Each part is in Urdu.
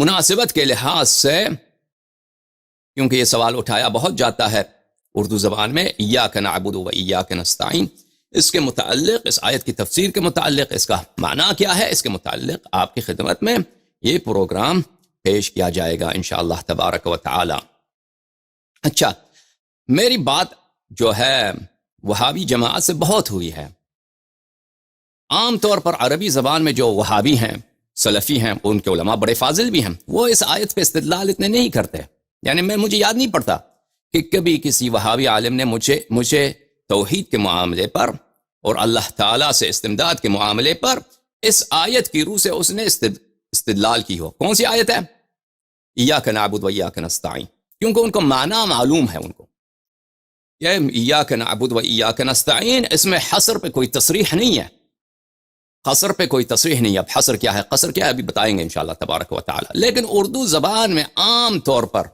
مناسبت کے لحاظ سے، کیونکہ یہ سوال اٹھایا بہت جاتا ہے اردو زبان میں، ایاک نعبد و ایاک نستعین، اس کے متعلق، اس آیت کی تفسیر کے متعلق، اس کا معنی کیا ہے، اس کے متعلق آپ کی خدمت میں یہ پروگرام پیش کیا جائے گا انشاءاللہ تبارک و تعالی۔ اچھا، میری بات جو ہے وہابی جماعت سے بہت ہوئی ہے۔ عام طور پر عربی زبان میں جو وہابی ہیں، سلفی ہیں، ان کے علماء بڑے فاضل بھی ہیں، وہ اس آیت پہ استدلال اتنے نہیں کرتے۔ یعنی مجھے یاد نہیں پڑتا کہ کبھی کسی وہابی عالم نے مجھے توحید کے معاملے پر اور اللہ تعالیٰ سے استمداد کے معاملے پر اس آیت کی روح سے اس نے استدلال کی ہو۔ کون سی آیت ہے؟ ایاک نعبد و ایاک نستعین، کیونکہ ان کو معنی معلوم ہے، ان کو یہ ایاک نعبد و ایاک نستعین، اس میں حصر پہ کوئی تصریح نہیں ہے، قصر پہ کوئی تصریح نہیں ہے۔ اب حصر کیا ہے، قصر کیا ہے، ابھی بتائیں گے انشاءاللہ تبارک و تعالی۔ لیکن اردو زبان میں عام طور پر،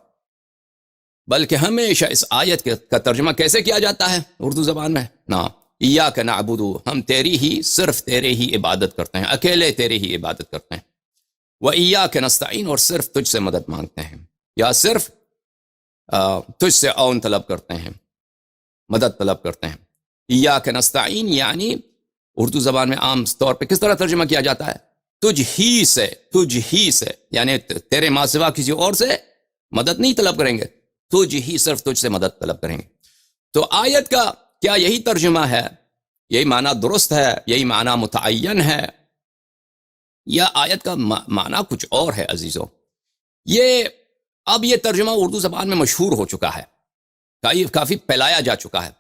بلکہ ہمیشہ اس آیت کا ترجمہ کیسے کیا جاتا ہے اردو زبان میں؟ نا، ایاک نعبد، ہم تیری ہی، صرف تیرے ہی عبادت کرتے ہیں، اکیلے تیرے ہی عبادت کرتے ہیں، و ایاک نستعین، اور صرف تجھ سے مدد مانگتے ہیں، یا صرف تجھ سے عون طلب کرتے ہیں، مدد طلب کرتے ہیں۔ ایاک نستعین یعنی اردو زبان میں عام طور پہ کس طرح ترجمہ کیا جاتا ہے؟ تجھ ہی سے، یعنی تیرے ماں سوا کسی اور سے مدد نہیں طلب کریں گے، تجھ ہی، صرف تجھ سے مدد طلب کریں گے۔ تو آیت کا کیا یہی ترجمہ ہے؟ یہی معنی درست ہے؟ یہی معنی متعین ہے؟ یا آیت کا معنی کچھ اور ہے عزیزوں؟ اب یہ ترجمہ اردو زبان میں مشہور ہو چکا ہے، کافی پھیلایا جا چکا ہے،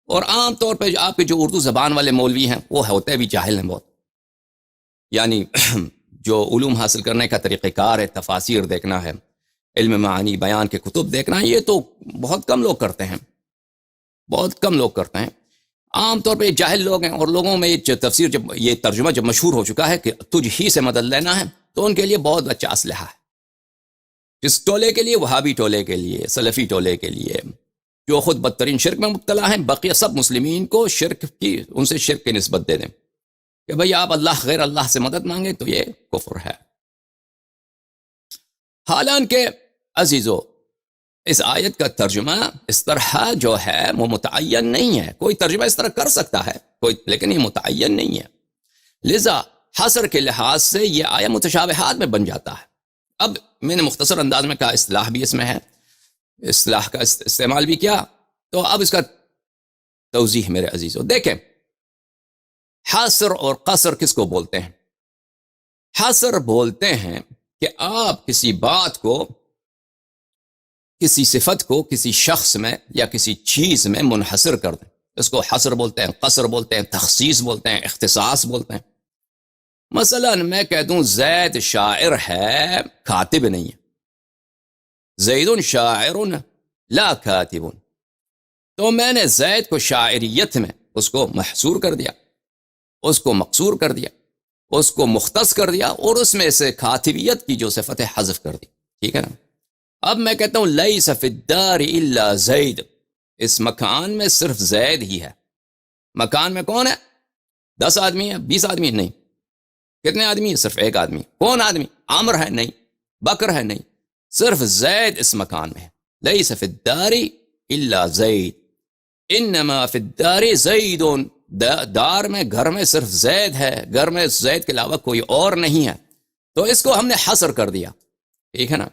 اور عام طور پہ آپ کے جو اردو زبان والے مولوی ہیں وہ ہوتے بھی جاہل ہیں بہت، یعنی جو علوم حاصل کرنے کا طریقہ کار ہے، تفاسیر دیکھنا ہے، علم معانی بیان کے کتب دیکھنا ہے، یہ تو بہت کم لوگ کرتے ہیں، بہت کم لوگ کرتے ہیں۔ عام طور پہ جاہل لوگ ہیں، اور لوگوں میں یہ تفسیر، جب یہ ترجمہ جب مشہور ہو چکا ہے کہ تجھ ہی سے مدد لینا ہے، تو ان کے لیے بہت اچھا اسلحہ ہے، اس ٹولے کے لیے، وہابی ٹولے کے لیے، سلفی ٹولے کے لیے، جو خود بدترین شرک میں مبتلا ہیں، بقیہ سب مسلمین کو ان سے شرک کی نسبت دے دیں کہ بھئی آپ غیر اللہ سے مدد مانگیں تو یہ کفر ہے۔ حالانکہ عزیزو، اس آیت کا ترجمہ اس طرح جو ہے وہ متعین نہیں ہے، کوئی ترجمہ اس طرح کر سکتا ہے لیکن یہ متعین نہیں ہے، لذا حصر کے لحاظ سے یہ آیت متشابہات میں بن جاتا ہے۔ اب میں نے مختصر انداز میں کہا، اصطلاح بھی اس میں ہے، اصطلاح کا استعمال بھی کیا، تو اب اس کا توضیح میرے عزیزو دیکھیں۔ حصر اور قصر کس کو بولتے ہیں؟ حصر بولتے ہیں کہ آپ کسی بات کو، کسی صفت کو کسی شخص میں یا کسی چیز میں منحصر کر دیں، اس کو حصر بولتے ہیں، قصر بولتے ہیں، تخصیص بولتے ہیں، اختصاص بولتے ہیں۔ مثلا میں کہہ دوں زید شاعر ہے، کاتب نہیں ہے، زید شاعر لا کاتب، تو میں نے زید کو شاعریت میں اس کو محصور کر دیا، اس کو مقصور کر دیا، اس کو مختص کر دیا، اور اس میں سے کاتبیت کی جو صفت ہے حذف کر دی، ٹھیک ہے نا؟ اب میں کہتا ہوں لیس فی الدار الا زید، اس مکان میں صرف زید ہی ہے۔ مکان میں کون ہے؟ 10 آدمی ہے، 20 آدمی نہیں، کتنے آدمی ہیں؟ صرف ایک آدمی۔ کون آدمی؟ عامر ہے؟ نہیں۔ بکر ہے؟ نہیں، صرف زید اس مکان میں ہے۔ لیس فی الدار الا زید، انما فی الدار زید، دار میں، گھر میں صرف زید ہے، گھر میں زید کے علاوہ کوئی اور نہیں ہے، تو اس کو ہم نے حصر کر دیا، ٹھیک ہے نا؟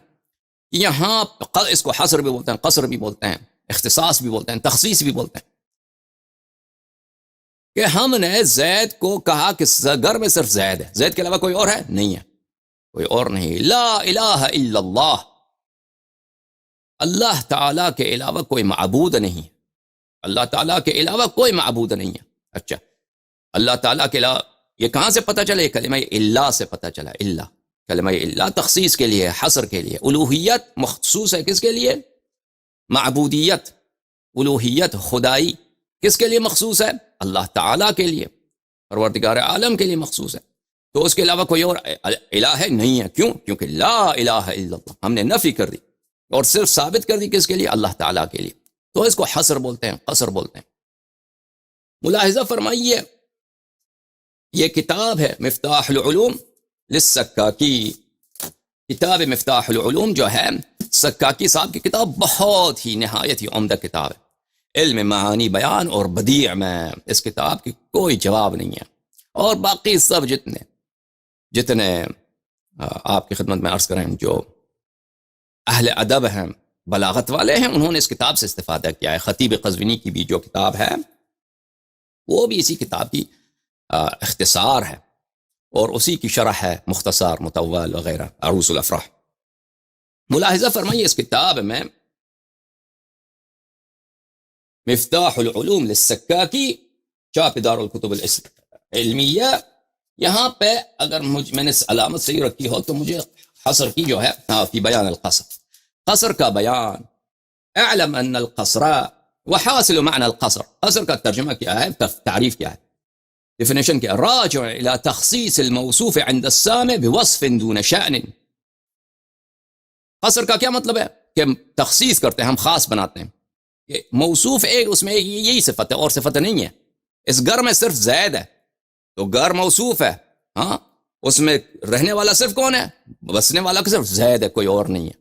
یہاں اس کو حصر بھی بولتے ہیں، قصر بھی بولتے ہیں، اختصاص بھی بولتے ہیں، تخصیص بھی بولتے ہیں، کہ ہم نے زید کو کہا کہ گھر میں صرف زید ہے، زید کے علاوہ کوئی اور ہے؟ نہیں ہے، کوئی اور نہیں۔ لا الہ الا اللہ، اللہ تعالیٰ کے علاوہ کوئی معبود نہیں ہے، اللہ تعالیٰ کے علاوہ کوئی معبود نہیں ہے۔ اچھا، اللہ تعالیٰ کے علاوہ، یہ کہاں سے پتہ چلے؟ کلمہ اللہ سے پتہ چلا۔ اللہ، کلمہ اللہ تخصیص کے لیے، حصر کے لیے۔ الوہیت مخصوص ہے کس کے لیے؟ معبودیت، الوہیت، خدائی کس کے لیے مخصوص ہے؟ اللہ تعالیٰ کے لیے، پروردگار عالم کے لیے مخصوص ہے، تو اس کے علاوہ کوئی اور الہ ہے؟ نہیں ہے۔ کیوں؟ کیونکہ لا الہ الا اللہ ہم نے نفی کر دی، اور صرف ثابت کر دی کس کے لیے؟ اللہ تعالیٰ کے لیے، تو اس کو حصر بولتے ہیں، قصر بولتے ہیں۔ ملاحظہ فرمائیے، یہ کتاب ہے مفتاح العلوم للسکاکی، کتاب مفتاح العلوم جو ہے سکاکی صاحب کی کتاب بہت ہی نہایت ہی عمدہ کتاب ہے، علم معانی بیان اور بدیع میں اس کتاب کی کوئی جواب نہیں ہے. اور باقی سب جتنے آپ کی خدمت میں عرض کریں جو اہل ادب ہیں، بلاغت والے ہیں، انہوں نے اس کتاب سے استفادہ کیا ہے. خطیب قزوینی کی بھی جو کتاب ہے وہ بھی اسی کتاب کی اختصار ہے، اور اسی کی شرح ہے مختصر مطول وغیرہ عروس الافراح. ملاحظہ فرمائیے اس کتاب میں مفتاح العلوم للسکاکی چاپ دار الکتب العلمیہ، یہاں پہ اگر میں نے علامت صحیح رکھی ہو تو مجھے حصر کی جو ہے فی بیان القصر، قصر کا بیان. اعلم ان القصر وحاصل معنى القصر، قصر کا ترجمہ کیا ہے، تعریف کیا ہے، ڈیفینیشن کیا، راجع الى تخصیص الموصوف عند السامع بوصف دون شأن. قصر کا کیا مطلب ہے کہ تخصیص کرتے ہیں، ہم خاص بناتے ہیں کہ موصوف ایک اس میں یہی صفت ہے اور صفت نہیں ہے. اس گھر میں صرف زید ہے تو گھر موصوف ہے، ہاں اس میں رہنے والا صرف کون ہے، بسنے والا صرف زید ہے، کوئی اور نہیں ہے.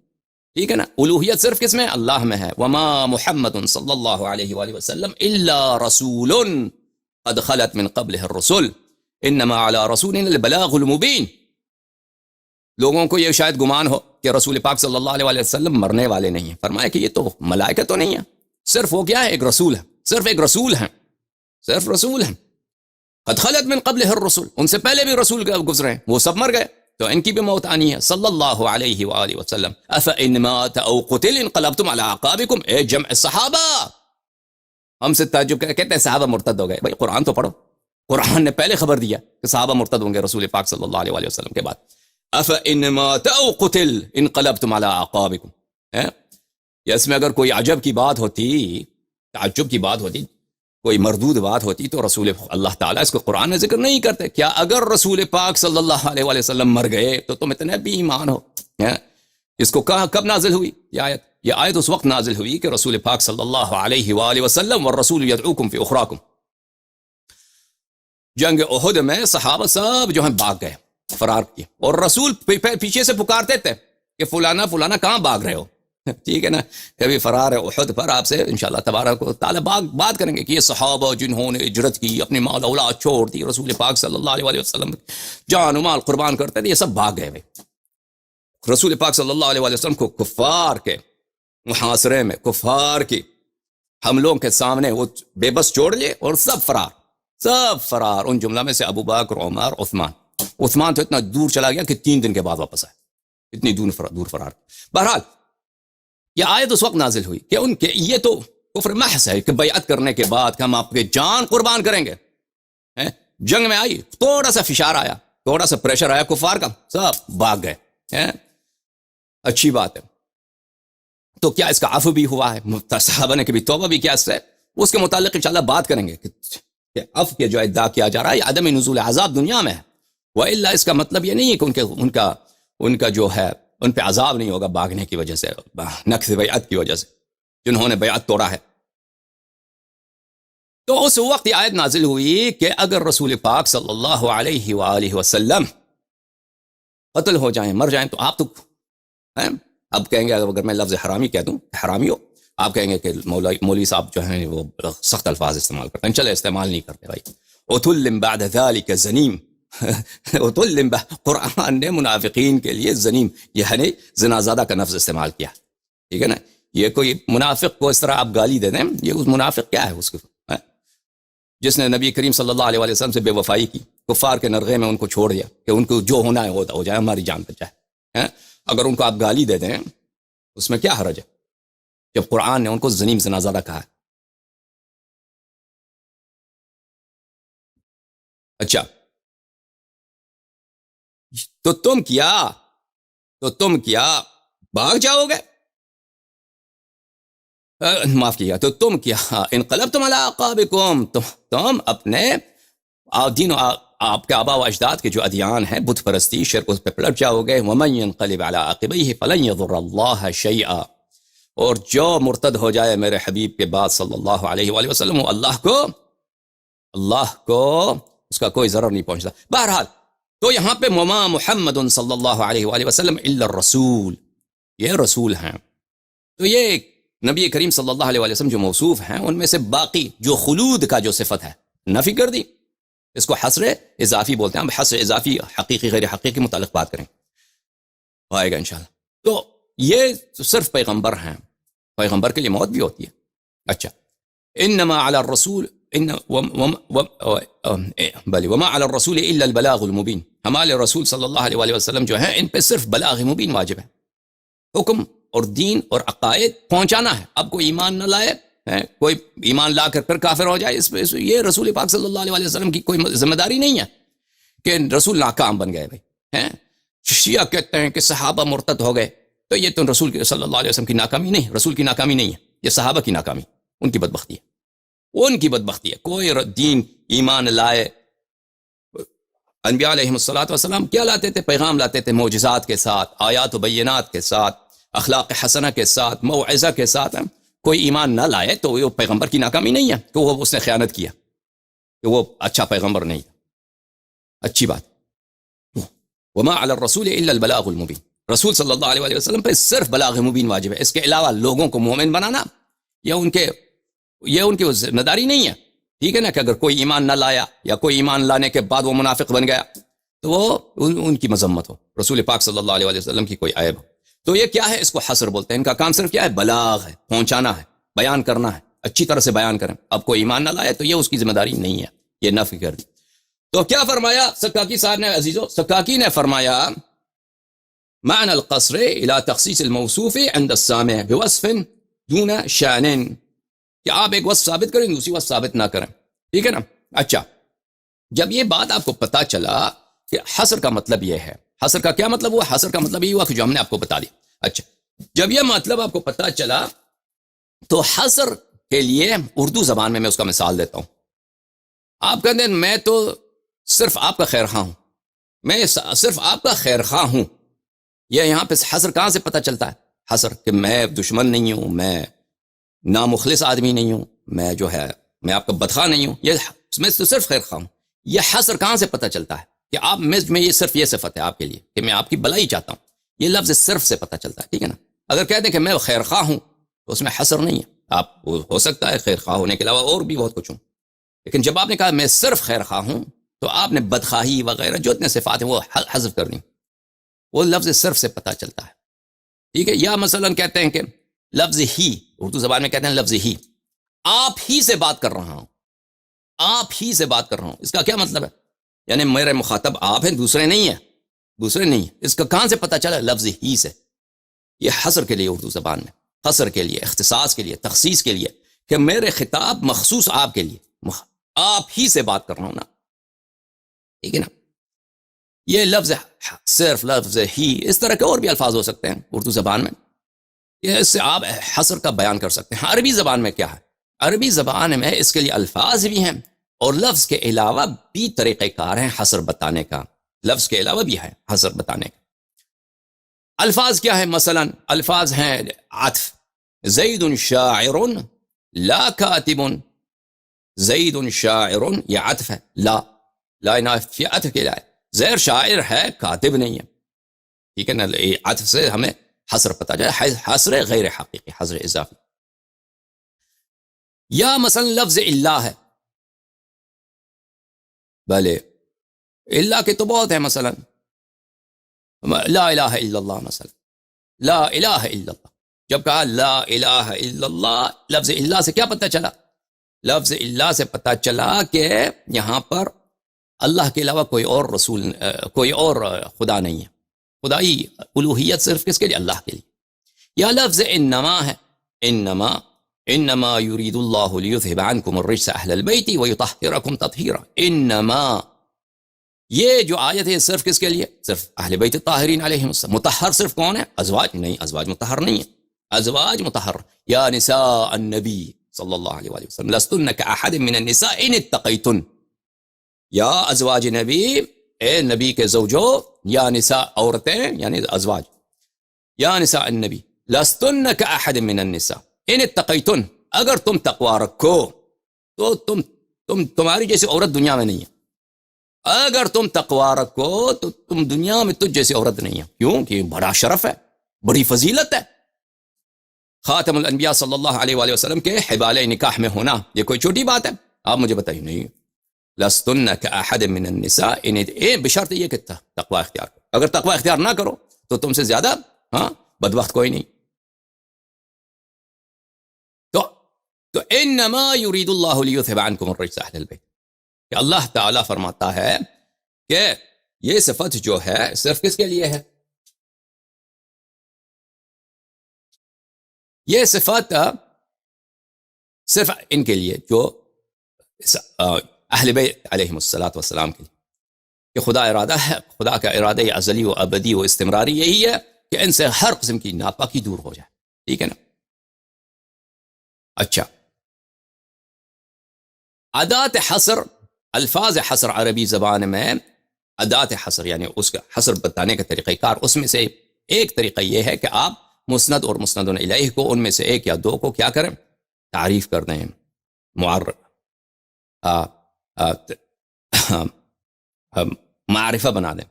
ٹھیک ہے نا. الوہیت صرف کس میں، اللہ میں ہے. وما محمد صلی اللہ علیہ وآلہ وسلم الا رسول قد خلت من قبلہ الرسل انما علی رسولنا البلاغ المبین. لوگوں کو یہ شاید گمان ہو کہ رسول پاک صلی اللہ علیہ وآلہ وسلم مرنے والے نہیں ہیں. فرمایا کہ یہ تو ملائکہ تو نہیں ہے، صرف وہ کیا ہے، ایک رسول ہے، صرف ایک رسول ہے، صرف رسول ہے. قد خلت من قبلہ الرسل، ان سے پہلے بھی رسول گزرے ہیں، وہ سب مر گئے تو ان کی بھی موت آنی ہے. صلی اللہ علیہ وآلہ وسلم. افإن مات او قتل انقلبتم على اعقابکم، اے جمع صحابہ. ہم سے تعجب کہتے ہیں صحابہ مرتد ہو گئے. بھائی قرآن تو پڑھو، قرآن نے پہلے خبر دیا کہ صحابہ مرتد ہوں گے رسول پاک صلی اللہ علیہ وآلہ وسلم کے بعد. افإن مات او قتل انقلبتم على اعقابکم. اس میں اگر کوئی عجب کی بات ہوتی، تعجب کی بات ہوتی، کوئی مردود بات ہوتی تو رسول اللہ تعالیٰ اس کو قرآن میں ذکر نہیں کرتے. کیا اگر رسول پاک صلی اللہ علیہ وآلہ وسلم مر گئے تو تم اتنے بھی ایمان ہو. اس کو کب نازل ہوئی یہ آیت؟ یہ آیت اس وقت نازل ہوئی کہ رسول پاک صلی اللہ علیہ وآلہ وسلم والرسول یدعوکم فی اخراکم. جنگ احد میں صحابہ سب جو ہیں بھاگ گئے، فرار کیے، اور رسول پیچھے سے پکارتے تھے کہ فلانا فلانا کہاں بھاگ رہے ہو. ٹھیک ہے نا. ابھی فرار احد پر آپ سے انشاءاللہ تبارک و تعالی بات کریں گے کہ یہ صحابہ جنہوں نے ہجرت کی، اپنی مال اولاد چھوڑ دی، رسول پاک صلی اللہ علیہ وآلہ وسلم جان و مال قربان کرتے تھے، یہ سب بھاگ گئے. رسول پاک صلی اللہ علیہ وآلہ وسلم کو کفار کے محاصرے میں، کفار کی حملوں کے سامنے وہ بے بس چھوڑ لیے اور سب فرار. ان جملہ میں سے ابو بکر، عمر، عثمان تو اتنا دور چلا گیا کہ 3 دن کے بعد واپس آئے، اتنی دور فرار. بہرحال یہ آیت اس وقت نازل ہوئی کہ ان کے یہ تو کفر محض ہے کہ بیعت کرنے کے بعد کہ ہم آپ کے جان قربان کریں گے. جنگ میں آئی، تھوڑا سا فشار آیا، تھوڑا سا پریشر آیا کفار کا، سب بھاگ گئے. اچھی بات ہے. تو کیا اس کا عفو بھی ہوا ہے؟ صحابہ نے کبھی توبہ بھی کیا اس سے؟ اس کے متعلق انشاءاللہ بات کریں گے کہ عفو کے جو ادعا کیا جا رہا ہے یہ عدم نزول عذاب دنیا میں ہے. وَإِلَّا اس کا مطلب یہ نہیں ہے کہ ان کا جو ہے ان پہ عذاب نہیں ہوگا بھاگنے کی وجہ سے، نقض بیعت کی وجہ سے، جنہوں نے بیعت توڑا ہے. تو اس وقت یہ آیت نازل ہوئی کہ اگر رسول پاک صلی اللہ علیہ وآلہ وسلم قتل ہو جائیں، مر جائیں، تو آپ تو اب کہیں گے، اگر میں لفظ حرامی کہہ دوں، حرامی ہو، آپ کہیں گے کہ مولوی صاحب جو ہیں وہ سخت الفاظ استعمال کرتے ہیں. چلے استعمال نہیں کرتے بھائی. عُتُلٍّ بَعْدَ ذَلِكَ زَنِيمٌ. قرآن نے منافقین کے لیے زنیم یعنی زنازادہ کا لفظ استعمال کیا. ٹھیک ہے نا. یہ کوئی منافق کو اس طرح آپ گالی دے دیں، یہ اس منافق کیا ہے؟ اس کو جس نے نبی کریم صلی اللہ علیہ وسلم سے بے وفائی کی، کفار کے نرغے میں ان کو چھوڑ دیا کہ ان کو جو ہونا ہے ہو جائے، ہماری جان بچ جائے. اگر ان کو آپ گالی دے دیں اس میں کیا حرج ہے جب قرآن نے ان کو زنیم زنازادہ کہا ہے. اچھا تو تم کیا بھاگ جاؤ گے؟ معاف کیا، تو تم کیا انقلبتم علی اعقابکم، تم اپنے دین آپ کے آبا و اجداد کے جو ادیان ہیں، بت پرستی، شرک، اس پہ پلٹ جاؤ گے. ومن ينقلب علی عقبیہ فلن یضر اللہ شیئا. اور جو مرتد ہو جائے میرے حبیب کے بعد صلی اللہ علیہ وآلہ وسلم، اللہ کو اس کا کوئی ضرر نہیں پہنچتا. بہرحال تو یہاں پہ وما محمد صلی اللہ علیہ وآلہ وسلم الا الرسول، یہ رسول ہیں. تو یہ نبی کریم صلی اللہ علیہ وآلہ وسلم جو موصوف ہیں ان میں سے باقی جو خلود کا جو صفت ہے نفی کر دی. اس کو حصر اضافی بولتے ہیں. ہم حصر اضافی حقیقی غیر حقیقی کے متعلق بات کریں، آئے گا انشاءاللہ. تو یہ صرف پیغمبر ہیں، پیغمبر کے لیے موت بھی ہوتی ہے. اچھا، انما علی الرسول بلی وما علی الرسول الا البلاغ المبین، ہمارے رسول صلی اللہ علیہ وآلہ وسلم جو ہیں ان پہ صرف بلاغ مبین واجب ہے. حکم اور دین اور عقائد پہنچانا ہے. اب کوئی ایمان نہ لائے، کوئی ایمان لا کر پھر کافر ہو جائے، اس پہ یہ رسول پاک صلی اللہ علیہ وسلم کی کوئی ذمہ داری نہیں ہے کہ رسول ناکام بن گئے. بھائی شیعہ کہتے ہیں کہ صحابہ مرتد ہو گئے، تو یہ تو رسول صلی اللہ علیہ وسلم کی ناکامی نہیں، رسول کی ناکامی نہیں ہے، یہ صحابہ کی ناکامی، ان کی بدبختی ہے، ان کی بدبختی ہے. کوئی دین ایمان لائے. انبیاء علیہ السلام کیا لاتے تھے؟ پیغام لاتے تھے معجزات کے ساتھ، آیات و بینات کے ساتھ، اخلاق حسنہ کے ساتھ، موعظہ کے ساتھ. کوئی ایمان نہ لائے تو وہ پیغمبر کی ناکامی نہیں ہے کہ وہ اس نے خیانت کیا، کہ وہ اچھا پیغمبر نہیں. اچھی بات. وما علی الرسول الا البلاغ المبین، رسول صلی اللہ علیہ وسلم پہ صرف بلاغ مبین واجب ہے. اس کے علاوہ لوگوں کو مومن بنانا یہ ان کی ذمہ داری نہیں ہے. ٹھیک ہے نا، کہ اگر کوئی ایمان نہ لایا یا کوئی ایمان لانے کے بعد وہ منافق بن گیا تو وہ ان کی مذمت ہو، رسول پاک صلی اللہ علیہ وسلم کی کوئی عیب ہو. تو یہ کیا ہے؟ اس کو حصر بولتے ہیں. ان کا کام صرف کیا ہے؟ بلاغ ہے، پہنچانا ہے، بیان کرنا ہے، اچھی طرح سے بیان کریں. اب کوئی ایمان نہ لائے تو یہ اس کی ذمہ داری نہیں ہے، یہ نفی کر دی. تو کیا فرمایا سکاکی صاحب نے؟ عزیزو، سکاکی نے فرمایا معنی القصر الى تخصیص الموصوف عند السامع بوصف دون شان، کہ آپ ایک وصف ثابت کریں دوسری وصف ثابت نہ کریں. ٹھیک ہے نا. اچھا، جب یہ بات آپ کو پتا چلا کہ حصر کا مطلب یہ ہے، حصر کا کیا مطلب ہوا؟ حصر کا مطلب یہ ہوا کہ جو ہم نے آپ کو بتا دیا. اچھا، جب یہ مطلب آپ کو پتا چلا تو حصر کے لیے اردو زبان میں اس کا مثال دیتا ہوں. آپ کہتے ہیں میں تو صرف آپ کا خیر خواہ ہوں، میں صرف آپ کا خیر خواہ ہوں. یہ یہاں پہ حصر کہاں سے پتا چلتا ہے؟ حصر کہ میں دشمن نہیں ہوں، میں نامخلص آدمی نہیں ہوں، میں جو ہے میں آپ کا بدخواہ نہیں ہوں، یہ میں تو صرف خیر خواہ ہوں. یہ حصر کہاں سے پتا چلتا ہے؟ کہ آپ میں یہ صرف یہ صفت ہے آپ کے لیے کہ میں آپ کی بلائی چاہتا ہوں. یہ لفظ صرف سے پتا چلتا ہے. ٹھیک ہے نا. اگر کہہ دیں کہ میں خیر خواہ ہوں تو اس میں حصر نہیں ہے. آپ ہو سکتا ہے خیر خواہ ہونے کے علاوہ اور بھی بہت کچھ ہوں، لیکن جب آپ نے کہا میں صرف خیر خواہ ہوں تو آپ نے بدخواہی وغیرہ جو اتنے صفات ہیں وہ حذف کر دیں. وہ لفظ صرف سے پتا چلتا ہے. ٹھیک ہے. یا مثلا کہتے ہیں کہ لفظ ہی، اردو زبان میں کہتے ہیں لفظ ہی، آپ ہی سے بات کر رہا ہوں، آپ ہی سے بات کر رہا ہوں. اس کا کیا مطلب ہے؟ یعنی میرے مخاطب آپ ہیں، دوسرے نہیں ہیں، دوسرے نہیں ہیں. اس کا کہاں سے پتا چلا؟ لفظ ہی سے. یہ حصر کے لیے اردو زبان میں، حصر کے لیے، اختصاص کے لیے، تخصیص کے لیے، کہ میرے خطاب مخصوص آپ کے لیے، آپ ہی سے بات کر رہا ہوں نا. ٹھیک ہے نا. یہ لفظ صرف، لفظ ہی، اس طرح کے اور بھی الفاظ ہو سکتے ہیں اردو زبان میں. یہ اس سے آپ حصر کا بیان کر سکتے ہیں. عربی زبان میں کیا ہے؟ عربی زبان میں اس کے لیے الفاظ بھی ہیں اور لفظ کے علاوہ بھی طریقہ کار ہیں حصر بتانے کا. لفظ کے علاوہ بھی ہے حصر بتانے کا. الفاظ کیا ہے؟ مثلا الفاظ ہیں عطف، زید شاعر لا کاتب. زید شاعر یہ عطف ہے، لا فی عطف کے لائے. زیر شاعر ہے، کاتب نہیں ہے. ٹھیک ہے نا. عطف سے ہمیں حصر پتا جائے، حصر غیر حقیقی، حصر اضافی. یا مثلا لفظ اللہ ہے. بھلے اللہ کے تو بہت ہے، مثلا لا الہ الا اللہ، مثلا لا الہ الا اللہ. جب کہا لا الہ الا اللہ، لفظ اللہ سے کیا پتہ چلا؟ لفظ اللہ سے پتہ چلا کہ یہاں پر اللہ کے علاوہ کوئی اور رسول، کوئی اور خدا نہیں ہے. خدائی الوہیت صرف کس کے لیے؟ اللہ کے لیے. یا لفظ انما ہے. انما یرید اللہ لیذہب عنکم الرجس اہل البیت ویطہرکم تطہیرا. انما، یہ جو آیت ہے صرف کس کے لیے؟ صرف اہل بیت الطاہرین علیہم السلام. مطہر صرف کون ہے؟ ازواج نہیں، ازواج مطہر نہیں ہے. ازواج مطہر. یا نساء النبی صلی اللہ علیہ وآلہ وسلم لستن کاحد من النساء ان اتقیتن. یا ازواج نبی، اے نبی کے زوجو، یا نساء عورتیں یعنی ازواج، یا نساء النبی لستن کاحد من النساء ان اتقیتن، اگر تم تقوی رکھو تو تمہاری جیسی عورت دنیا میں نہیں ہے. اگر تم تقوی رکھو تو تم دنیا میں تجھ جیسی عورت نہیں ہے. کیوں کہ بڑا شرف ہے, بڑی فضیلت ہے. خاتم الانبیاء صلی اللہ علیہ وآلہ وسلم کے حبال نکاح میں ہونا یہ کوئی چھوٹی بات ہے؟ آپ مجھے بتائیے. نہیں. لستن کأحد من النساء, بشرط یہ کہ تقوی اختیار کرو. اگر تقوی اختیار نہ کرو تو تم سے زیادہ بدبخت کوئی نہیں. تو انما یرید اللہ لیذھب عنکم الرجس اہل البیت, کہ اللہ تعالیٰ فرماتا ہے کہ یہ صفت جو ہے صرف کس کے لیے ہے؟ یہ صفت صرف ان کے لیے جو اہل بیت علیہم الصلاۃ والسلام کے لیے, کہ خدا ارادہ ہے, خدا کا ارادہ ازلی و ابدی و استمراری یہی ہے کہ ان سے ہر قسم کی ناپاکی دور ہو جائے. ٹھیک ہے نا؟ اچھا, ادات حصر, الفاظ حصر عربی زبان میں ادات حصر یعنی اس کا حصر بتانے کا طریقہ کار, اس میں سے ایک طریقہ یہ ہے کہ آپ مسند اور مسند الیہ کو ان میں سے ایک یا دو کو کیا کریں؟ تعریف کر دیں, معرفہ بنا دیں,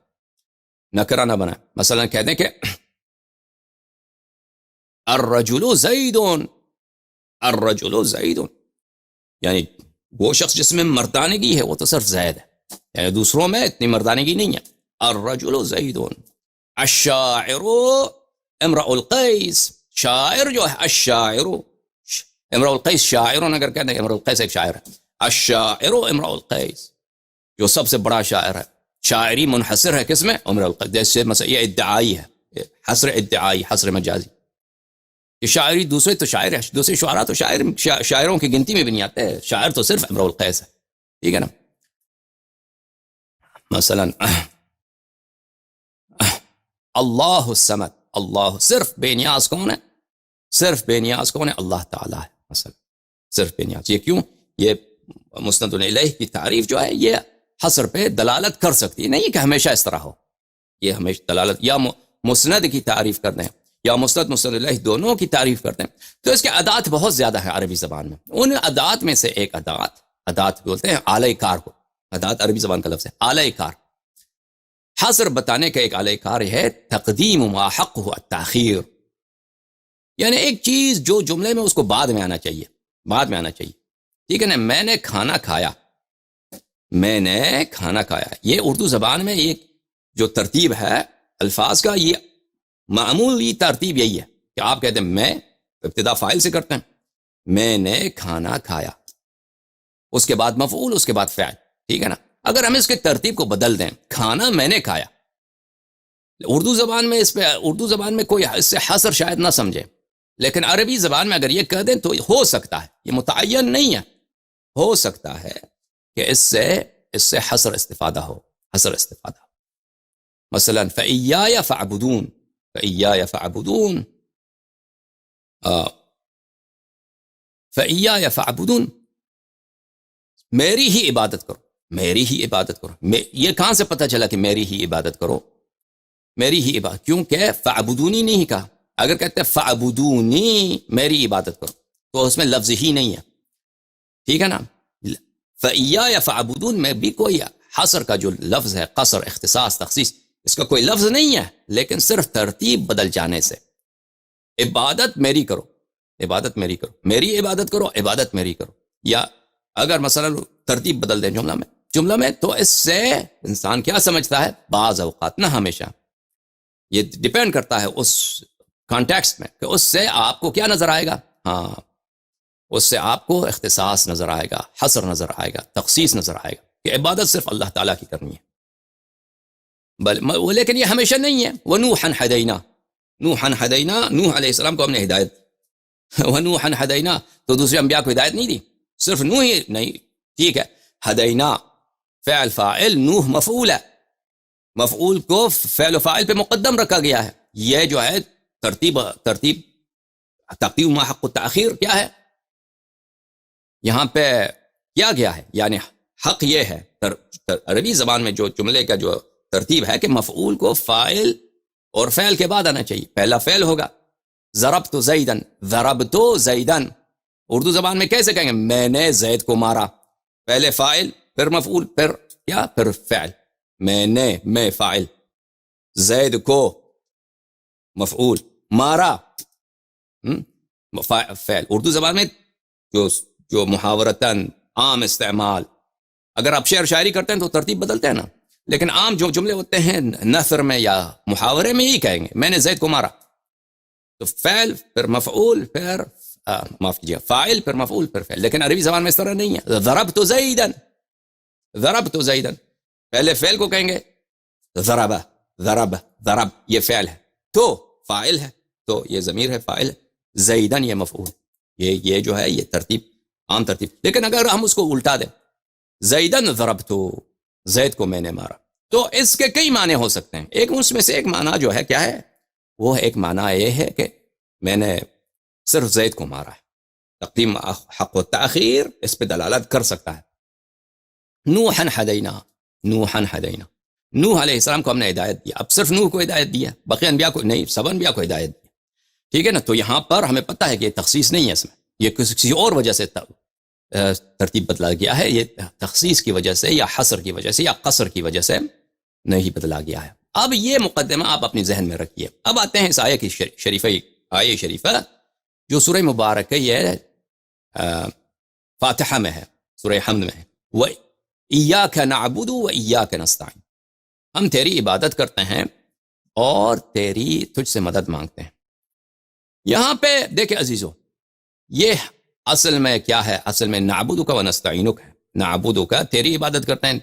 نکرہ نہ بنائیں. مثلا کہہ دیں کہ الرجل زیدون, الرجل زیدون, یعنی وہ شخص جس میں مردانگی ہے وہ تو صرف زید ہے, یعنی دوسروں میں اتنی مردانگی نہیں ہے. الرجل زیدون. الشاعر امرؤ القیس, شاعر جو ہے الشاعر امرؤ القیس, شاعرون اگر کہتے ہیں امرؤ القیس ایک شاعر ہے, الشاعر امرؤ القیس جو سب سے بڑا شاعر ہے. شاعری منحصر ہے کس میں؟ امرؤ القیس. جیسے مثلا یہ ادعائی ہے, حصر ادعائی, حصر مجازی. کہ شاعری دوسرے تو شاعر ہے, دوسرے شعراء تو شاعروں کی گنتی میں بھی نہیں آتے, شاعر تو صرف امرؤ القیس ہے. ٹھیک ہے نا؟ مثلا اللہ الصمد, اللہ صرف بے نیاز کون ہے؟ صرف بے نیاز کون ہے؟ اللہ تعالیٰ ہے. مثلا صرف بے نیاز. یہ کیوں؟ یہ مسند الیہ کی تعریف جو ہے یہ حصر پہ دلالت کر سکتی ہے, نہیں کہ ہمیشہ اس طرح ہو. یہ ہمیشہ دلالت, یا مسند کی تعریف کر دیں یا مسند الیہ دونوں کی تعریف کرتے ہیں. تو اس کے ادات بہت زیادہ ہیں عربی زبان میں. ان ادات میں سے ایک ادات بولتے ہیں آلہ کار کو. ادات عربی زبان کا لفظ ہے آلہ کار. حصر بتانے کا ایک آلہ کار ہے تقدیم ما حقہ التاخیر, یعنی ایک چیز جو جملے میں اس کو بعد میں آنا چاہیے, بعد میں آنا چاہیے. ٹھیک ہے نا؟ میں نے کھانا کھایا, میں نے کھانا کھایا, یہ اردو زبان میں ایک جو ترتیب ہے الفاظ کا, یہ معمولی ترتیب یہی ہے کہ آپ کہتے ہیں میں, ابتدا فاعل سے کرتے ہیں, میں نے کھانا کھایا, اس کے بعد مفعول, اس کے بعد فعل. ٹھیک ہے نا؟ اگر ہم اس کے ترتیب کو بدل دیں, کھانا میں نے کھایا, اردو زبان میں اردو زبان میں کوئی اس سے حصر شاید نہ سمجھے, لیکن عربی زبان میں اگر یہ کہہ دیں تو ہو سکتا ہے, یہ متعین نہیں ہے, ہو سکتا ہے کہ اس سے حصر استفادہ ہو, حصر استفادہ. مثلا فَإِيَّايَ فَاعْبُدُونَ, فَإِيَّايَ فَاعْبُدُونَ, فَإِيَّايَ فَاعْبُدُونَ, میری ہی عبادت کرو, میری ہی عبادت کرو. یہ کہاں سے پتہ چلا کہ میری ہی عبادت کرو؟ میری ہی عبادت, کیونکہ فَاعْبُدُونِی نہیں کہا. اگر کہتے ہیں فَاعْبُدُونِی, میری عبادت کرو, تو اس میں لفظ ہی نہیں ہے. ٹھیک ہے نا؟ فَإِيَّايَ فَاعْبُدُونَ میں بھی کوئی حصر کا جو لفظ ہے, قصر, اختصاص, تخصیص, اس کا کوئی لفظ نہیں ہے, لیکن صرف ترتیب بدل جانے سے. عبادت میری کرو, عبادت میری کرو, میری عبادت کرو, عبادت میری کرو. یا اگر مثلا ترتیب بدل دیں جملہ میں تو اس سے انسان کیا سمجھتا ہے؟ بعض اوقات, نہ ہمیشہ, یہ ڈیپینڈ کرتا ہے اس کانٹیکسٹ میں, کہ اس سے آپ کو کیا نظر آئے گا. ہاں, اس سے آپ کو اختصاص نظر آئے گا, حصر نظر آئے گا, تخصیص نظر آئے گا, کہ عبادت صرف اللہ تعالیٰ کی کرنی ہے. لیکن یہ ہمیشہ نہیں ہے. وَنُوحًا ہَدَيْنَا, نوحًا ہدینا, نوح علیہ السلام کو ہم نے ہدایت, وَنُوحًا ہدینا, تو دوسرے انبیاء کو ہدایت نہیں دی, صرف نوح ہی نہیں. ٹھیک ہے, ہدینا فعل فاعل, نوح مفعول ہے, مفعول کو فعل و فاعل پہ مقدم رکھا گیا ہے. یہ جو ہے ترتیب تقدیم ما حق التاخیر کیا ہے یہاں پہ کیا گیا ہے. یعنی حق یہ ہے عربی زبان میں جو جملے کا جو ترتیب ہے کہ مفعول کو فاعل اور فعل کے بعد آنا چاہیے. پہلا فعل ہوگا ضربت زیدن, ضربت زیدن. اردو زبان میں کیسے کہیں گے؟ میں نے زید کو مارا, پہلے فاعل, پھر مفعول, پھر کیا؟ پھر فعل، میں فاعل، زید کو مفعول، مارا فعل. اردو زبان میں جو محاورتاً عام استعمال، اگر آپ شعر شاعری کرتے ہیں تو ترتیب بدلتے ہیں نا، لیکن عام جو جملے ہوتے ہیں نثر میں یا محاورے میں ہی کہیں گے میں نے زید کو مارا، تو فعل پھر مفعول پھر معاف کیجیے فاعل پھر مفعول پھر فعل. لیکن عربی زبان میں اس طرح نہیں ہے. ضربت زیدن، ضربت زیدن، پہلے فعل کو کہیں گے ضرب یہ فعل ہے، تو فاعل ہے، تو یہ ضمیر ہے، فاعل ہے، زیدن یہ مفعول. یہ جو ہے یہ ترتیب، عام ترتیب. لیکن اگر ہم اس کو الٹا دیں، زیدن ضربت، زید کو میں نے مارا، تو اس کے کئی معنی ہو سکتے ہیں. اس میں سے ایک معنی جو ہے کیا ہے، وہ ایک معنی یہ ہے کہ میں نے صرف زید کو مارا ہے. تقدیم حق و تاخیر اس پہ دلالت کر سکتا ہے. نوحن ہدینا، نوح علیہ السلام کو ہم نے ہدایت دیا. اب صرف نوح کو ہدایت دیا، باقی انبیاء کو نہیں، سب انبیاء کو ہدایت دیا. ٹھیک ہے نا. تو یہاں پر ہمیں پتہ ہے کہ یہ تخصیص نہیں ہے، اس میں یہ کسی اور وجہ سے ترتیب بدلا گیا ہے. یہ تخصیص کی وجہ سے یا حصر کی وجہ سے یا قصر کی وجہ سے نہیں بدلا گیا ہے. اب یہ مقدمہ آپ اپنی ذہن میں رکھیے. اب آتے ہیں اس آیہ کی شریفہ جو سورہ مبارکہ یہ فاتحہ میں ہے، سورہ حمد میں ہے. وَإِيَّاكَ نَعْبُدُ وَإِيَّاكَ نَسْتَعِينُ، ہم تیری عبادت کرتے ہیں اور تجھ سے مدد مانگتے ہیں. یہاں پہ دیکھیں عزیزو، یہ اصل میں کیا ہے؟ اصل میں نعبدک و نستعینک ہے. نعبدک تیری عبادت کرتے ہیں،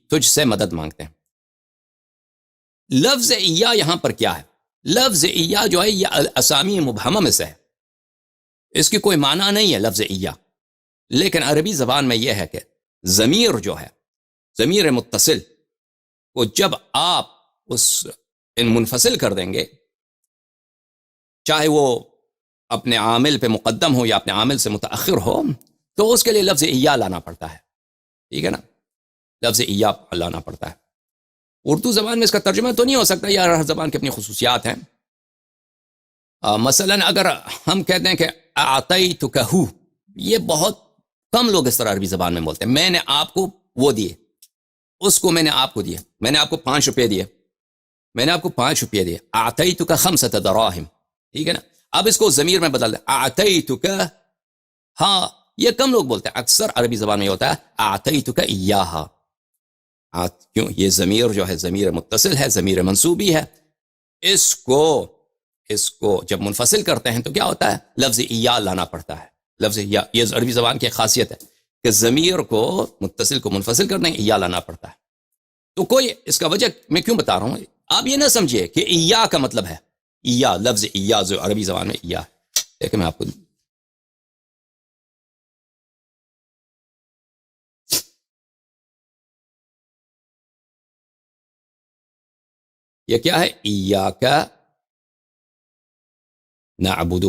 تجھ سے مدد مانگتے ہیں. لفظ ایا یہاں پر کیا ہے؟ لفظ ایا جو ہے یہ اسامی مبہمہ میں سے ہے، اس کی کوئی معنی نہیں ہے لفظ ایا. لیکن عربی زبان میں یہ ہے کہ ضمیر جو ہے، ضمیر متصل کو جب آپ منفصل کر دیں گے، چاہے وہ اپنے عامل پہ مقدم ہو یا اپنے عامل سے متأخر ہو، تو اس کے لیے لفظ ایا لانا پڑتا ہے. ٹھیک ہے نا، لفظ ایا لانا پڑتا ہے. اردو زبان میں اس کا ترجمہ تو نہیں ہو سکتا، یا ہر زبان کی اپنی خصوصیات ہیں. مثلا اگر ہم کہتے ہیں کہ اعطیتک، یہ بہت کم لوگ اس طرح عربی زبان میں بولتے ہیں. میں نے آپ کو وہ دیے، اس کو میں نے آپ کو دیا، میں نے آپ کو 5 روپے دیے، میں نے آپ کو 5 روپے دیے. اعطیتک 5 دراہم. ٹھیک ہے نا. اب اس کو ضمیر میں بدل دیں، اعطیتک، ہاں یہ کم لوگ بولتے ہیں. اکثر عربی زبان میں ہوتا ہے اعطیتک ایاہا. کیوں؟ یہ ضمیر جو ہے ضمیر متصل ہے، ضمیر منصوبی ہے. اس کو جب منفصل کرتے ہیں تو کیا ہوتا ہے؟ لفظ ایا لانا پڑتا ہے. لفظ ایا یہ عربی زبان کی خاصیت ہے کہ ضمیر کو متصل کو منفصل کرنے ایا لانا پڑتا ہے. تو کوئی اس کا وجہ میں کیوں بتا رہا ہوں، آپ یہ نہ سمجھیے کہ ایا کا مطلب ہے ایا، لفظ ایا جو عربی زبان میں ایا ہے. لیکن میں آپ کو یہ کیا ہے؟ ایاک نعبد.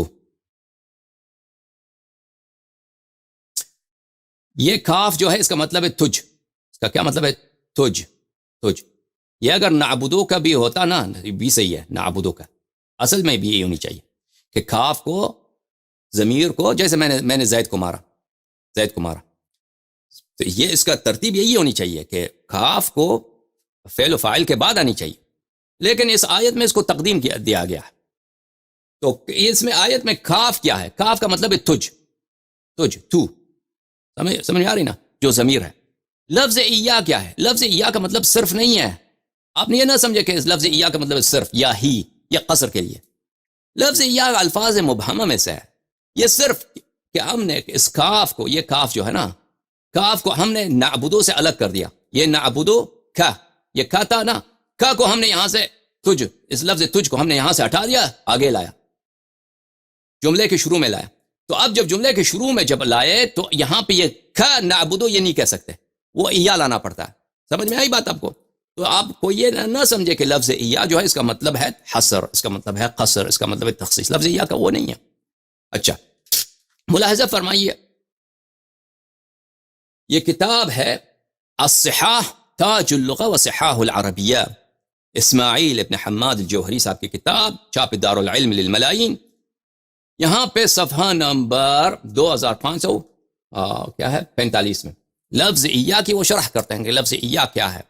یہ کاف جو ہے اس کا مطلب ہے تجھ. اس کا کیا مطلب ہے؟ تجھ. یہ اگر نعبدو کا بھی ہوتا نا، بھی صحیح ہے، نعبدو کا اصل میں بھی یہ ہونی چاہیے کہ کاف کو ضمیر کو، جیسے میں نے زید کو مارا، تو یہ اس کا ترتیب یہی ہونی چاہیے کہ کاف کو فعل و فاعل کے بعد آنی چاہیے. لیکن اس آیت میں اس کو تقدیم دیا گیا ہے. تو اس میں آیت میں کاف کیا ہے؟ کاف کا مطلب ہے تجھ، تو. سمجھ میں آ رہی نا؟ جو ضمیر ہے. لفظ ایا کیا ہے؟ لفظ ایا کا مطلب صرف نہیں ہے. آپ نے یہ نہ سمجھے کہ لفظ ایا کا مطلب صرف یا ہی یا قصر کے لیے. لفظ ایا الفاظ مبہمہ میں سے ہے. یہ صرف کہ ہم نے اس کاف کو، یہ کاف جو ہے نا، کاف کو ہم نے نعبدو سے الگ کر دیا. یہ نعبدو کا، یہ کا تھا نا، کا کو ہم نے یہاں سے تجھ، اس لفظ تجھ کو ہم نے یہاں سے ہٹا دیا، آگے لایا، جملے کے شروع میں لایا. تو اب جب جملے کے شروع میں جب لائے تو یہاں پہ یہ کا نعبدو یہ نہیں کہہ سکتے، وہ ایا لانا پڑتا ہے. سمجھ میں آئی بات آپ کو؟ تو آپ کو یہ نہ سمجھے کہ لفظ ایا جو ہے اس کا مطلب ہے حصر، اس کا مطلب ہے قصر، اس کا مطلب ہے تخصیص. لفظ ایا کا وہ نہیں ہے. اچھا ملاحظہ فرمائیے، یہ کتاب ہے الصحاح تاج اللغہ و صحاح العربیہ، اسماعیل ابن حماد الجوہری صاحب کی کتاب، چھاپ دار العلم للملايين. یہاں پہ صفحہ نمبر 2545 میں لفظ ایا کی وہ شرح کرتے ہیں کہ لفظ ایا کیا ہے.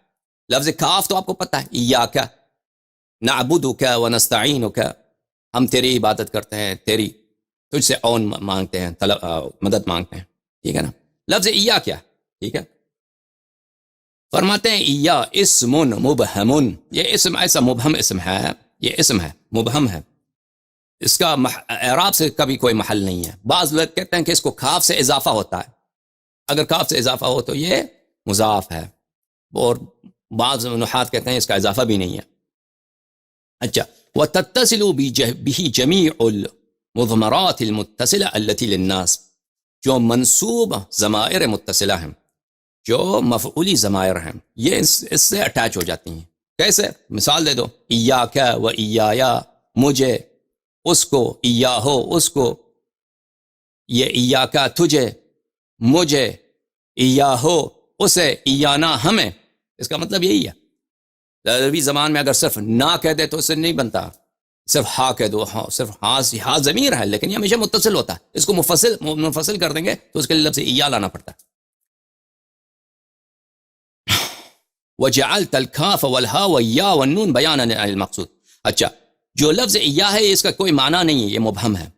لفظ کاف تو آپ کو پتہ ہے، ایاک نعبدک ونستعینک، ہم تیری عبادت کرتے ہیں، تجھ سے اون مانگتے ہیں، مدد مانگتے ہیں، ٹھیک ہے نا. لفظ ایا کیا ہے؟ ٹھیک ہے، فرماتے ہیں ایا اسم مبہم، یہ اسم ایسا مبہم اسم ہے، یہ اسم ہے مبہم ہے، اس کا اعراب سے کبھی کوئی محل نہیں ہے. بعض لوگ کہتے ہیں کہ اس کو کاف سے اضافہ ہوتا ہے، اگر کاف سے اضافہ ہو تو یہ مضاف ہے، اور بعض نحات کہتے ہیں اس کا اضافہ بھی نہیں ہے. اچھا، وتتصل به جميع المضمرات المتصلة التي للناس، جو منصوب ضمائر متصلہ ہیں، جو مفعولی ضمائر ہیں، یہ اس سے اٹیچ ہو جاتی ہیں. کیسے؟ مثال دے دو، ایاک و ایایا، مجھے، اس کو، ایاہو، اس کو، یہ ایاک تجھے، مجھے، ایاہو اسے، ایانا ہمیں. اس کا مطلب یہی ہے. عربی زبان میں اگر صرف نہ کہہ دے تو اس سے نہیں بنتا، صرف ہا کہہ دو، ہاں صرف ہا ضمیر ہے لیکن یہ ہمیشہ متصل ہوتا ہے. اس کو منفصل کر دیں گے تو اس کے لیے لفظ ایا لانا پڑتا ہے. وجعلت الکاف والہا والیا والنون بیانا للمقصود. اچھا، جو لفظ ایا ہے اس کا کوئی معنی نہیں ہے، یہ مبہم ہے.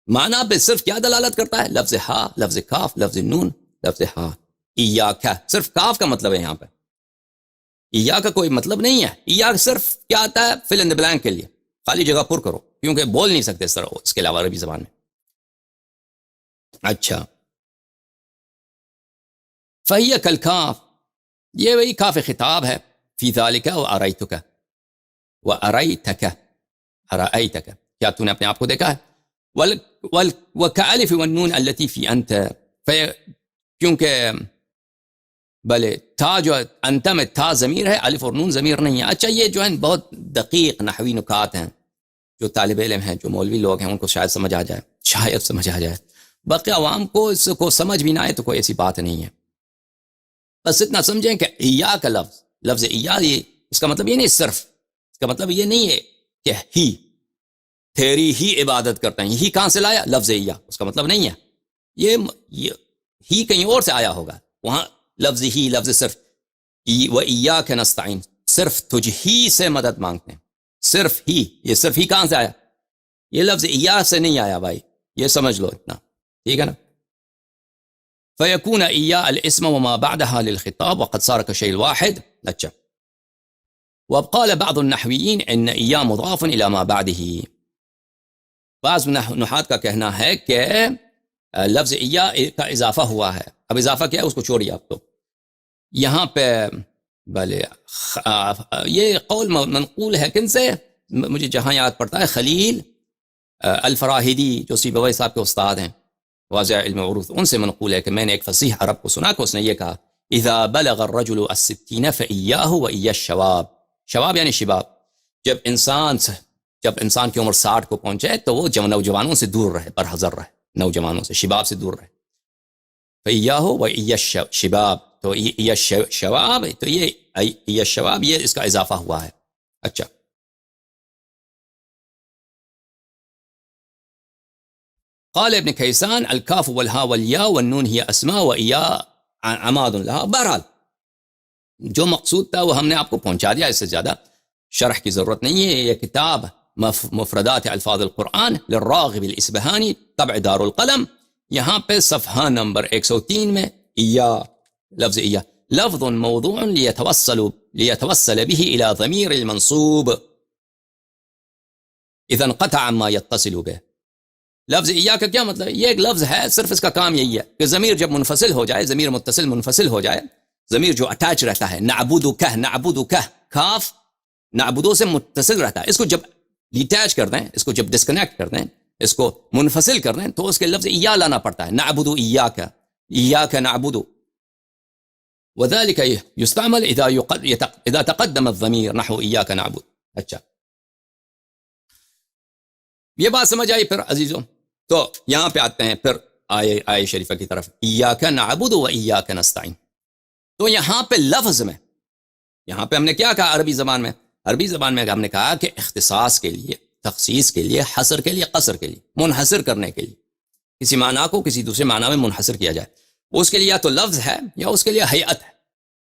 معنی پہ صرف کیا دلالت کرتا ہے؟ لفظ ہا، لفظ کاف، لفظ نون، لفظ ہا. ایاک، صرف کاف کا مطلب ہے یہاں پہ، ایا کا کوئی مطلب نہیں ہے. ایا صرف کیا آتا ہے؟ فل ان دی بلینک کے لیے، خالی جگہ پر کرو، کیونکہ بول نہیں سکتے اس طرح اس کے علاوہ عربی زبان میں. اچھا، فہی کالکاف، یہ وہی کاف خطاب ہے. فی ذالک وارایتک، وارایتک، ارایتک، کیا تو نے اپنے آپ کو دیکھا ہے؟ وکالف والنون التی فی انت، کیونکہ بلے تھا جو انت میں تھا ضمیر ہے، الف اور نون ضمیر نہیں ہے. اچھا، یہ جو ہے بہت دقیق نحوی نکات ہیں، جو طالب علم ہیں، جو مولوی لوگ ہیں، ان کو شاید سمجھ آ جائے، شاید سمجھ آ جائے. باقی عوام کو اس کو سمجھ بھی نہ آئے تو کوئی ایسی بات نہیں ہے. بس اتنا سمجھیں کہ ایا کا لفظ ایا، یہ اس کا مطلب یہ نہیں صرف، اس کا مطلب یہ نہیں ہے کہ ہی، تیری ہی عبادت کرتے ہیں. ہی کہاں سے لایا؟ لفظ ایا، اس کا مطلب نہیں ہے یہ ہی کہیں اور سے آیا ہوگا. وہاں لفظ ہی، لفظ صرف، وَإِيَّاكَ نَسْتَعِينُ، صرف تجھ ہی سے مدد مانگتے ہیں، صرف ہی. یہ صرف ہی کہاں سے آیا؟ یہ لفظ ایا سے نہیں آیا بھائی، یہ سمجھ لو اتنا، ٹھیک ہے نا. فَيَكُونَ اِيَّا الْإِسْمَ وَمَا بَعْدَهَا لِلْخِطَابِ وَقَدْ صَارَ كَالشَّيْءِ الْوَاحِدِ. اچھا، وقال بعض النحویین ان ایا مضاف الى ما بعده. بعض نحات کا کہنا ہے کہ لفظ ایا کا اضافہ ہوا ہے. اب اضافہ کیا ہے اس کو چھوڑیے آپ. تو یہاں پہ بھلے یہ قول منقول ہے کن سے؟ مجھے جہاں یاد پڑتا ہے خلیل الفراہیدی جو سیبویہ صاحب کے استاد ہیں، واضح علم عروض، ان سے منقول ہے کہ میں نے ایک فصیح عرب کو سنا کہ اس نے یہ کہا، اذا بلغ الرجل الستین فإیاہ وإیا الشباب. شباب یعنی شباب، جب انسان کی عمر 60 کو پہنچے تو وہ نوجوانوں سے دور رہے، برحذر رہے، نوجوانوں سے، شباب سے دور رہے. فإیاہ وإیا الشباب، تو یہ شباب، تو یہ شباب، یہ اس کا اضافہ ہوا ہے. اچھا، قال ابن کیسان الکاف والہا والیا والنون ہی اسماء وإیا عماد لها. بہرحال جو مقصود تھا وہ ہم نے آپ کو پہنچا دیا، اس سے زیادہ شرح کی ضرورت نہیں ہے. یہ کتاب مفردات الفاظ القرآن للراغب الاسبہانی، طبع دار القلم، یہاں پہ صفحہ نمبر 103 میں ایا، لفظ ایا لفظ موضوع لیتوصل به الى ضمیر المنصوب اذا انقطع عما يتصل به. لفظ ایا کا کیا مطلب ہے؟ یہ ایک لفظ ہے، صرف اس کا کام یہی ہے کہ ضمیر جب منفصل ہو جائے، ضمیر متصل منفصل ہو جائے، ضمیر جو اٹیچ رہتا ہے، نعبدک، نعبدک، کاف نعبدو سے متصل رہتا ہے، اس کو جب ڈیٹیچ کر دیں، اس کو جب ڈسکنیکٹ کر دیں، اس کو منفصل کر دیں تو اس کے لفظ ایا لانا پڑتا ہے. نعبدو ایاک، ایاک نعبدو. وذلك يستعمل اذا تقدم الضمیر نحو ایاک نعبد. اچھا، یہ بات سمجھ آئی پھر عزیزوں؟ تو یہاں پہ آتے ہیں پھر آیے شریفہ کی طرف، ایاک نعبد و ایاک نستعین. تو یہاں پہ لفظ میں، یہاں پہ ہم نے کیا کہا عربی زبان میں؟ عربی زبان میں ہم نے کہا کہ اختصاص کے لیے، تخصیص کے لیے، حصر کے لیے، قصر کے لیے، منحصر کرنے کے لیے کسی معنی کو کسی دوسرے معنی میں منحصر کیا جائے. اس کے لیے یا تو لفظ ہے یا اس کے لیے ہیئت ہے،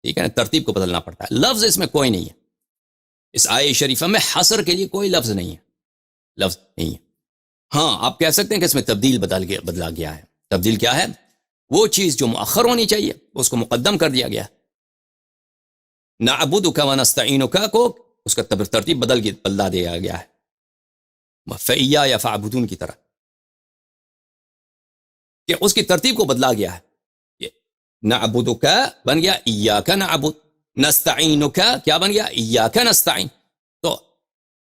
ٹھیک ہے نا، ترتیب کو بدلنا پڑتا ہے. لفظ اس میں کوئی نہیں ہے، اس آیہ شریفہ میں حصر کے لیے کوئی لفظ نہیں ہے، لفظ نہیں ہے. ہاں آپ کہہ سکتے ہیں کہ اس میں تبدیل بدلا گیا ہے. تبدیل کیا ہے؟ وہ چیز جو مؤخر ہونی چاہیے اس کو مقدم کر دیا گیا. نعبدک و نستعینک کو اس کا ترتیب بدلا دیا گیا ہے، فإیایا فاعبدون کی طرح، کہ اس کی ترتیب کو بدلا گیا ہے. یہ نعبدک بن گیا ایاک نعبد، نستعینک کیا بن گیا؟ ایاک نستعین. تو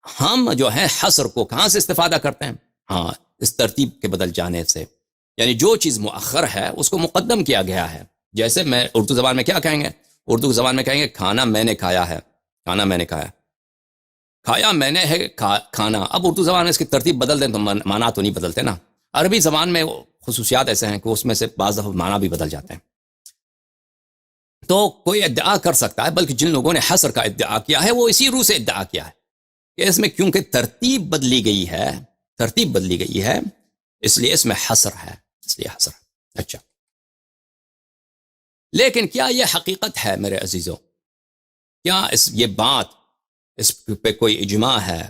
ہم جو ہے حصر کو کہاں سے استفادہ کرتے ہیں؟ ہاں اس ترتیب کے بدل جانے سے، یعنی جو چیز مؤخر ہے اس کو مقدم کیا گیا ہے. جیسے میں اردو زبان میں کیا کہیں گے؟ اردو زبان میں کہیں گے کھانا میں نے کھایا ہے، کھانا میں نے کھایا، کھایا میں نے ہے کھانا. اب اردو زبان میں اس کی ترتیب بدل دیں تو معنی تو نہیں بدلتے نا. عربی زبان میں خصوصیات ایسے ہیں کہ اس میں سے بعض دفعہ معنی بھی بدل جاتے ہیں. تو کوئی ادعا کر سکتا ہے، بلکہ جن لوگوں نے حصر کا ادعا کیا ہے وہ اسی روح سے ادعا کیا ہے کہ اس میں کیونکہ ترتیب بدلی گئی ہے، ترتیب بدلی گئی ہے، اس لیے اس میں حصر ہے، اس لیے حصر ہے. اچھا، لیکن کیا یہ حقیقت ہے میرے عزیزوں؟ کیا یہ بات، اس پہ کوئی اجماع ہے،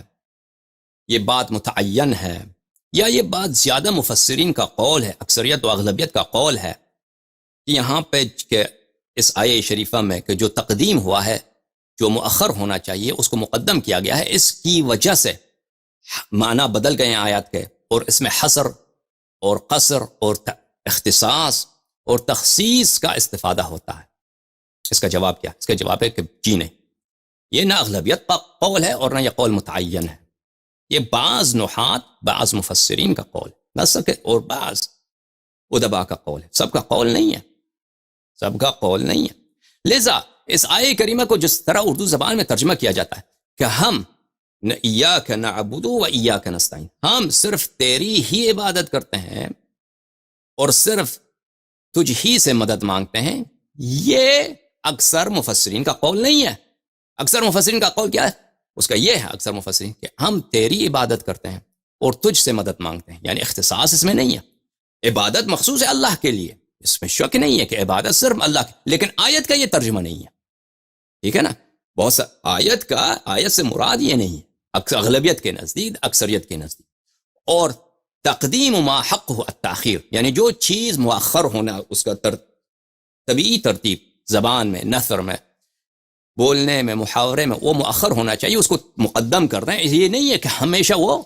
یہ بات متعین ہے، یا یہ بات زیادہ مفسرین کا قول ہے، اکثریت و اغلبیت کا قول ہے کہ یہاں پہ کہ اس آیہ شریفہ میں کہ جو تقدیم ہوا ہے، جو مؤخر ہونا چاہیے اس کو مقدم کیا گیا ہے، اس کی وجہ سے معنی بدل گئے ہیں آیات کے، اور اس میں حصر اور قصر اور اختصاص اور تخصیص کا استفادہ ہوتا ہے. اس کا جواب کیا؟ اس کا جواب ہے کہ جی نہیں، یہ نہ اغلبیت کا قول ہے اور نہ یہ قول متعین ہے. یہ بعض نحات، بعض مفسرین کا قول نہ سکے اور بعض ادبا کا قول ہے، سب کا قول نہیں ہے، سب کا قول نہیں ہے. لذا اس آیہ کریمہ کو جس طرح اردو زبان میں ترجمہ کیا جاتا ہے کہ ہم ایاک نعبد و ایاک نستعین، ہم صرف تیری ہی عبادت کرتے ہیں اور صرف تجھ ہی سے مدد مانگتے ہیں، یہ اکثر مفسرین کا قول نہیں ہے. اکثر مفسرین کا قول کیا ہے؟ اس کا یہ ہے اکثر مفسرین کہ ہم تیری عبادت کرتے ہیں اور تجھ سے مدد مانگتے ہیں، یعنی اختصاص اس میں نہیں ہے. عبادت مخصوص ہے اللہ کے لیے، اس میں شک نہیں ہے کہ عبادت صرف اللہ کی، لیکن آیت کا یہ ترجمہ نہیں ہے، ٹھیک ہے نا. بہت سا آیت سے مراد یہ نہیں ہے اغلبیت کے نزدیک، اکثریت کے نزدیک. اور تقدیم ما حق ہو التاخیر، یعنی جو چیز مؤخر ہونا اس کا طبیعی ترتیب زبان میں، نثر میں، بولنے میں، محاورے میں وہ مؤخر ہونا چاہیے، اس کو مقدم کر رہے ہیں. یہ نہیں ہے کہ ہمیشہ وہ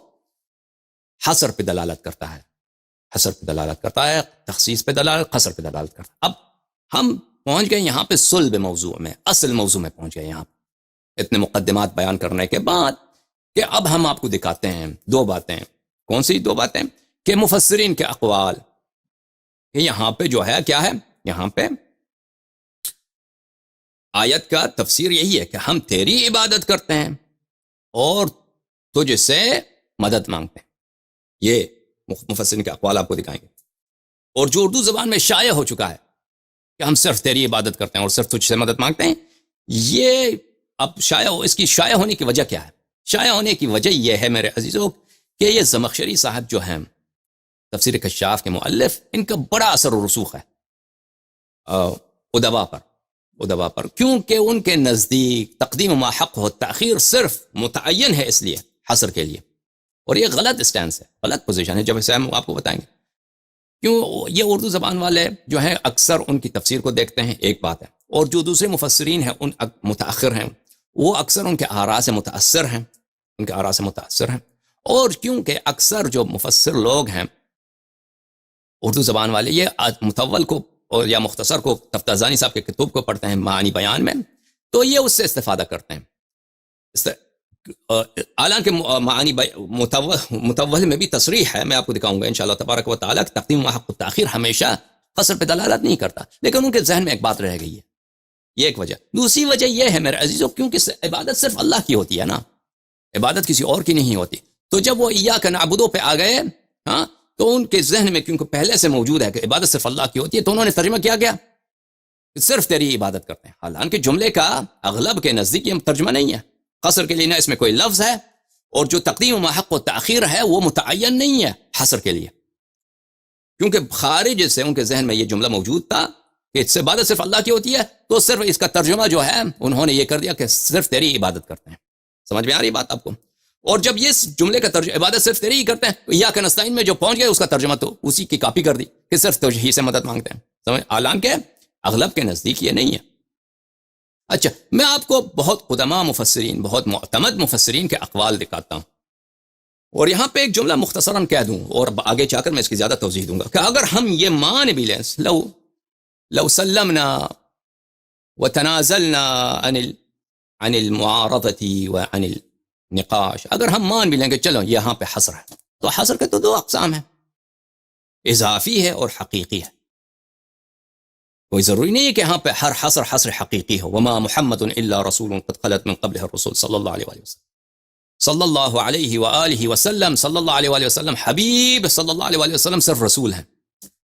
حصر پہ دلالت کرتا ہے، حصر پہ دلالت کرتا ہے، تخصیص پہ دلالت، قصر پہ دلالت کرتا ہے. اب ہم پہنچ گئے یہاں پہ صلب موضوع میں، اصل موضوع میں پہنچ گئے یہاں پہ اتنے مقدمات بیان کرنے کے بعد، کہ اب ہم آپ کو دکھاتے ہیں دو باتیں. کون سی دو باتیں؟ کہ مفسرین کے اقوال، کہ یہاں پہ جو ہے کیا ہے، یہاں پہ آیت کا تفسیر یہی ہے کہ ہم تیری عبادت کرتے ہیں اور تجھ سے مدد مانگتے ہیں. یہ مفسرین کے اقوال آپ کو دکھائیں گے. اور جو اردو زبان میں شائع ہو چکا ہے کہ ہم صرف تیری عبادت کرتے ہیں اور صرف تجھ سے مدد مانگتے ہیں، یہ اب اس کی شائع ہونے کی وجہ کیا ہے؟ شائع ہونے کی وجہ یہ ہے میرے عزیزوں کہ یہ زمخشری صاحب جو ہیں تفسیر کشاف کے مؤلف، ان کا بڑا اثر و رسوخ ہے ادبا پر، کیونکہ ان کے نزدیک تقدیم ما حق ہو تاخیر صرف متعین ہے اس لیے حصر کے لیے. اور یہ غلط اسٹینس ہے، غلط پوزیشن ہے، جب اسے ہم آپ کو بتائیں گے. کیوں یہ اردو زبان والے جو ہیں اکثر ان کی تفسیر کو دیکھتے ہیں، ایک بات ہے، اور جو دوسرے مفسرین ہیں ان متاخر ہیں، وہ اکثر ان کے آراء سے متاثر ہیں، اور کیونکہ اکثر جو مفسر لوگ ہیں اردو زبان والے، یہ متول کو اور یا مختصر کو، تفتازانی صاحب کے کتب کو پڑھتے ہیں معانی بیان میں، تو یہ اس سے استفادہ کرتے ہیں. حالانکہ معانی متول میں بھی تصریح ہے، میں آپ کو دکھاؤں گا انشاءاللہ تبارک و تعالیٰ کہ تقدیم حق التاخیر ہمیشہ قصر پہ دلالت نہیں کرتا، لیکن ان کے ذہن میں ایک بات رہ گئی ہے، یہ ایک وجہ. دوسری وجہ یہ ہے میرے عزیزوں، کیونکہ عبادت صرف اللہ کی ہوتی ہے نا، عبادت کسی اور کی نہیں ہوتی. تو جب وہ ایاک نعبد پہ آ گئے، ہاں، تو ان کے ذہن میں کیونکہ پہلے سے موجود ہے کہ عبادت صرف اللہ کی ہوتی ہے، تو انہوں نے ترجمہ کیا گیا صرف تیری عبادت کرتے ہیں. حالانکہ جملے کا اغلب کے نزدیک یہ ترجمہ نہیں ہے. قصر کے لیے نہ اس میں کوئی لفظ ہے، اور جو تقدیم ما حق و تاخیر ہے وہ متعین نہیں ہے حصر کے لیے، کیونکہ خارج سے ان کے ذہن میں یہ جملہ موجود تھا کہ اس سے عبادت صرف اللہ کی ہوتی ہے، تو صرف اس کا ترجمہ جو ہے انہوں نے یہ کر دیا کہ صرف تیری عبادت کرتے ہیں. سمجھ میں آ رہی بات آپ کو؟ اور جب یہ جملے کا ترجمہ عبادت صرف تیری ہی کرتے ہیں، تو ایاک نستعین میں جو پہنچ گئے اس کا ترجمہ تو اسی کی کاپی کر دی کہ صرف تجھ ہی سے مدد مانگتے ہیں. سمجھ؟ حالانکہ اغلب کے نزدیک یہ نہیں ہے. اچھا، میں آپ کو بہت قدماء مفسرین، بہت معتمد مفسرین کے اقوال دکھاتا ہوں، اور یہاں پہ ایک جملہ مختصراً کہہ دوں اور آگے جا کر میں اس کی زیادہ توضیح دوں گا کہ اگر ہم یہ مان بھی لیں، لو سلمنا وتنازلنا عن المعارضة وعن النقاش، اگر ہم مان بھی لیں کہ چلو یہاں پہ حصر ہے، تو حصر کے تو دو اقسام ہیں، اضافی ہے اور حقیقی ہے. کوئی ضروری نہیں ہے کہ یہاں پہ ہر حصر حقیقی ہو. وما محمد الا رسول قد خلت من قبله الرسل صلی اللہ علیہ وسلم صلی اللہ علیہ وآلہ وسلم. صلی اللہ علیہ وآلہ وسلم حبیب صلی اللہ علیہ وآلہ وسلم صرف رسول ہیں،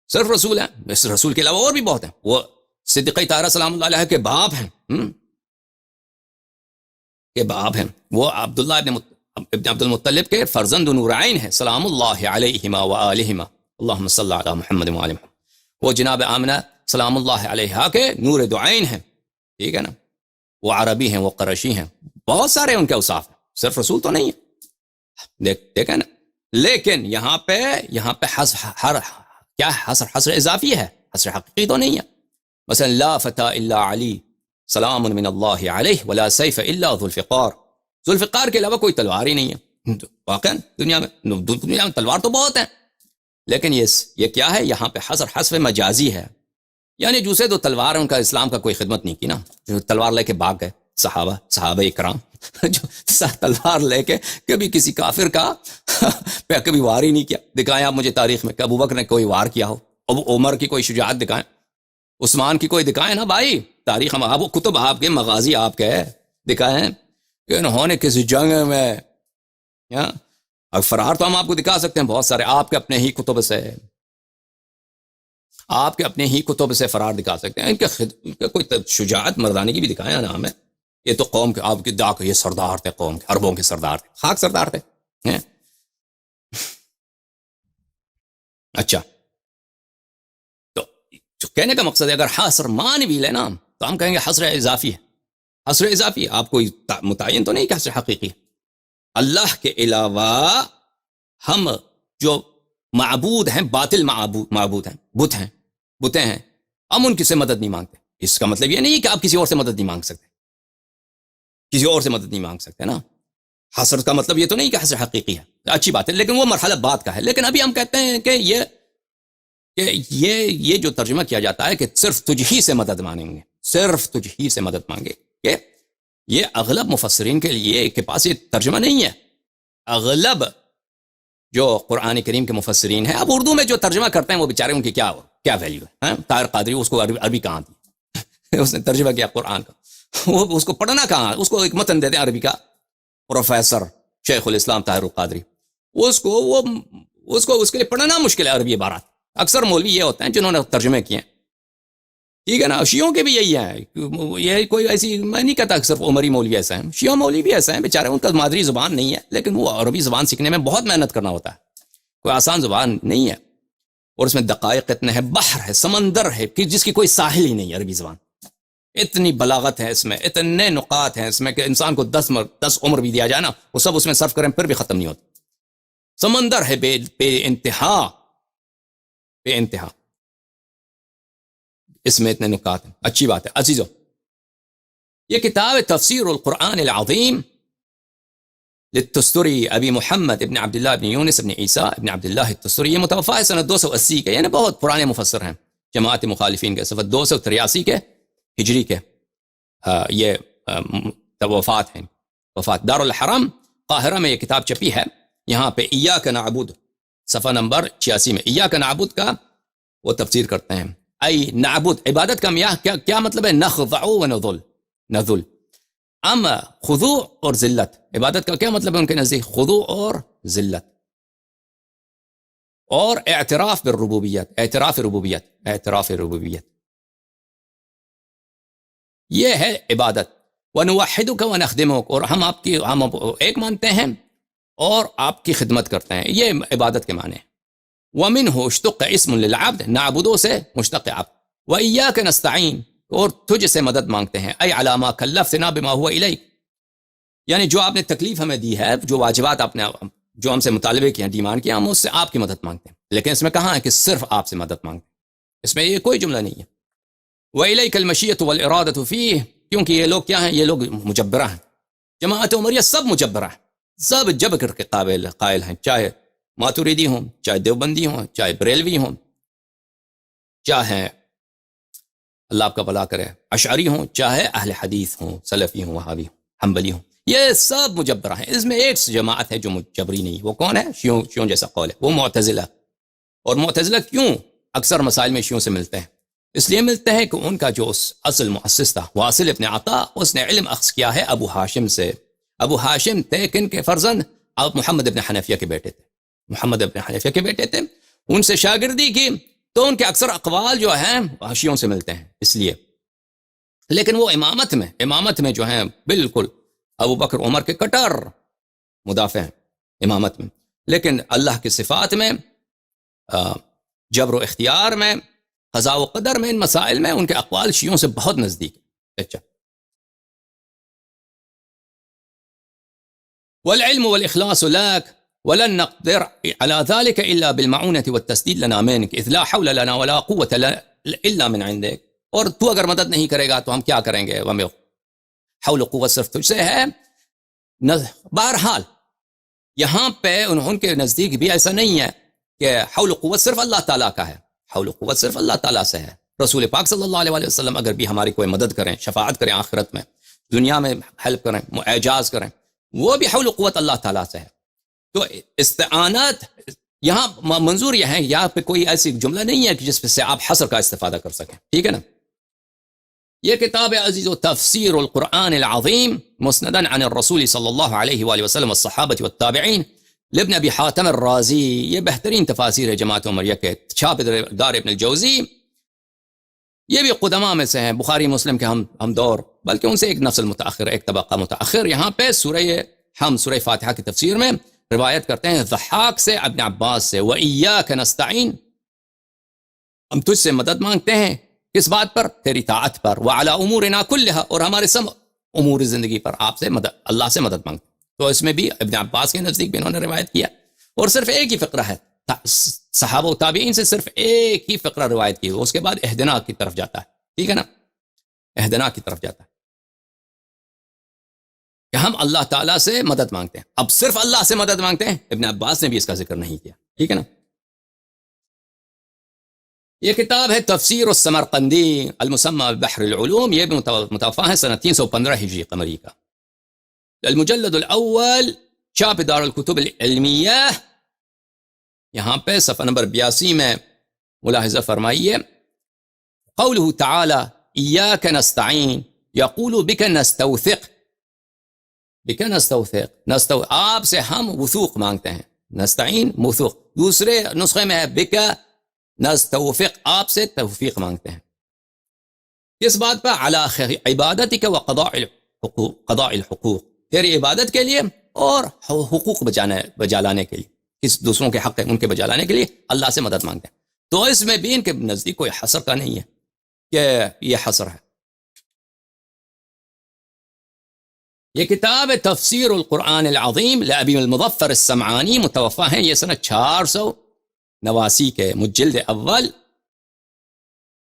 صرف رسول ہیں. اس رسول کے علاوہ اور بھی بہت ہیں. وہ صدیقہ طاہرہ سلام اللہ علیہ کے باپ ہیں، کے باپ ہیں. وہ عبداللہ ابن عبد المطلب کے فرزند نورعین ہیں سلام اللہ علیہما وآلہما. اللہم صلی علی محمد وآل محمد. وہ جناب آمنہ سلام اللہ علیہا کے نور دعین ہیں. ٹھیک ہے نا؟ وہ عربی ہیں، وہ قرشی ہیں، بہت سارے ان کے اوصاف ہیں، صرف رسول تو نہیں ہے. دیکھیں نا. لیکن یہاں پہ کیا حصر اضافی ہے، حصر حقیقی تو نہیں ہے. مثلا لا فتى الا علی سلام من اللہ علیہ ولا سیف الا ذو الفقار. ذو الفقار کے علاوہ کوئی تلوار ہی نہیں ہے. واقعا دنیا میں تلوار تو بہت ہیں، لیکن یہ کیا ہے؟ یہاں پہ حصر مجازی ہے. یعنی دوسرے دو تلوار ان کا اسلام کا کوئی خدمت نہیں کی نا. جو تلوار لے کے بھاگ گئے صحابہ اکرام جو تلوار لے کے کبھی کسی کافر کا کبھی وار ہی نہیں کیا. دکھائیں آپ مجھے تاریخ میں کہ ابو بکر نے کوئی وار کیا ہو، ابو عمر کی کوئی شجاعت دکھائیں، عثمان کی کوئی دکھائیں نا بھائی. تاریخ آپ کتب آپ کے، مغازی آپ کے دکھائیں کہ انہوں نے کسی جنگ میں. فرار تو ہم آپ کو دکھا سکتے ہیں بہت سارے، آپ کے اپنے ہی کتب سے، آپ کے اپنے ہی کتب سے فرار دکھا سکتے ہیں. ان کے کوئی شجاعت مردانی کی بھی دکھایا نام ہے. یہ تو قوم کے آپ کی یہ سردار تھے، قوم کے عربوں کے سردار تھے، خاک سردار تھے. اچھا، تو کہنے کا مقصد ہے اگر حصر مان بھی لینا تو ہم کہیں گے حصر اضافی ہے. حصر اضافی، آپ کوئی متعین تو نہیں کہ حصر حقیقی. اللہ کے علاوہ ہم جو معبود ہیں، باطل معبود ہیں، بتیں ہیں، ہم ان کی سے مدد نہیں مانگتے. اس کا مطلب یہ نہیں کہ آپ کسی اور سے مدد نہیں مانگ سکتے، کسی اور سے مدد نہیں مانگ سکتے نا. حصر کا مطلب یہ تو نہیں کہ حصر حقیقی ہے، اچھی بات ہے، لیکن وہ مرحلہ بعد کا ہے. لیکن ابھی ہم کہتے ہیں کہ یہ جو ترجمہ کیا جاتا ہے کہ صرف تجھ ہی سے مدد مانگیں گے، صرف تجھ ہی سے مدد مانگے، کہ یہ اغلب مفسرین کے لیے کے پاس یہ ترجمہ نہیں ہے. اغلب جو قرآن کریم کے مفسرین ہیں، اب اردو میں جو ترجمہ کرتے ہیں وہ بیچارے، ان کی کیا ویلیو ہے. طاہر قادری اس کو عربی کہاں دی اس نے ترجمہ کیا قرآن کا، وہ اس کو پڑھنا کہاں، اس کو ایک متن دیتے ہیں عربی کا. پروفیسر شیخ الاسلام طاہر القادری، اس کے لیے پڑھنا مشکل ہے عربی عبارات. اکثر مولوی یہ ہوتے ہیں جنہوں نے ترجمے کیے ہیں. ٹھیک ہے نا؟ شیعوں کے بھی یہی ہے. یہ کوئی ایسی، میں نہیں کہتا کہ صرف عمری مولوی ایسا ہیں، شیعہ مولوی بھی ایسا ہیں بیچارے، ان کا مادری زبان نہیں ہے، لیکن وہ عربی زبان سیکھنے میں بہت محنت کرنا ہوتا ہے. کوئی آسان زبان نہیں ہے، اور اس میں دقائق اتنے ہیں، بحر ہے، سمندر ہے کہ جس کی کوئی ساحل ہی نہیں ہے. عربی زبان اتنی بلاغت ہے اس میں، اتنے نقاط ہیں اس میں کہ انسان کو 10 عمر بھی دیا جائے نا، وہ سب اس میں صرف کریں پھر بھی ختم نہیں ہوتا. سمندر ہے بے انتہا، بے انتہا، اس میں اتنے نکات ہیں. اچھی بات ہے عزیزو. یہ کتاب تفسیر القرآن العظیم للتستری ابی محمد ابن عبداللہ ابن یونس ابن عیسیٰ ابن عبداللہ التستری، یہ متوفا ہے سنہ 280 کے، یعنی بہت پرانے مفسر ہیں. جماعت مخالفین کے صفحہ 283 کے ہجری کے یہ وفات ہیں. وفات دار الحرم قاہرہ میں یہ کتاب چھپی ہے. یہاں پہ ایاک نعبد صفحہ نمبر 86 میں ایاک نعبد کا وہ تفسیر کرتے ہیں. ای نعبد، عبادت کا میاں کیا مطلب ہے؟ نخضع و نذل. اما خضوع اور ذلت، عبادت کا کیا مطلب ہے ان کے نزدیک؟ خضوع اور ذلت، اور اعتراف بالربوبیت، اعتراف ربوبیت، یہ ہے عبادت. ونوحدک ونخدمک، اور ہم ایک مانتے ہیں اور آپ کی خدمت کرتے ہیں. یہ عبادت کے معنی ہیں. وَمِنْهُ اشتق اسم للعبد، نعبدو سے مشتق عبد، وَإِيَّاكَ نَسْتَعِين، اور تجھ سے مدد مانگتے ہیں، ای علی ما کلفتنا بما هو الیک، یعنی جو آپ نے تکلیف ہمیں دی ہے، جو واجبات آپ نے جو ہم سے مطالبے کیا، ڈیمانڈ کیا، ہم اس سے آپ کی مدد مانگتے ہیں، لیکن اس میں کہاں ہے کہ صرف آپ سے مدد مانگتے ہیں، اس میں یہ کوئی جملہ نہیں ہے۔ وَإِلَيْكَ الْمَشِيَّةُ وَالْإِرَادَةُ فِيهِ، کیونکہ یہ لوگ کیا ہیں، یہ لوگ مجبرہ ہیں، جماعت عمریہ سب مجبرہ ہیں، سب جبر کے قائل ہیں، چاہے ماتوریدی ہوں، چاہے دیوبندی ہوں، چاہے بریلوی ہوں، چاہے اللہ آپ کا بھلا کرے اشعری ہوں، چاہے اہل حدیث ہوں، سلفی ہوں، وہابی ہوں، حنبلی ہوں، یہ سب مجبرہ ہیں۔ اس میں ایک جماعت ہے جو مجبری نہیں، وہ کون ہے؟ شیعوں جیسا قول ہے، وہ معتزلہ۔ اور معتزلہ کیوں اکثر مسائل میں شیعوں سے ملتے ہیں؟ اس لیے ملتے ہیں کہ ان کا جو اصل مؤسس تھا واصل ابن عطا، اس نے علم اخذ کیا ہے ابو ہاشم سے۔ ابو ہاشم تھے کن کے فرزند؟ اب محمد ابن حنفیہ کے بیٹے تھے، محمد ابن حنفیہ کے بیٹے تھے، ان سے شاگردی کی، تو ان کے اکثر اقوال جو ہیں حاشیوں سے ملتے ہیں، اس لیے۔ لیکن وہ امامت میں جو ہیں بالکل ابو بکر عمر کے کٹر مدافع ہیں امامت میں، لیکن اللہ کی صفات میں، جبر و اختیار میں، قضاء و قدر میں، ان مسائل میں ان کے اقوال شیعوں سے بہت نزدیک ہیں۔ اچھا، والعلم والإخلاص لك ولن نقدر على ذلك إلا بالمعونة والتسديد لنا منك إذ لا حول لنا ولا قوة إلا من عندك، اور تو اگر مدد نہیں کرے گا تو ہم کیا کریں گے، ہمیں حول و قوت صرف تجھ سے ہے۔ بہرحال یہاں پہ ان کے نزدیک بھی ایسا نہیں ہے کہ حول و قوت صرف اللہ تعالیٰ کا ہے، حول و قوت صرف اللہ تعالیٰ سے ہے۔ رسول پاک صلی اللہ علیہ وسلم اگر بھی ہماری کوئی مدد کریں، شفاعت کریں آخرت میں، دنیا میں ہیلپ کریں، اعجاز کریں، وہ بھی حول و قوت اللہ تعالیٰ سے ہے۔ تو استعانت یہاں منظور یہ ہے، یہاں پہ کوئی ایسی جملہ نہیں ہے کہ جس پہ سے آپ حصر کا استفادہ کر سکیں، ٹھیک ہے نا۔ یہ کتاب عزیز و تفسیر القرآن العظیم مسندن عن الرسول صلی اللہ علیہ وآلہ وسلم والصحابہ والتابعین لابن ابی حاتم الرازی، یہ بہترین تفاسیر ہے جماعت عمریہ کے، چھاپ دار ابن الجوزی، یہ بھی قدماء میں سے ہیں، بخاری مسلم کے ہم دور، بلکہ ان سے ایک نسل متاخر، ایک طبقہ متاخر۔ یہاں پہ سورہ فاتحہ کی تفسیر میں روایت کرتے ہیں ضحاک سے، ابن عباس سے، وَإِيَّاكَ نَسْتَعِينُ، ہم تجھ سے مدد مانگتے ہیں، کس بات پر؟ تیری طاعت پر، وَعَلَىٰ أُمُورِنَا كُلِّهَا، اور ہمارے سب امور زندگی پر آپ سے مدد، اللہ سے مدد مانگتے ہیں۔ تو اس میں بھی ابن عباس کے نزدیک بھی انہوں نے روایت کیا، اور صرف ایک ہی فقرہ ہے، صحابہ و تابعین سے صرف ایک ہی فقرہ روایت کی، اس کے بعد اہدنا کی طرف جاتا ہے، ٹھیک ہے نا، اہدنا کی طرف جاتا ہے کہ ہم اللہ تعالیٰ سے مدد مانگتے ہیں۔ اب صرف اللہ سے مدد مانگتے ہیں، ابن عباس نے بھی اس کا ذکر نہیں کیا، ٹھیک ہے نا۔ یہ کتاب ہے تفسیر السمرقندی المسمى بحر العلوم، یہ بھی متوفا ہے سنہ 315 ہجری قمری کا، المجلد الاول، چھاپ دار الکتب العلمیہ۔ یہاں پہ صفحہ نمبر 82 میں ملاحظہ فرمائیے، قوله تعالی ایاک نستعین یقول بک نستوثق، بک نستوثق، آپ سے ہم وثوق مانگتے ہیں، نستعین وثوق، دوسرے نسخے میں ہے بک نستوفق، آپ سے توفیق مانگتے ہیں، کس بات پر؟ علی عبادتک و قضاء الحقوق، تیری عبادت کے لیے اور حقوق بجا لانے کے لیے، کس دوسروں کے حق ہے ان کے بجا لانے کے لیے اللہ سے مدد مانگتے ہیں۔ تو اس میں بھی ان کے نزدیک کوئی حصر کا نہیں ہے کہ یہ حصر ہے۔ یہ کتاب تفسیر القرآن العظیم لابی المظفر السمعانی، متوفا ہیں یہ سنہ 489 کے، مجلد اول،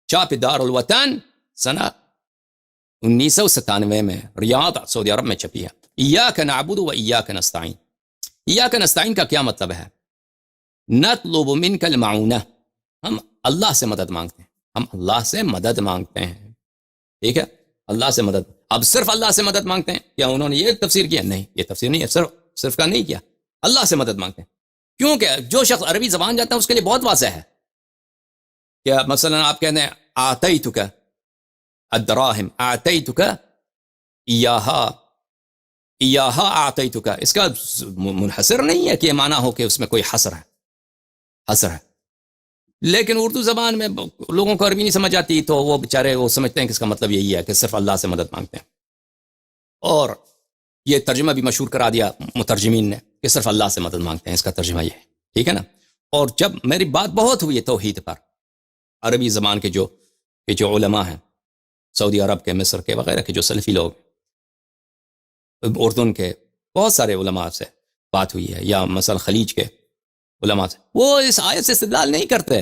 چھاپ دار الوطن، سنہ 1997 میں، ریاض سعودی عرب میں چھپی ہے۔ ایاک نعبد و ایاک نستعین، ایاک نستعین کا کیا مطلب ہے؟ نطلب منک المعونہ، ہم اللہ سے مدد مانگتے ہیں، ہم اللہ سے مدد مانگتے ہیں، ٹھیک ہے، اللہ سے مدد۔ اب صرف اللہ سے مدد مانگتے ہیں، کیا انہوں نے یہ تفسیر کیا؟ نہیں، یہ تفسیر نہیں ہے، صرف کا نہیں کیا، اللہ سے مدد مانگتے ہیں، کیونکہ جو شخص عربی زبان جاتا ہے اس کے لیے بہت واضح ہے کہ مثلا آپ کہتے ہیں آتیتک الدراہم، آتیتک ایاہا، ایاہا آتیتک، اس کا منحصر نہیں ہے کہ یہ معنی ہو کہ اس میں کوئی حصر ہے، حصر ہے، لیکن اردو زبان میں لوگوں کو عربی نہیں سمجھ آتی، تو وہ بیچارے وہ سمجھتے ہیں کہ اس کا مطلب یہی ہے کہ صرف اللہ سے مدد مانگتے ہیں، اور یہ ترجمہ بھی مشہور کرا دیا مترجمین نے کہ صرف اللہ سے مدد مانگتے ہیں، اس کا ترجمہ یہ ہے، ٹھیک ہے نا۔ اور جب میری بات بہت ہوئی ہے توحید پر، عربی زبان کے جو علماء ہیں، سعودی عرب کے، مصر کے وغیرہ کے جو سلفی لوگ، اردن کے بہت سارے علماء سے بات ہوئی ہے، یا مثلا خلیج کے علماء سے، وہ اس آیت سے استدلال نہیں کرتے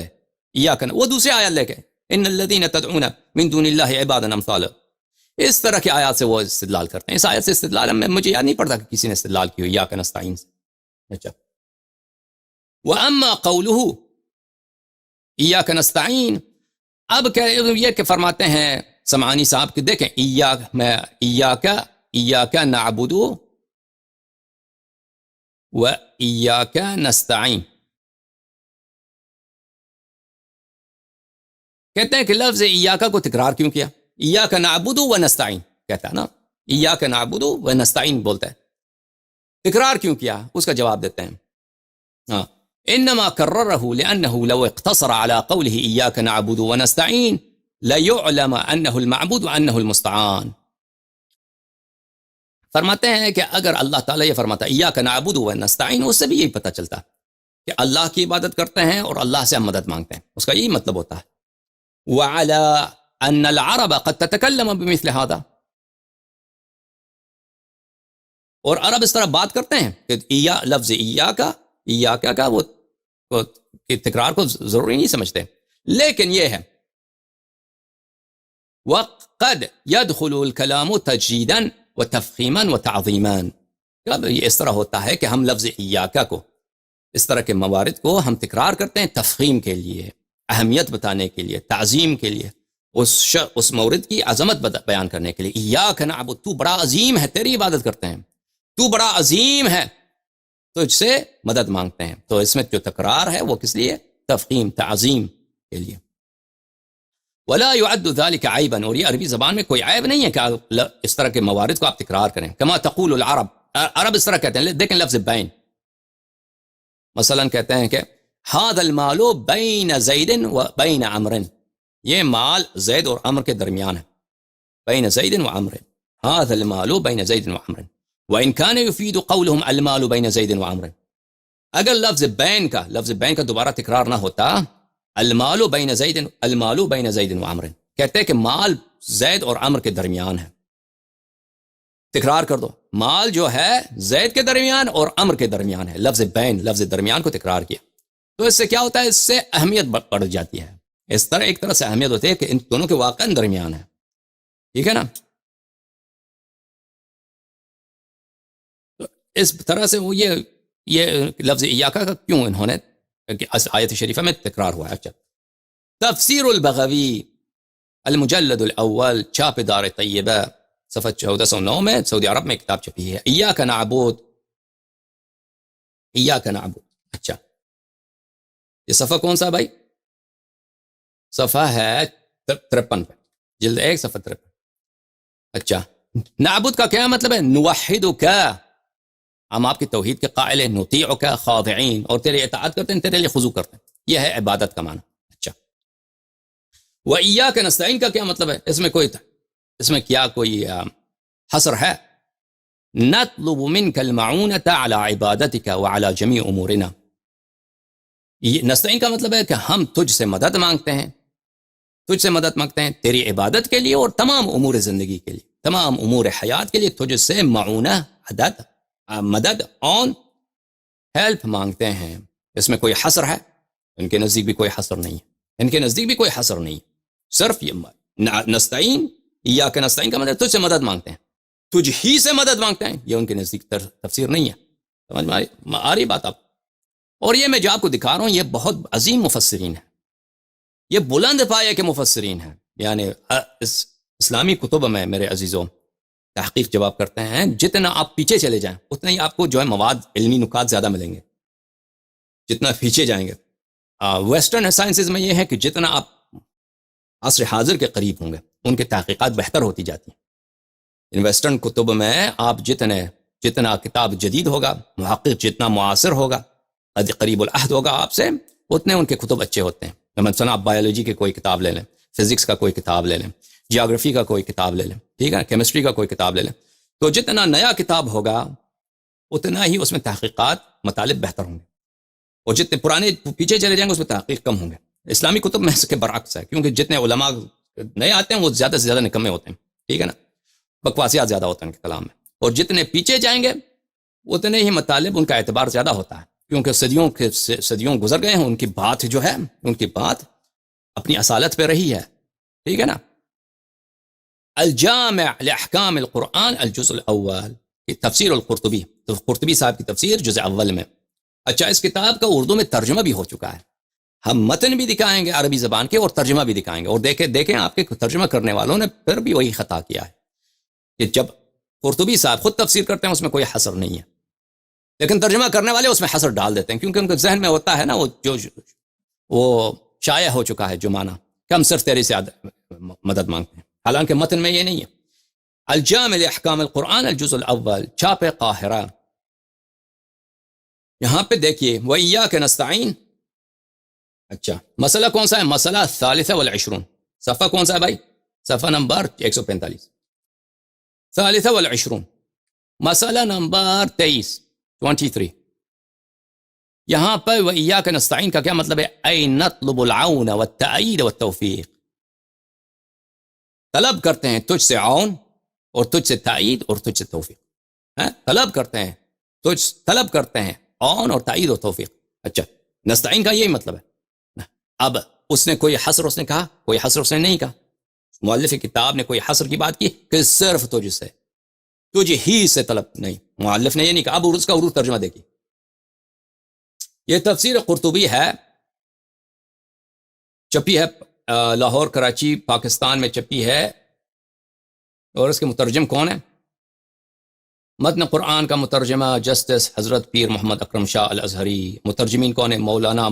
وہ دوسرے آیت لے کے ان الذین تدعون من دون اللہ عبادا امثالکم، اس طرح کی آیات سے وہ استدلال کرتے ہیں. اس آیت سے استدلال میں مجھے یاد نہیں پڑتا کہ کسی نے استدلال کی ہو ایاک نستعین سے. اچھا، واما قوله ایاک نستعین، اب یہ کہ فرماتے ہیں سمعانی صاحب کہ دیکھیں ایاک نعبد و ایاک نستعین، کہتے ہیں کہ لفظ ایاک کو تکرار کیوں کیا؟ ایاک نعبد و نستعین کہتا ہے نا، ایاک نعبد و نستعین بولتا ہے، تکرار کیوں کیا؟ اس کا جواب دیتے ہیں انما کررہ لانه لو اقتصر على قوله ایاک نعبد و نستعین لیعلم انه المعبود وانه المستعان. فرماتے ہیں کہ اگر اللہ تعالیٰ یہ فرماتا ایاک نعبد و نستعین، اس سے بھی یہی پتہ چلتا کہ اللہ کی عبادت کرتے ہیں اور اللہ سے ہم مدد مانگتے ہیں، اس کا یہی مطلب ہوتا ہے. وعلى ان العرب قد تتكلم بمثل هذا، اور عرب اس طرح بات کرتے ہیں کہ لفظ ایاک کا وہ تکرار کو ضروری نہیں سمجھتے، لیکن یہ ہے وقد يدخل الكلام تجديدا وتفخيما وتعظيما، یہ اس طرح ہوتا ہے کہ ہم لفظ ایاک کو، اس طرح کے موارد کو ہم تکرار کرتے ہیں تفخیم کے لیے، اہمیت بتانے کے لیے، تعظیم کے لیے، اس مورد کی عظمت بیان کرنے کے لیے. ایاک نعبد، تو بڑا عظیم ہے، تیری عبادت کرتے ہیں، تو بڑا عظیم ہے، تجھ سے مدد مانگتے ہیں. تو اس میں جو تکرار ہے وہ کس لیے؟ تفخیم، تعظیم کے لیے. ولا يعد ذلك عيبا، اور یہ عربی زبان میں کوئی عیب نہیں ہے کہ اس طرح کے موارد کو آپ تکرار کریں. كما تقول العرب، عرب اس طرح کہتے ہیں. دیکھیں لفظ بین، مثلا کہتے ہیں کہ هذا المال بین زید و بین عمر، یہ مال زید اور عمر کے درمیان ہے. بین زید و عمر، هذا المال بین زید و عمر. وإن كان يفيد قولهم المال بين زيد وعمر، اگر لفظ بین کا دوبارہ تکرار نہ ہوتا، المال بین زید وعمر، کہتے ہیں کہ مال زید اور عمر کے درمیان ہے. تکرار کر دو، مال جو ہے زید کے درمیان اور عمر کے درمیان ہے. لفظ بین، لفظ درمیان کو تکرار کیا، تو اس سے کیا ہوتا ہے؟ اس سے اہمیت بڑھ جاتی ہے. اس طرح ایک طرح سے اہمیت ہوتی ہے کہ ان دونوں کے واقعاً درمیان ہے. ٹھیک ہے نا؟ اس طرح سے وہ یہ لفظ ایاک کا کیوں انہوں نے آیت شریفہ میں تکرار ہوا ہے. اچھا، تفسیر البغوی المجلد الاول، چھاپ دار طیبہ، صفحہ 1409 میں، سعودی عرب میں کتاب چھپی ہے، ایاک نعبد، ایاک نعبد. اچھا، یہ صفحہ کون سا بھائی؟ صفحہ ہے 53 پہ، جلد 1 صفحہ 53. اچھا، نعبد کا کیا مطلب ہے؟ نوحدک، ہم آپ کی توحید کے قائل ہیں، نطیعک خاضعین، اور تیرے اطاعت کرتے ہیں، تیرے لیے خضوع کرتے ہیں. یہ ہے عبادت کا معنی. اچھا، وَإِيَّاكَ نَسْتَعِينُ کا کیا مطلب ہے؟ اس میں کیا کوئی حصر ہے؟ نطلب منك المعونة على عبادتك وعلى جميع امورنا. نستعین کا مطلب ہے کہ ہم تجھ سے مدد مانگتے ہیں، تیری عبادت کے لیے اور تمام امور زندگی کے لیے، تمام امور حیات کے لیے تجھ سے معونہ، مدد، اون، ہیلپ مانگتے ہیں. اس میں کوئی حصر ہے؟ ان کے نزدیک بھی کوئی حصر نہیں ہے. صرف یہ نستعین، ایاک نستعین کا مطلب تجھ سے مدد مانگتے ہیں، تجھ ہی سے مدد مانگتے ہیں. یہ ان کے نزدیک تفسیر نہیں ہے. سمجھ میں آ رہی بات آپ؟ اور یہ میں جو آپ کو دکھا رہا ہوں یہ بہت عظیم مفسرین ہیں، یہ بلند پایہ کے مفسرین ہیں. یعنی اسلامی کتب میں میرے عزیزوں تحقیق جواب کرتے ہیں، جتنا آپ پیچھے چلے جائیں اتنا ہی آپ کو جو ہے مواد، علمی نکات زیادہ ملیں گے. جتنا پیچھے جائیں گے، ویسٹرن سائنسز میں یہ ہے کہ جتنا آپ عصر حاضر کے قریب ہوں گے ان کے تحقیقات بہتر ہوتی جاتی ہیں. ان ویسٹرن کتب میں آپ جتنا کتاب جدید ہوگا، محقق جتنا معاصر ہوگا، قریب العہد ہوگا آپ سے، اتنے ان کے کتب اچھے ہوتے ہیں. مثلا آپ بایولوجی کی کوئی کتاب لے لیں، فزکس کا کوئی کتاب لے لیں، جیوگرافی کا کوئی کتاب لے لیں، ٹھیک ہے، کیمسٹری کا کوئی کتاب لے لیں، تو جتنا نیا کتاب ہوگا اتنا ہی اس میں تحقیقات، مطالب بہتر ہوں گے. اور جتنے پرانے پیچھے چلے جائیں گے اس میں تحقیق کم ہوں گے. اسلامی کتب میں اس کے برعکس ہے، کیونکہ جتنے علماء نئے آتے ہیں وہ زیادہ سے زیادہ نکمے ہوتے ہیں، ٹھیک ہے نا، بکواسیات زیادہ ہوتے ہیں ان کے کلام میں. اور جتنے پیچھے جائیں گے اتنے ہی مطالب ان کا اعتبار زیادہ ہوتا ہے، کیونکہ صدیوں گزر گئے ہیں، ان کی بات جو ہے، ان کی بات اپنی اصالت پہ رہی ہے، ٹھیک ہے نا. الجامع لاحکام القرآن الجزء الاول، تفسیر القرطبی، تو قرطبی صاحب کی تفسیر جزء اول میں. اچھا، اس کتاب کا اردو میں ترجمہ بھی ہو چکا ہے، ہم متن بھی دکھائیں گے عربی زبان کے اور ترجمہ بھی دکھائیں گے. اور دیکھیں آپ کے ترجمہ کرنے والوں نے پھر بھی وہی خطا کیا ہے کہ جب قرطبی صاحب خود تفسیر کرتے ہیں اس میں کوئی حصر نہیں ہے، لیکن ترجمہ کرنے والے اس میں حصر ڈال دیتے ہیں، کیونکہ ان کے ذہن میں ہوتا ہے نا وہ شائع ہو چکا ہے جو معنی کہ ہم صرف تیری سے مدد مانگتے ہیں، حالانکہ متن میں یہ نہیں ہے. الجامع لاحکام القرآن الجزء الاول، چھاپ قاہرہ. یہاں پہ دیکھیے وَإِيَّاكَ نَسْتَعِينُ. اچھا، مسئلہ کون سا ہے؟ مسئلہ الثالثہ والعشرون. صفحہ کون سا ہے بھائی؟ صفحہ نمبر 145، ثالثہ والعشرون، مسئلہ نمبر 23. یہاں پر وَإِيَّاكَ نَسْتَعِينُ کا کیا مطلب ہے؟ اَيْ نَطْلُبُ الْعَوْنَ وَالتَّأْيِيدَ وَالتَّوْفِيقَ، طلب کرتے ہیں تجھ سے عون اور تجھ سے تائید اور تجھ سے توفیق. طلب کرتے ہیں عون اور تائید اور توفیق. اچھا، نستعین کا یہی مطلب ہے. اب اس نے کوئی حصر اس نے کہا؟ کوئی حصر اس نے نہیں کہا. مؤلف کتاب نے کوئی حصر کی بات کی کہ صرف تجھ ہی سے طلب نہیں، مؤلف نے یہ نہیں کہا. اب اس کا اردو ترجمہ دیکھیے، یہ تفسیر قرطبی ہے، چھپی ہے لاہور کراچی پاکستان میں چھپی ہے. اور اس کے مترجم کون ہے؟ متن قرآن کا مترجمہ جسٹس حضرت پیر محمد اکرم شاہ الازہری. مترجمین کون ہیں؟ مولانا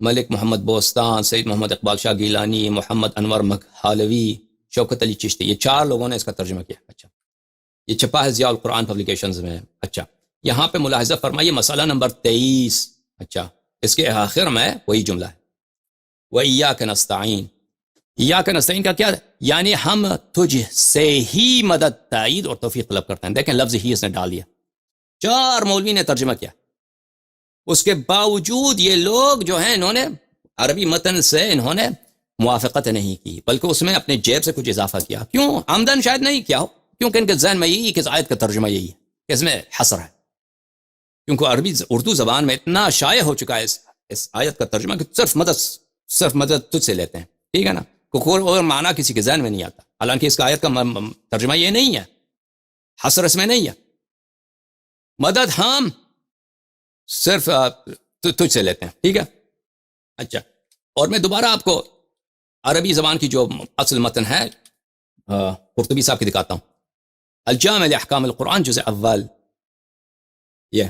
ملک محمد بوستان، سید محمد اقبال شاہ گیلانی، محمد انور مکھالوی، شوکت علی چشتی. یہ 4 لوگوں نے اس کا ترجمہ کیا. اچھا، یہ چھپا ہے ضیاء القرآن پبلیکیشنز میں. اچھا، یہاں پہ ملاحظہ فرمائیے مسئلہ نمبر 23. اچھا، اس کے آخر میں وہی جملہ ہے وَإِيَّاكَ نَسْتَعِينُ. ایاک نستعین کا کیا ہے؟ یعنی ہم تجھ سے ہی مدد، تائید اور توفیق طلب کرتے ہیں. دیکھیں لفظ ہی اس نے ڈال دیا. 4 مولوی نے ترجمہ کیا، اس کے باوجود یہ لوگ جو ہیں انہوں نے عربی متن سے انہوں نے موافقت نہیں کی، بلکہ اس میں اپنے جیب سے کچھ اضافہ کیا. کیوں؟ آمدن شاید نہیں کیا ہو، کیونکہ ان کے ذہن میں یہی کہ اس آیت کا ترجمہ یہی ہے کہ اس میں حصر ہے، کیونکہ اردو زبان میں اتنا شائع ہو چکا ہے اس آیت کا ترجمہ کہ صرف مدد تجھ سے لیتے ہیں، ٹھیک ہے نا، کوئی اور معنی کسی کے ذہن میں نہیں آتا. حالانکہ اس کا آیت کا ترجمہ یہ نہیں ہے، حصر اس میں نہیں ہے. مدد ہم صرف تجھ سے لیتے ہیں، ٹھیک ہے. اچھا، اور میں دوبارہ آپ کو عربی زبان کی جو اصل متن ہے قرطبی صاحب کی دکھاتا ہوں. الجامع لاحکام القرآن جزء اول، یہ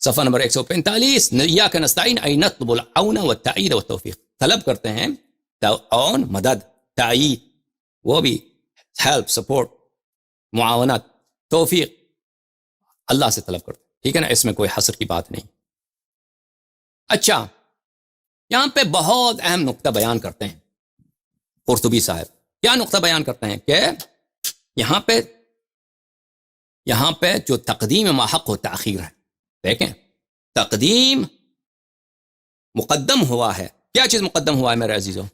صفحہ نمبر 145. ایاک نستعین ای نطلب العون والتأیید والتوفیق، طلب کرتے ہیں عون، مدد، تائید، وہ بھی ہیلپ، سپورٹ، معاونت، توفیق اللہ سے طلب کرتے ہیں، ٹھیک ہے نا. اس میں کوئی حصر کی بات نہیں. اچھا، یہاں پہ بہت اہم نقطہ بیان کرتے ہیں قرطبی صاحب. کیا نقطہ بیان کرتے ہیں کہ یہاں پہ جو تقدیم ما حق و تاخیر ہے، دیکھیں تقدیم مقدم ہوا ہے. کیا چیز مقدم ہوا ہے میرے عزیزوں؟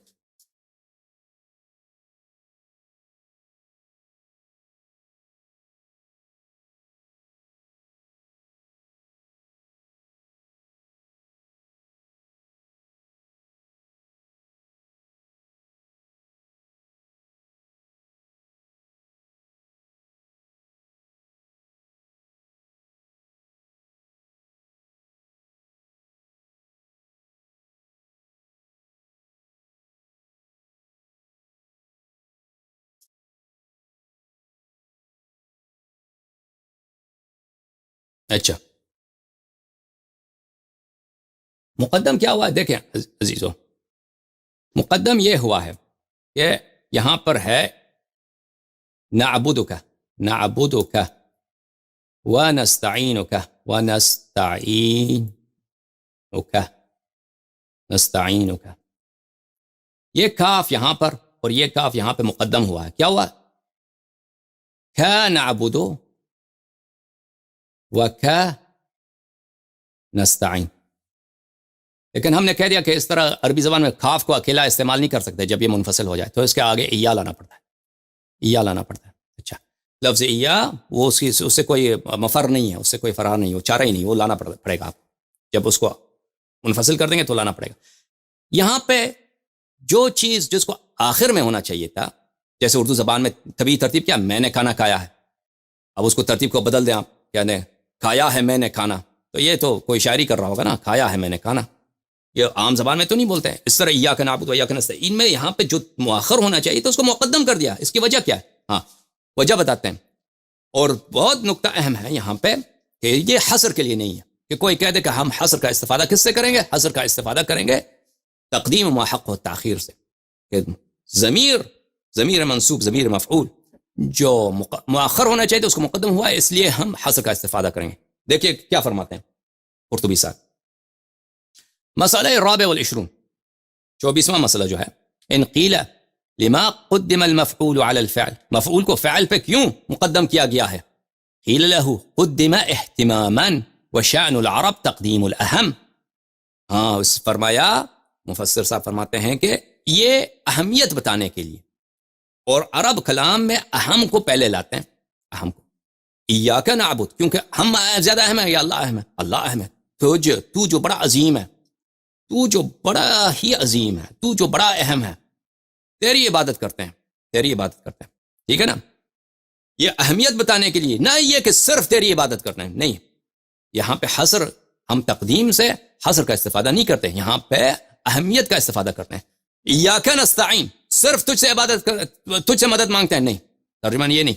اچھا، مقدم کیا ہوا ہے؟ دیکھیں عزیزو، مقدم یہ ہوا ہے کہ یہاں پر ہے نعبدک ونستعینک نستعینک. یہ کاف یہاں پر اور یہ کاف یہاں پہ مقدم ہوا ہے. کیا ہوا؟ کا نعبد و کا نستعین. لیکن ہم نے کہہ دیا کہ اس طرح عربی زبان میں کاف کو اکیلا استعمال نہیں کر سکتے جب یہ منفصل ہو جائے، تو اس کے آگے ایا لانا پڑتا ہے، ایا لانا پڑتا ہے. اچھا، لفظ ایا وہ اس سے کوئی مفر نہیں ہے، اس سے کوئی فرار نہیں، وہ چارہ ہی نہیں، وہ لانا پڑے گا آپ جب اس کو منفصل کر دیں گے تو لانا پڑے گا. یہاں پہ جو چیز جس کو آخر میں ہونا چاہیے تھا، جیسے اردو زبان میں طبیعی ترتیب کیا، میں نے کھانا کھایا ہے، اب اس کو ترتیب کو بدل دیں آپ، یعنی کھایا ہے میں نے کھانا، تو یہ تو کوئی شاعری کر رہا ہوگا نا، کھایا ہے میں نے کھانا، یہ عام زبان میں تو نہیں بولتے ہیں اس طرح. ایاک نعبد و ایاک نستعین میں یہاں پہ جو مؤخر ہونا چاہیے تو اس کو مقدم کر دیا. اس کی وجہ کیا ہے؟ ہاں وجہ بتاتے ہیں، اور بہت نقطہ اہم ہے یہاں پہ کہ یہ حصر کے لیے نہیں ہے کہ کوئی کہہ دے کہ ہم حصر کا استفادہ کس سے کریں گے، حصر کا استفادہ کریں گے تقدیم ما حق و تاخیر سے، کہ ضمیر منصوب، ضمیر مفعول جو مؤخر ہونا چاہیے تو اس کو مقدم ہوا ہے، اس لیے ہم حصر کا استفادہ کریں گے. دیکھیے کیا فرماتے ہیں قرطبی صاحب. مسئلہ الرابع والعشرون، 24واں مسئلہ جو ہے، ان قیل لما قدم المفعول على الفعل، مفعول کو فعل پہ کیوں مقدم کیا گیا ہے؟ قیل له قدم اہتماما وشأن العرب تقدیم الاہم. ہاں اس فرمایا، مفسر صاحب فرماتے ہیں کہ یہ اہمیت بتانے کے لیے، اور عرب کلام میں اہم کو پہلے لاتے ہیں، اہم کو. ایاک نعبد، کیونکہ ہم زیادہ اہم ہے یا اللہ اہم ہے؟ اللہ اہم ہے. تو جو بڑا عظیم ہے، تو جو بڑا ہی عظیم ہے، تو جو بڑا اہم ہے، تیری عبادت کرتے ہیں، تیری عبادت کرتے ہیں. ٹھیک ہے نا؟ یہ اہمیت بتانے کے لیے، نہ یہ کہ صرف تیری عبادت کرتے ہیں، نہیں. یہاں پہ حصر، ہم تقدیم سے حصر کا استفادہ نہیں کرتے، یہاں پہ اہمیت کا استفادہ کرتے ہیں. ایاک نستعین، صرف تجھ سے عبادت تجھ سے مدد مانگتے ہیں، نہیں، ترجمہ یہ نہیں.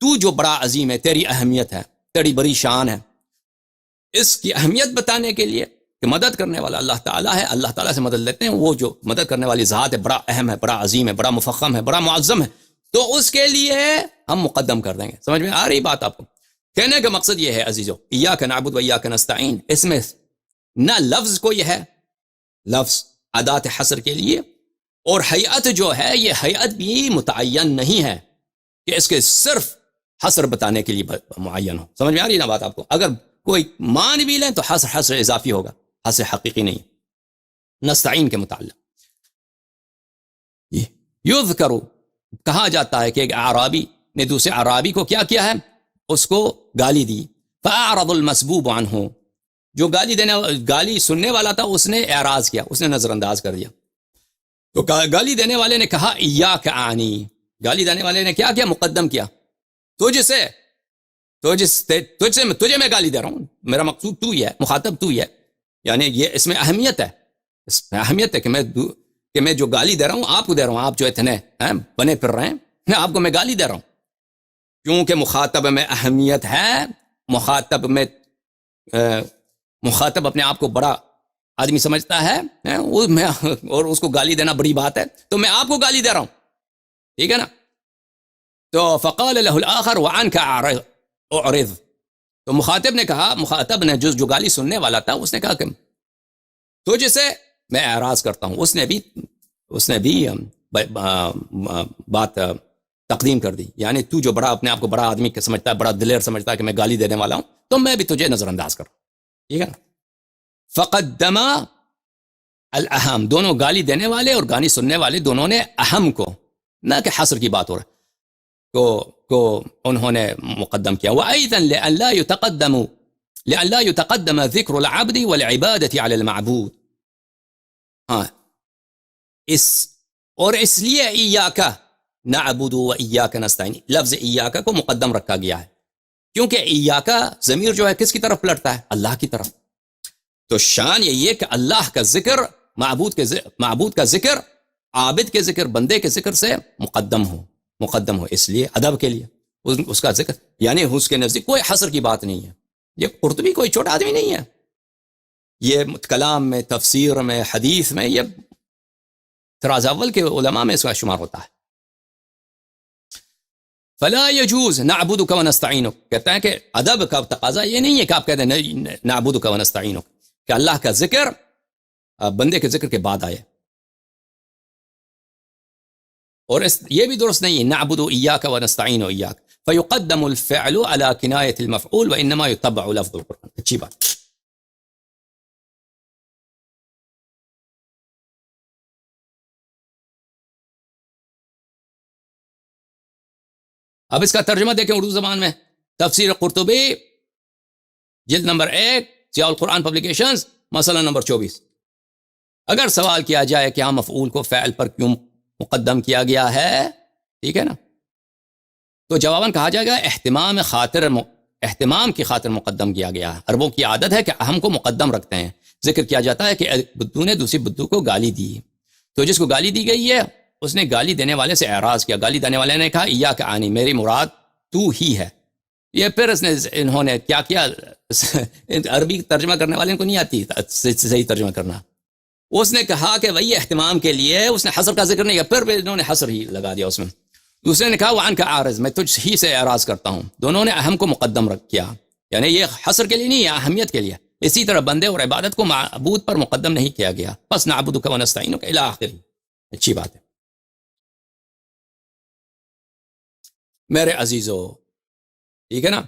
تو جو بڑا عظیم ہے، تیری اہمیت ہے، تیری بڑی شان ہے، اس کی اہمیت بتانے کے لیے کہ مدد کرنے والا اللہ تعالیٰ ہے، اللہ تعالیٰ سے مدد لیتے ہیں، وہ جو مدد کرنے والی ذات ہے، بڑا اہم ہے، بڑا عظیم ہے، بڑا مفخم ہے، بڑا معظم ہے، تو اس کے لیے ہم مقدم کر دیں گے. سمجھ میں آ رہی بات آپ کو؟ کہنے کا مقصد یہ ہے عزیزو، ایاک نعبد و ایاک نستعین، اس میں نہ لفظ کو یہ ہے، لفظ ادات حصر کے لیے، اور حیعت جو ہے، یہ حیعت بھی متعین نہیں ہے کہ اس کے صرف حصر بتانے کے لیے معین ہو. سمجھ میں آ رہی نا بات آپ کو؟ اگر کوئی مان بھی لیں تو حصر اضافی ہوگا، حصر حقیقی نہیں. نستعین کے متعلق یذکر، کہا جاتا ہے کہ ایک اعرابی نے دوسرے اعرابی کو کیا کیا ہے، اس کو گالی دی. فاعرض المسبوب عنہ، جو گالی سننے والا تھا اس نے اعراض کیا، اس نے نظر انداز کر دیا. تو گالی دینے والے نے کہا ایاک اعنی، گالی دینے والے نے کیا کیا، مقدم کیا، تجھے میں گالی دے رہا ہوں، میرا مقصود تو ہی ہے، مخاطب تو ہی ہے. یعنی یہ اس میں اہمیت ہے، اس میں اہمیت ہے کہ میں جو گالی دے رہا ہوں آپ کو دے رہا ہوں، آپ جو اتنے بنے پھر رہے ہیں، آپ کو میں گالی دے رہا ہوں، کیونکہ مخاطب میں اہمیت ہے. مخاطب اپنے آپ کو بڑا آدمی سمجھتا ہے، اور اس کو گالی دینا بڑی بات ہے، تو میں آپ کو گالی دے رہا ہوں. ٹھیک ہے نا؟ تو فقال له الاخر وعنك اعرض، تو مخاطب نے کہا، مخاطب نے جو گالی سننے والا تھا، اس نے کہا کہ تجھ سے میں اعراض کرتا ہوں. اس نے بھی بات تقدیم کر دی، یعنی تو جو بڑا اپنے آپ کو بڑا آدمی سمجھتا ہے، بڑا دلیر سمجھتا ہے کہ میں گالی دینے والا ہوں، تو میں بھی تجھے نظر انداز کروں. ٹھیک ہے نا؟ فقدم الاہم، دونوں گالی دینے والے اور گالی سننے والے دونوں نے اہم کو، نہ کہ حصر کی بات ہو رہا کو انہوں نے مقدم کیا. وأيضا لئلا يتقدم ذکر العبد والعبادة على المعبود. ہاں اس لیے ایاک نعبد و ایاک نستعین، لفظ ایاک کو مقدم رکھا گیا ہے، کیونکہ ایاک ضمیر جو ہے کس کی طرف پلٹتا ہے، اللہ کی طرف. تو شان یہ کہ اللہ کا ذکر، معبود کا ذکر، عابد کے ذکر، بندے کے ذکر سے مقدم ہو، اس لیے ادب کے لیے اس کا ذکر، یعنی اس کے نزدیک کوئی حصر کی بات نہیں ہے. یہ قرطبی کوئی چھوٹا آدمی نہیں ہے، یہ کلام میں، تفسیر میں، حدیث میں، یہ طراز اول کے علماء میں اس کا شمار ہوتا ہے. فلا يجوز نعبدك ونستعينك، کہتا ہے کہ ادب کا تقاضا یہ نہیں ہے کہ آپ کہتے ہیں نعبدك ونستعينك، کہ اللہ کا ذکر بندے کے ذکر کے بعد آئے. اور یہ بھی درست نہیں ہے، نعبد ایاک ونستعین ایاک، فیقدم الفعل على کنایۃ المفعول وانما یتبع لفظ القرآن. اچھی بات. اب اس کا ترجمہ دیکھیں اردو زبان میں، تفسیر قرطبی جلد نمبر 1 ضیاء القرآن پبلیکیشنز مسئلہ نمبر 24۔ اگر سوال کیا جائے کہ ہاں مفعول کو فعل پر کیوں مقدم کیا گیا ہے، ٹھیک ہے نا، تو جواباً کہا جائے گا اہتمام کی خاطر مقدم کیا گیا ہے۔ عربوں کی عادت ہے کہ اہم کو مقدم رکھتے ہیں۔ ذکر کیا جاتا ہے کہ بدو نے دوسری بدو کو گالی دی، تو جس کو گالی دی گئی ہے اس نے گالی دینے والے سے اعراض کیا، گالی دینے والے نے کہا ایاک عنی، میری مراد تو ہی ہے۔ یہ پھر انہوں نے کیا کیا، عربی ترجمہ کرنے والے کو نہیں آتی صحیح ترجمہ کرنا، اس نے کہا کہ وہی اہتمام کے لیے، اس نے حصر کا ذکر نہیں کیا، پھر بھی انہوں نے حصر ہی لگا دیا اس میں۔ دوسرے نے کہا وعن کا عارض، میں تجھ ہی سے اعراض کرتا ہوں۔ دونوں نے اہم کو مقدم رکھ کیا، یعنی یہ حصر کے لیے نہیں، یہ اہمیت کے لیے۔ اسی طرح بندے اور عبادت کو معبود پر مقدم نہیں کیا گیا، بس نعبدک و نستعینک الی آخر۔ اچھی بات ہے میرے عزیزو، ٹھیک ہے نا۔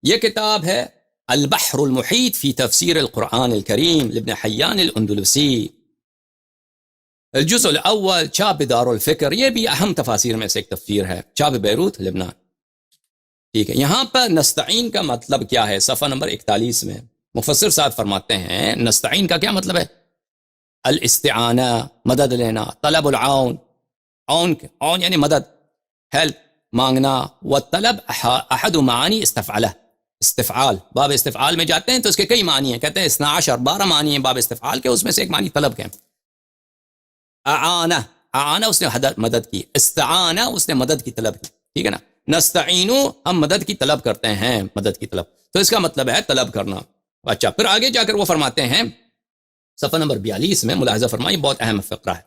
یہ کتاب ہے البحر المحیط فی تفسیر القرآن الکریم لابن حیان الاندلسی، الجزء الاول، چھاپ دار الفکر، یہ بھی اہم تفاسیر میں سے ایک تفسیر ہے، چھاپ بیروت لبنان، ٹھیک ہے۔ یہاں پر نستعین کا مطلب کیا ہے، صفحہ نمبر 41 میں مفسر صاحب فرماتے ہیں نستعین کا کیا مطلب ہے، الاستعانہ، مدد لینا، طلب العون، عون یعنی مدد، ہیلپ مانگنا، والطلب احد معانی استفعلہ، استفعال، باب استفعال میں جاتے ہیں تو اس کے کئی معنی ہیں، کہتے ہیں 12 معنی ہیں باب استفعال کے، اس میں سے ایک معنی طلب کے۔ اعانہ اس نے مدد کی، استعانہ اس نے مدد کی طلب کی، ٹھیک ہے نا۔ نستعینو ہم مدد کی طلب کرتے ہیں، مدد کی طلب، تو اس کا مطلب ہے طلب کرنا۔ اچھا، پھر آگے جا کر وہ فرماتے ہیں صفحہ نمبر 42 میں، ملاحظہ فرمائیں بہت اہم فقرہ ہے،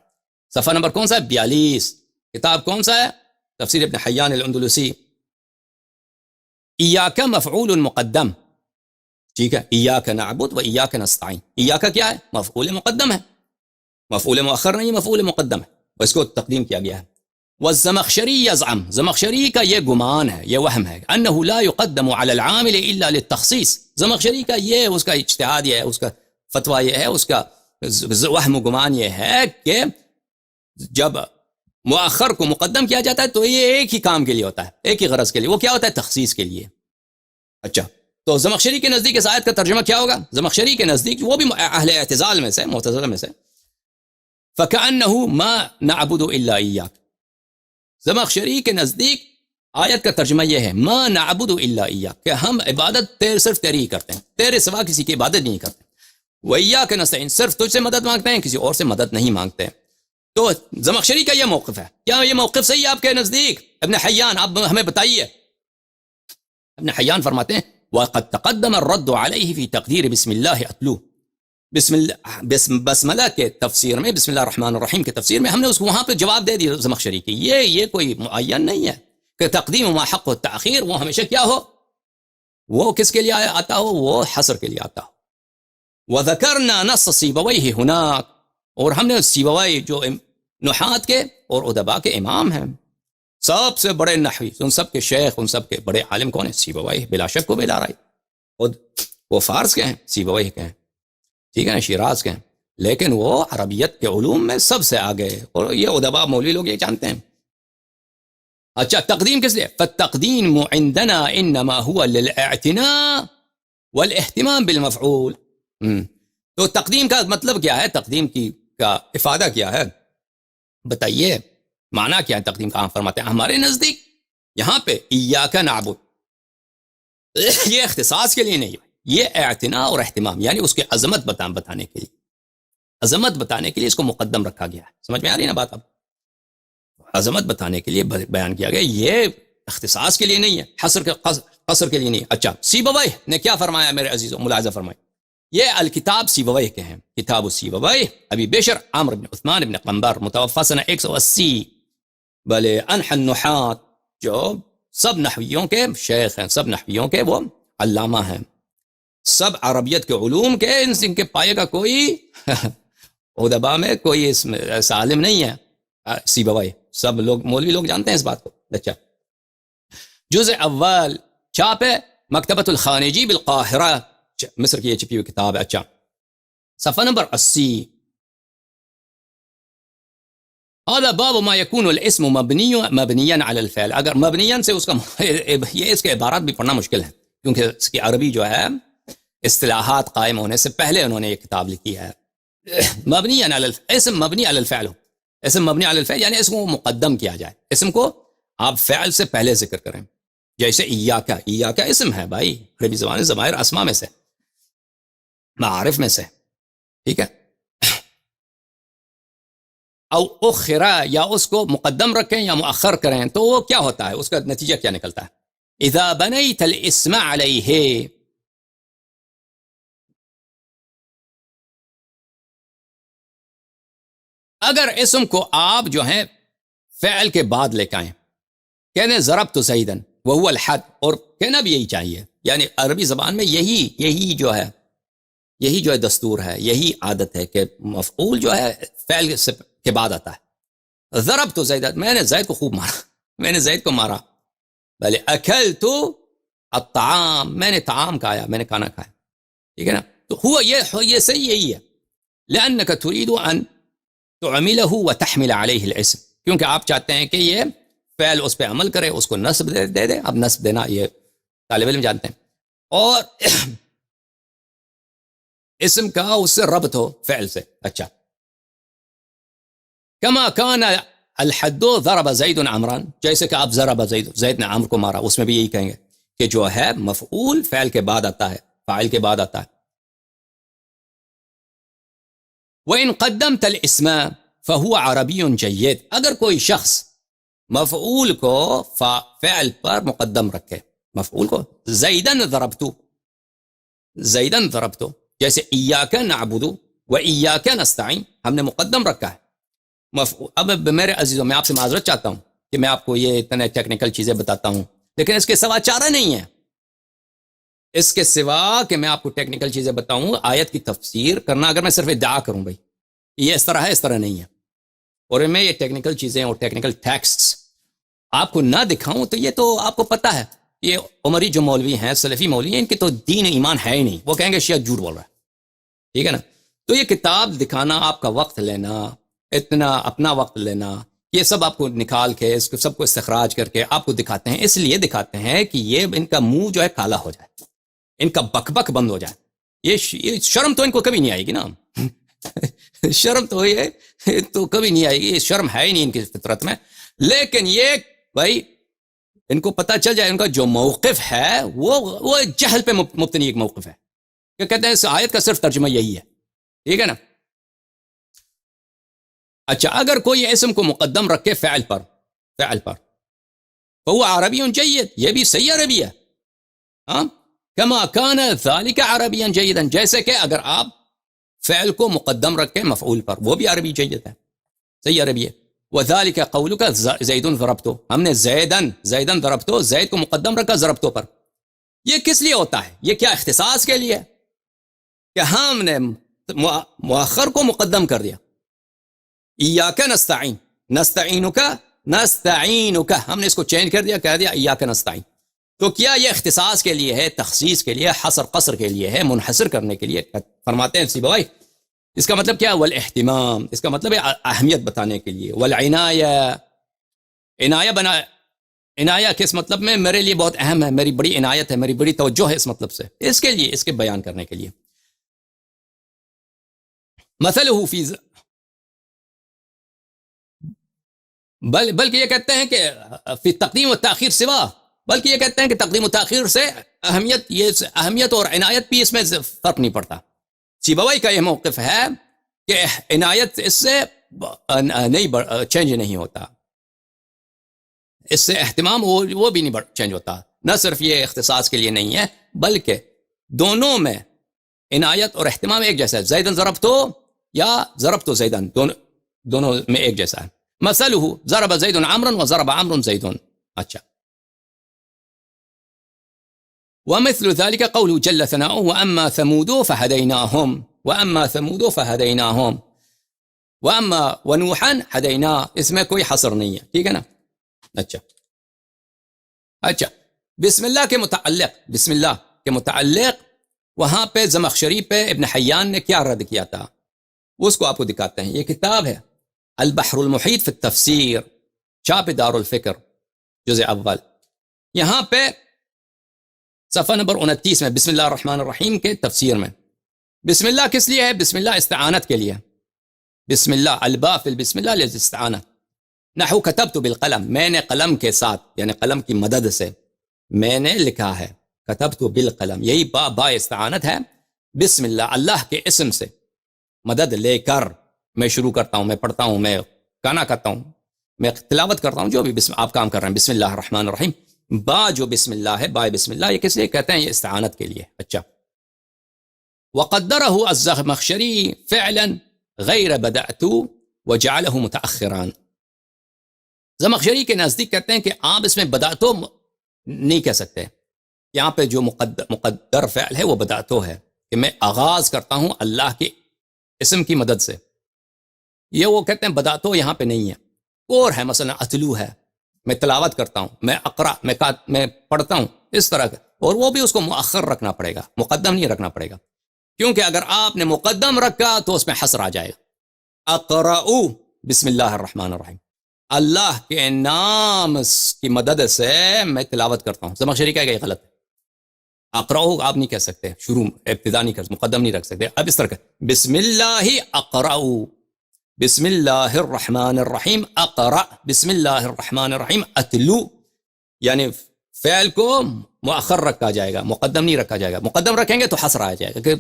صفحہ نمبر کون سا ہے، 42، کتاب کون سا ہے، تفسیر ابن حیان الاندلسی۔ ایاک مفعول مقدم، ٹھیک ہے، ایاک نعبد و ایاک نستعین، ایاک کیا ہے، مفعول مقدم ہے، مفعول مؤخر نہیں، مفعول مقدم ہے، اس کو تقدیم کیا گیا ہے۔ والزمخشری یزعم، زمخشری کا یہ گمان ہے، یہ وہم ہے، انه لا يقدم على العامل الا للتخصيص، زمخشری کا یہ، اس کا اجتہاد یہ ہے، اس کا فتویٰ یہ ہے، اس کا وہم و گمان یہ ہے کہ جب مؤخر کو مقدم کیا جاتا ہے تو یہ ایک ہی کام کے لیے ہوتا ہے، ایک ہی غرض کے لیے، وہ کیا ہوتا ہے، تخصیص کے لیے۔ اچھا، تو زمخشری کے نزدیک اس آیت کا ترجمہ کیا ہوگا، زمخشری کے نزدیک، وہ بھی اہل اعتزال میں سے، معتزلہ میں سے، فَكَأَنَّهُ مَا نَعْبُدُ إِلَّا إِيَّاكَ، زمخشری کے نزدیک آیت کا ترجمہ یہ ہے ما نعبد الا ایاک، کہ ہم عبادت صرف تیری ہی کرتے ہیں، تیرے سوا کسی کی عبادت نہیں کرتے، وَإِيَّاكَ نَسْتَعِينُ، صرف تجھ سے مدد مانگتے ہیں، کسی اور سے مدد نہیں مانگتے۔ تو زمخشری کا یہ موقف ہے، کیا یہ موقف صحیح ہے آپ کے نزدیک؟ ابن حیان آپ ہمیں بتائیے۔ ابن حیان فرماتے ہیں وَقَدْ تَقَدَّمَ الرَّدُّ عَلَيْهِ فِي تَقْدِيرِ بسم اللہ اتلو، بسملہ کے تفسیر میں، بسم اللہ الرحمن الرحیم کے تفسیر میں ہم نے اس کو وہاں پہ جواب دے دیا زمخشری کی، یہ کوئی معین نہیں ہے کہ تقدیم ما حق و تاخیر وہ ہمیشہ کیا ہو، وہ کس کے لیے آتا ہو، وہ حصر کے لیے آتا ہو۔ وَذَكَرْنَا نَصَّ سِيبَوَيْهِ هُنَاك، اور ہم نے سیبوئی جو نحات کے اور ادباء کے امام ہیں، سب سے بڑے نحوی، ان سب کے شیخ، ان سب کے بڑے عالم کون ہیں، سیبوئی، بلا شک کو بلا رہا ہے، وہ فارس کے ہیں، سیبوئی کے ہیں، ٹھیک ہے نا، شیراز کے ہیں، لیکن وہ عربیت کے علوم میں سب سے آگے، اور یہ ادباء مولوی لوگ یہ جانتے ہیں۔ اچھا، تقدیم کس لیے، فالتقدیم عندنا انما هو للاعتناء والاہتمام بالمفعول۔ تو تقدیم کا مطلب کیا ہے، تقدیم کا افادہ کیا ہے، بتائیے معنی کیا ہے تقدیم کا؟ فرماتے ہیں ہمارے نزدیک یہاں پہ ایاک نعبد، یہ اختصاص کے لیے نہیں، یہ اعتناء اور اہتمام، یعنی اس کے عظمت بتانے کے لیے، عظمت بتانے کے لیے اس کو مقدم رکھا گیا ہے۔ سمجھ میں آ رہی ہے نا بات؟ اب عظمت بتانے کے لیے بیان کیا گیا، یہ اختصاص کے لیے نہیں ہے، قصر کے لیے نہیں ہے۔ اچھا، سیبوئی نے کیا فرمایا میرے عزیزوں، ملاحظہ فرمائیں، یہ الکتاب سیبوئی کے ہیں، کتاب السیبوئی، ابی بشر عامر بن عثمان بن قنبر، متوفى سنہ 180، بلے انح النحات، جو سب نحویوں کے شیخ ہیں، سب نحویوں کے وہ علامہ ہیں، سب عربیت کے علوم کے، ان کے پائے کا کوئی ادباء میں کوئی ایسا عالم نہیں ہے، سیبوئی، سب لوگ مولوی لوگ جانتے ہیں اس بات کو۔ اچھا، جزء اول، چھاپ ہے مکتبۃ الخانجی بالقاہرہ، مصر کی یہ چھپی ہوئی کتاب ہے۔ اچھا، صفحہ نمبر 80، هذا باب ما يكون الاسم مبنيا على الفعل. اگر مبنیاً سے اس کا یہ اس کے عبارات بھی پڑھنا مشکل ہے کیونکہ اس کی عربی جو ہے اصطلاحات قائم ہونے سے پہلے انہوں نے یہ کتاب لکھی ہے. مبنی علی اسم مبنی علی الفعل ہو، اسم مبنی علی الفعل یعنی اسم کو مقدم کیا جائے، اسم کو آپ فعل سے پہلے ذکر کریں. جیسے ایاکا اسم ہے بھائی، عربی زبان ضمائر اسماء میں سے، معارف میں سے، ٹھیک ہے. او اخرا، یا اس کو مقدم رکھیں یا مؤخر کریں تو وہ کیا ہوتا ہے، اس کا نتیجہ کیا نکلتا ہے. اذا بنیت الاسم علیہ، اگر اسم کو آپ جو ہیں فعل کے بعد لے کے آئیں، کہنے ضربت زیدن وہو الحد، اور کہنا بھی یہی چاہیے، یعنی عربی زبان میں یہی جو ہے دستور ہے، یہی عادت ہے کہ مفعول جو ہے فعل کے بعد آتا ہے. ضربت زیدن، میں نے زید کو خوب مارا، میں نے زید کو مارا. بلے اکلت الطعام، میں نے طعام کھایا، میں نے کھانا کھایا، ٹھیک ہے نا. تو یہ صحیح یہی ہے. لأنك تريد ان تعمله وتحمل عليه الاسم، کیونکہ آپ چاہتے ہیں کہ یہ فعل اس پہ عمل کرے، اس کو نصب دے دے. اب نصب دینا یہ طالب علم جانتے ہیں. اور اسم کا اس سے ربط ہو فعل سے. اچھا، کما کان الحد ضرب زید عمران، جیسے کہ آپ ضرب زید نے عمر کو مارا، اس میں بھی یہی کہیں گے کہ جو ہے مفعول فعل کے بعد آتا ہے، فاعل کے بعد آتا ہے. وَإِن قَدَّمْتَ الْإِسْمَ فَهُوَ عَرَبِيٌّ جَيِّد، اگر کوئی شخص مفعول کو فعل پر مقدم رکھے، مفعول کو زیدن ضربتو، زیدن ضربتو، جیسے ایاک نعبد و ایاک نستعین، ہم نے مقدم رکھا ہے مفعول. اب میرے عزیزوں، میں آپ سے معذرت چاہتا ہوں کہ میں آپ کو یہ اتنے ٹیکنیکل چیزیں بتاتا ہوں، لیکن اس کے سوا چارہ نہیں ہے. اس کے سوا کہ میں آپ کو ٹیکنیکل چیزیں بتاؤں، آیت کی تفسیر کرنا اگر میں صرف ادعا کروں بھائی یہ اس طرح ہے، اس طرح نہیں ہے، اور میں یہ ٹیکنیکل چیزیں اور ٹیکنیکل ٹیکسٹس آپ کو نہ دکھاؤں تو یہ تو آپ کو پتہ ہے، یہ عمری جو مولوی ہیں، سلفی مولوی ہیں، ان کے تو دین ایمان ہے ہی نہیں، وہ کہیں گے شیعہ جھوٹ بول رہا ہے، ٹھیک ہے نا. تو یہ کتاب دکھانا، آپ کا وقت لینا، اتنا اپنا وقت لینا، یہ سب آپ کو نکال کے اس کو سب کو استخراج کر کے آپ کو دکھاتے ہیں، اس لیے دکھاتے ہیں کہ یہ ان کا منہ جو ہے کالا ہو جائے، ان کا بک بک بند ہو جائے. یہ شرم تو ان کو کبھی نہیں آئے گی نا، شرم تو یہ تو کبھی نہیں آئے گی، شرم ہے ہی نہیں ان کی فطرت میں. لیکن یہ بھائی ان کو پتہ چل جائے ان کا جو موقف ہے وہ جہل پہ مبتنی ایک موقف ہے، کہ کہتے ہیں اس آیت کا صرف ترجمہ یہی ہے، ٹھیک ہے نا. اچھا، اگر کوئی اسم کو مقدم رکھے فعل پر تو وہ عربی جید، یہ بھی صحیح عربی ہے. ہاں، کما کان ذالک عربی جیدا، جیسے کہ اگر آپ فعل کو مقدم رکھیں مفعول پر، وہ بھی عربی جید ہے، صحیح عربی ہے. وذالک قولک زید ضربتو، ہم نے زیدن ضربتو، زید کو مقدم رکھا ضربتو پر. یہ کس لیے ہوتا ہے؟ یہ کیا اختصاص کے لیے کہ ہم نے مؤخر کو مقدم کر دیا. ایاک نستعین، نستعینک، ہم نے اس کو چینج کر دیا، کہہ دیا ایاک نستعین. تو کیا یہ اختصاص کے لیے ہے، تخصیص کے لیے، حصر قصر کے لیے ہے، منحصر کرنے کے لیے؟ فرماتے ہیں سیبوی اس کا مطلب کیا ہے؟ والاہتمام، اس کا مطلب ہے اہمیت بتانے کے لیے. والعنایہ، عنایہ کس مطلب میں؟ میرے لیے بہت اہم ہے، میری بڑی عنایت ہے، میری بڑی توجہ ہے اس مطلب سے، اس کے لیے، اس کے بیان کرنے کے لیے. مثلہ فی، بلکہ یہ کہتے ہیں کہ فی تقدیم و تاخیر سوا، بلکہ یہ کہتے ہیں کہ تقدیم و تاخیر سے اہمیت اور عنایت بھی اس میں فرق نہیں پڑتا. سیبوی کا یہ موقف ہے کہ عنایت اس سے نہیں چینج نہیں ہوتا، اس سے اہتمام وہ بھی نہیں چینج ہوتا. نہ صرف یہ اختصاص کے لیے نہیں ہے بلکہ دونوں میں عنایت اور اہتمام ایک جیسا ہے. زیدن ضربتو یا ضربتو زیدن، دونوں میں ایک جیسا ہے. مثلہ ضرب زید عمرا وضرب عمرو زید. اچھا، ومثل ذلك قوله جل ثناؤه وأما ثمود فهديناهم وأما ونوحا هدينا، اس میں کوئی حصر نہیں ہے، ٹھیک ہے نا. اچھا، بسم اللہ کے متعلق وہاں پہ زمخشری پہ ابن حیان نے کیا رد کیا تھا، اس کو آپ کو دکھاتے ہیں. یہ کتاب ہے البحر المحیط فی التفسیر، چھاپ دار الفکر، جزء اول. یہاں پہ صفحہ نمبر 29 میں بسم اللہ الرحمن الرحیم کے تفسیر میں بسم اللہ کس لیے ہے؟ بسم اللہ استعانت کے لیے. بسم اللہ الباء فی البسم اللہ للاستعانت. نحو کتبت بالقلم، میں نے قلم کے ساتھ یعنی قلم کی مدد سے میں نے لکھا ہے. کتبت بالقلم، یہی با استعانت ہے. بسم اللہ، اللہ کے اسم سے مدد لے کر میں شروع کرتا ہوں، میں پڑھتا ہوں، میں گانا کرتا ہوں، میں تلاوت کرتا ہوں، جو بھی آپ کام کر رہے ہیں. بسم اللہ الرحمن الرحیم. با جو بسم اللہ ہے، با بسم اللہ، یہ کس لیے کہتے ہیں؟ یہ استعانت کے لیے. اچھا. وقدرہ الزمخشری فعلا غیر بدأت وجعلہ متأخرا. زمخشری کے نزدیک کہتے ہیں کہ آپ اس میں بدأتو نہیں کہہ سکتے. یہاں پہ جو مقدر فعل ہے وہ بدأتو ہے، کہ میں آغاز کرتا ہوں اللہ کے اسم کی مدد سے. یہ وہ کہتے ہیں بدأتو یہاں پہ نہیں ہے. اور ہے مثلا اتلو ہے، میں تلاوت کرتا ہوں، میں اقرا، میں پڑھتا ہوں، اس طرح کا. اور وہ بھی اس کو مؤخر رکھنا پڑے گا، مقدم نہیں رکھنا پڑے گا، کیونکہ اگر آپ نے مقدم رکھا تو اس میں حصر آ جائے گا. اقرأ بسم اللہ الرحمن الرحیم، اللہ کے نام کی مدد سے میں تلاوت کرتا ہوں. زمخشری کہے گا یہ غلط ہے. اقرأ آپ نہیں کہہ سکتے، شروع ابتدا نہیں کر سکتے، مقدم نہیں رکھ سکتے. اب اس طرح کا بسم اللہ اقرأ، بسم اللہ الرحمن الرحیم اقرأ، بسم اللہ الرحمن الرحیم اتلو، یعنی فعل کو مؤخر رکھا جائے گا، مقدم نہیں رکھا جائے گا. مقدم رکھیں گے تو حصر آ جائے گا کہ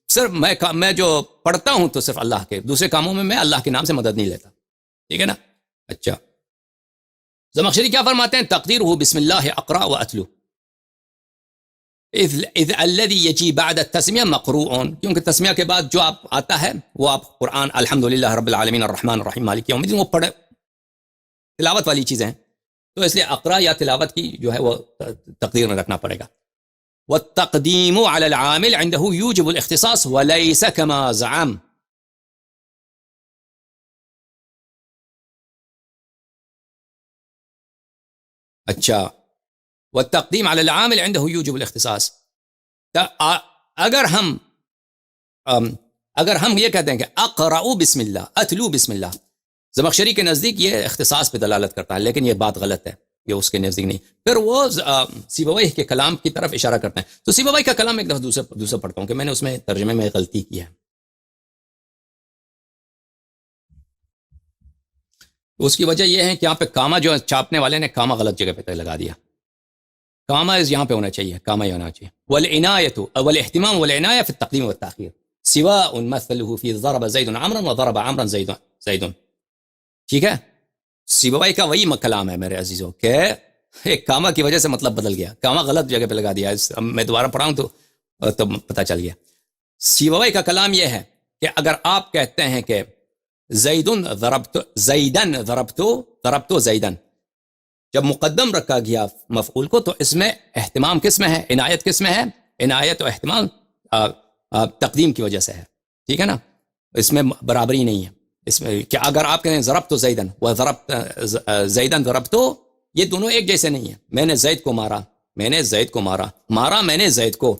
صرف میں جو پڑھتا ہوں تو صرف اللہ کے، دوسرے کاموں میں اللہ کے نام سے مدد نہیں لیتا. ٹھیک ہے نا؟ اچھا. زمخشری کیا فرماتے ہیں؟ تقدیر ہو بسم اللہ اقرأ و اتلو اذ الذي يجي بعد التسمیہ مقروء، کیونکہ تسمیہ کے بعد جو آپ آتا ہے وہ آپ قرآن الحمدللہ رب العالمین الرحمن الرحیم مالک یوم الدین وہ پڑھے، تلاوت والی چیزیں ہیں، تو اس لیے اقرا یا تلاوت کی جو ہے وہ تقدیر میں رکھنا پڑے گا. والتقدیم علی العامل عنده یوجب الاختصاص وليس كما زعم. اچھا. والتقدیم علی العامل عنده یوجب الاختصاص. اگر ہم یہ کہتے ہیں کہ اقرأ بسم اللہ، اتلو بسم اللہ، زمخشری کے نزدیک یہ اختصاص پہ دلالت کرتا ہے، لیکن یہ بات غلط ہے، یہ اس کے نزدیک نہیں. پھر وہ سیبویہ کے کلام کی طرف اشارہ کرتے ہیں. تو سیبویہ کا کلام ایک دفعہ دوسرا پڑھتا ہوں کہ میں نے اس میں ترجمے میں غلطی کی ہے. اس کی وجہ یہ ہے کہ یہاں پہ کاما جو چھاپنے والے نے کاما غلط جگہ پہ لگا دیا. کاما یہاں پہ ہونا چاہیے، کاما یہ ہونا چاہیے. والعنایۃ والاہتمام والعنایہ فی التقدیم والتاخیر سواء مثلہ فی ضرب زید عمرا وضرب عمرا زید. ٹھیک ہے. سیبویہ کا وہی کلام ہے میرے عزیزوں کہ ایک کاما کی وجہ سے مطلب بدل گیا، کاما غلط جگہ پہ لگا دیا. میں دوبارہ پڑھاؤں تو پتہ چل گیا. سیبویہ کا کلام یہ ہے کہ اگر آپ کہتے ہیں کہ زیدن ضربتو زیدن، جب مقدم رکھا گیا مفعول کو تو اس میں اہتمام کس میں ہے؟ عنایت کس میں ہے؟ عنایت و اہتمام تقدیم کی وجہ سے ہے. ٹھیک ہے نا؟ اس میں برابری نہیں ہے. اس میں کہ اگر آپ کہیں ضربتو زیدن و زیدن ضربتو، یہ دونوں ایک جیسے نہیں ہیں. میں نے زید کو مارا، میں نے زید کو مارا، میں نے زید کو.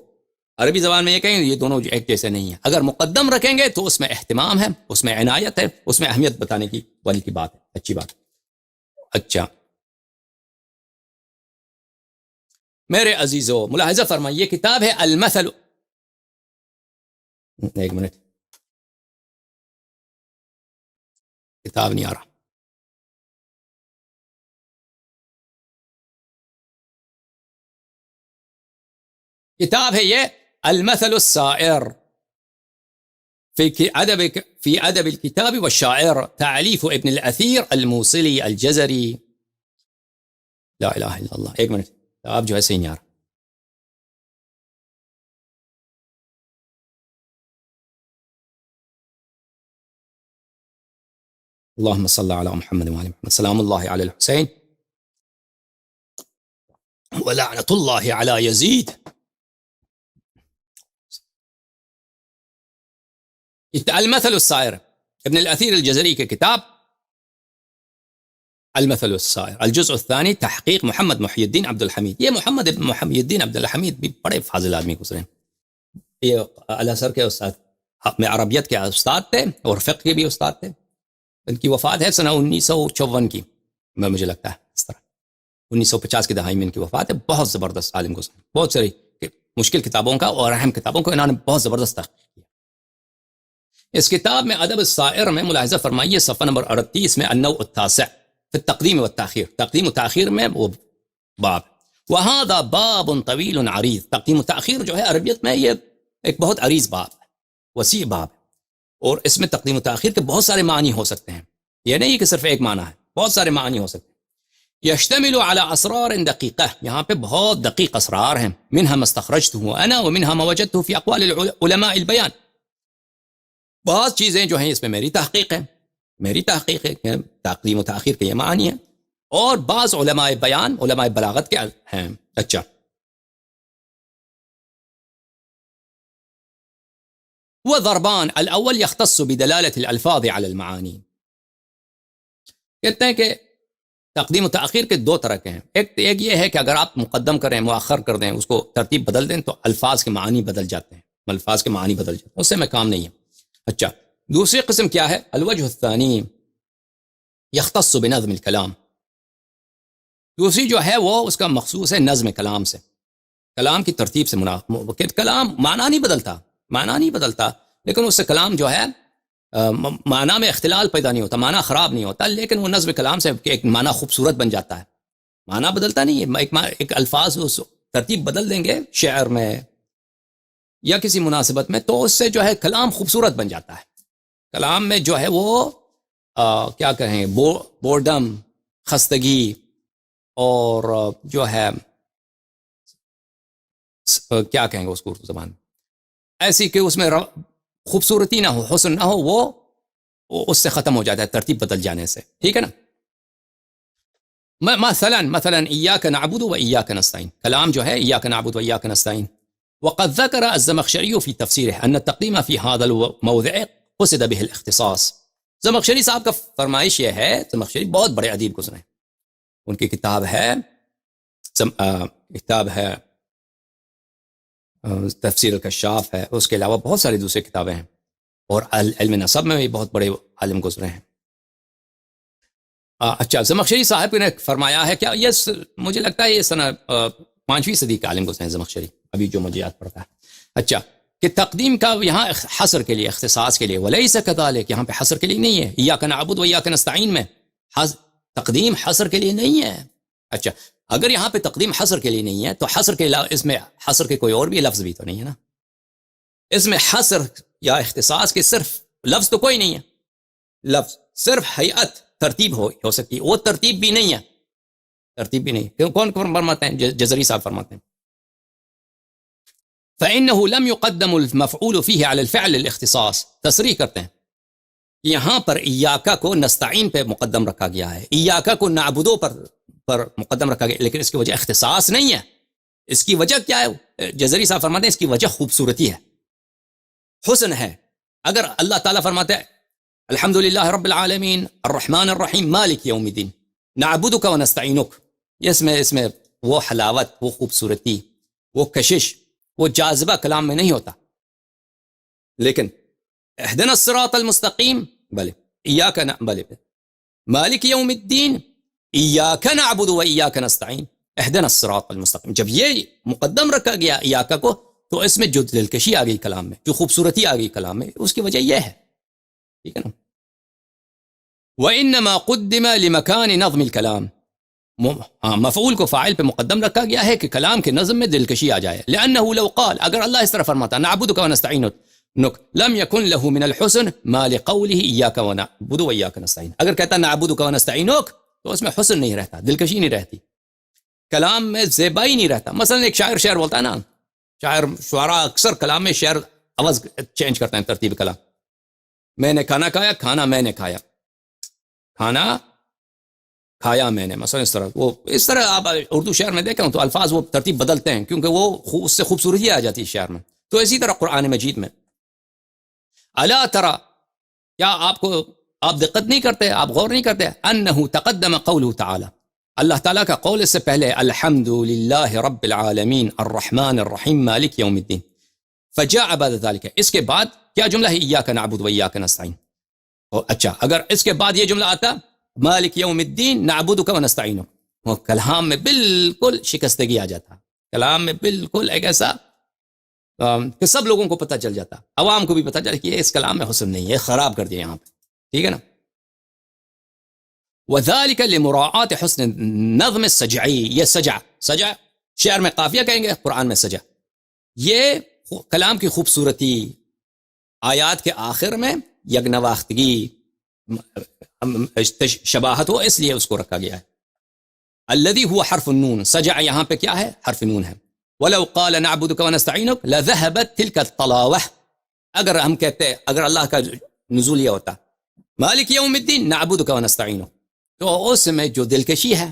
عربی زبان میں یہ کہیں یہ دونوں ایک جیسے نہیں ہیں. اگر مقدم رکھیں گے تو اس میں اہتمام ہے، اس میں عنایت ہے، اس میں اہمیت بتانے کی والی کی بات ہے. اچھی بات. اچھا میرے عزیزو ملاحظہ فرمائیے، یہ کتاب ہے المثل. ایک منٹ، کتاب نہیں آ رہا. کتاب ہے یہ المثل السائر في أدب الكتاب والشاعر، تعلیف ابن الأثیر الموصلی الجزری. لا الہ الا اللہ. ایک منٹ، آپ جو ہے صحیح نہیں آ رہا. اللهم صل على محمد وعلى محمد. سلام الله على الحسين ولعنة الله على يزيد. المثل السائر ابن الأثیر الجزری کے کتاب المثل السائر، الجزء الثانی، تحقیق محمد محی الدین عبد الحمید. یہ محمد ابن محی الدین عبد الحمید بھی بڑے فاضل آدمی گزرے. یہ الازہر کے استاد میں عربیت کے استاد تھے اور فقہ کے بھی استاد تھے. ان کی وفات ہے سنہ 1954 کی، مجھے لگتا ہے اس طرح 1950 کی دہائی میں ان کی وفات ہے. بہت زبردست عالم گزرے، بہت ساری مشکل کتابوں کا اور اہم کتابوں کو انہوں نے بہت زبردست تحقیق کیا. اس کتاب میں ادب السائر میں ملاحظہ فرمائیے صفحہ نمبر 38 میں النوع التاسع فی التقدیم والتاخیر، تقدیم و تاخیر میں وہ باب، وهذا باب طویل عریض. تقدیم و تاخیر جو ہے عربیت میں یہ ایک بہت عریض باب ہے، وسیع باب ہے، اور اس میں تقدیم و تاخیر کے بہت سارے معنی ہو سکتے ہیں. یہ نہیں کہ صرف ایک معنی ہے، بہت سارے معنی ہو سکتے ہیں. یشتمل على اسرار دقیقہ، یہاں پہ بہت دقیق اسرار ہیں. منها ما استخرجته انا ومنها ما وجدته في اقوال العلماء البیان. بعض چیزیں جو ہیں اس میں میری تحقیق ہے کہ تقدیم و تاخیر کے یہ معنی ہیں، اور بعض علماء بیان، علماء بلاغت کے ہیں. اچھا، وضربان الاول يختص بدلالة الالفاظ على المعانی. کہتے ہیں کہ تقدیم و تاخیر کے دو طرح کے ہیں. ایک یہ ہے کہ اگر آپ مقدم کریں، مؤخر کر دیں، اس کو ترتیب بدل دیں تو الفاظ کے معنی بدل جاتے ہیں، الفاظ کے معنی بدل جاتے ہیں، اس سے میں کام نہیں ہے. اچھا، دوسری قسم کیا ہے؟ الوجہ الثانی یختص بنظم الکلام. دوسری جو ہے وہ اس کا مخصوص ہے نظم کلام سے، کلام کی ترتیب سے. کلام معنی نہیں بدلتا لیکن اس سے کلام جو ہے معنی میں اختلال پیدا نہیں ہوتا، معنی خراب نہیں ہوتا، لیکن وہ نظم کلام سے ایک معنی خوبصورت بن جاتا ہے. معنی بدلتا نہیں ہے، ایک الفاظ اس ترتیب بدل دیں گے شعر میں یا کسی مناسبت میں تو اس سے جو ہے کلام خوبصورت بن جاتا ہے. کلام میں جو ہے وہ کیا کہیں، بورڈم، خستگی، اور جو ہے کیا کہیں گے اس کو اردو زبان میں، ایسی کہ اس میں خوبصورتی نہ ہو، حسن نہ ہو، وہ اس سے ختم ہو جاتا ہے ترتیب بدل جانے سے. ٹھیک ہے نا؟ مثلا ایاک نعبد و ایاک نستعین، کلام جو ہے ایاک نعبد و ایاک نستعین. وقد ذكر الزمخشري في تفسيره ان التقديم في هذا الموضع قصد به الاختصاص. زمخشری صاحب کا فرمائش یہ ہے، زمخشری بہت بڑے ادیب گزرے ہیں، ان کی کتاب ہے تفسیر الکشاف ہے، اس کے علاوہ بہت ساری دوسری کتابیں ہیں، اور علم نسب میں بھی بہت بڑے عالم گزرے ہیں. اچھا، زمخشری صاحب نے فرمایا ہے، کیا یہ مجھے لگتا ہے یہ سنہ 5ویں صدی کا عالم گزرے ہیں زمخشری، ابھی جو مجھے یاد پڑتا ہے. اچھا، کہ تقدیم کا یہاں حصر کے لیے، اختصاص کے لیے، ولیس کذالک، یہاں پہ حصر کے لیے نہیں ہے. ایاک نعبد و ایاک نستعین میں تقدیم حصر کے لیے نہیں ہے. اچھا، اگر یہاں پہ تقدیم حصر کے لیے نہیں ہے تو حصر کے علاوہ اس میں حصر کے کوئی اور بھی لفظ بھی تو نہیں ہے نا. اس میں حصر یا اختصاص کے صرف لفظ تو کوئی نہیں ہے، لفظ صرف ہیئت ترتیب ہو سکتی ہے، وہ ترتیب بھی نہیں ہے، ترتیب بھی نہیں. کون فرماتے ہیں؟ جزری صاحب فرماتے ہیں فإنه لم يقدم المفعول فيه على الفعل الاختصاص. تصریح کرتے ہیں یہاں پر ایاکا کو نستعین پہ مقدم رکھا گیا ہے، ایاکا کو نعبدو پر مقدم رکھا گیا، لیکن اس کی وجہ اختصاص نہیں ہے. اس کی وجہ کیا ہے؟ جزری صاحب فرماتے ہیں اس کی وجہ خوبصورتی ہے، حسن ہے. اگر اللہ تعالیٰ فرماتے ہیں الحمدللہ رب العالمین الرحمن الرحیم مالک یوم الدین نعبدک و نستعینک، اس میں وہ حلاوت، وہ خوبصورتی، وہ کشش، وہ جاذبہ کلام میں نہیں ہوتا. لیکن اہدنا الصراط المستقیم، بلے ایاک بلے مالک یوم الدین ایاک نعبد و ایاک نستعین اہدنا الصراط المستقیم، جب یہ مقدم رکھا گیا ایاک کو تو اس میں جو دلکشی آ گئی کلام میں، جو خوبصورتی آ گئی کلام میں، اس کی وجہ یہ ہے. ٹھیک ہے نا؟ وانما قدم لمکان نظم الکلام، مفعول کو فاعل پہ مقدم رکھا گیا ہے کہ کلام کے نظم میں دلکشی آ جائے. لأنه لو قال، اگر اللہ اس طرح فرماتا نعبدک و نستعینک لم يكن له من الحسن ما لقوله ایاک ونعبد و ایاک نستعین، اگر کہتا نعبدک و نستعینک تو اس میں حسن نہیں رہتا، دلکشی نہیں رہتی، کلام میں زیبائی نہیں رہتا. مثلا ایک شاعر بولتا ہے نا، شعراء اکثر کلام میں شعر آواز چینج کرتے ہیں، ترتیب کلام. میں نے کھانا کھایا، کھانا میں نے کھایا، کھانا کھایا میں نے، مثلا اس طرح آپ اردو شعر میں دیکھیں تو الفاظ وہ ترتیب بدلتے ہیں کیونکہ وہ اس سے خوبصورتی آ جاتی ہے شعر میں. تو اسی طرح قرآن مجید میں الا ترى، کیا آپ دقت نہیں کرتے، آپ غور نہیں کرتے، انه تقدم قوله تعالی، اللہ تعالیٰ کا قول اس سے پہلے الحمد للہ رب العالمین الرحمن الرحیم مالک یوم الدین، فجاء بعد ذلك، اس کے بعد کیا جملہ ہے؟ ایاک نعبد و ایاک نستعین. اچھا اگر اس کے بعد یہ جملہ آتا مالک یوم الدین نعبدک و نستعینک، وہ کلام میں بالکل شکستگی آ جاتا، کلام میں بالکل ایک ایسا کہ سب لوگوں کو پتہ چل جاتا، عوام کو بھی پتہ چل کہ اس کلام میں حسن نہیں ہے، خراب کر دیا یہاں پہ، ٹھیک ہے نا. وذالک لمراعات حسن نظم السجعی، یہ سجع شعر میں قافیہ کہیں گے، قرآن میں سجع، یہ کلام کی خوبصورتی، آیات کے آخر میں یگنواختگی شباہت ہو، اس لیے اس کو رکھا گیا ہے. الذی هو حرف النون، سجع یہاں پہ کیا ہے؟ حرف نون ہے. ولو قال نعبدک ونستعینک لذهبت تلك الطلاوہ، اگر ہم کہتے، اگر اللہ کا نزول یہ ہوتا مالک یوم الدین نعبدک ونستعینک، تو اس میں جو دلکشی ہے،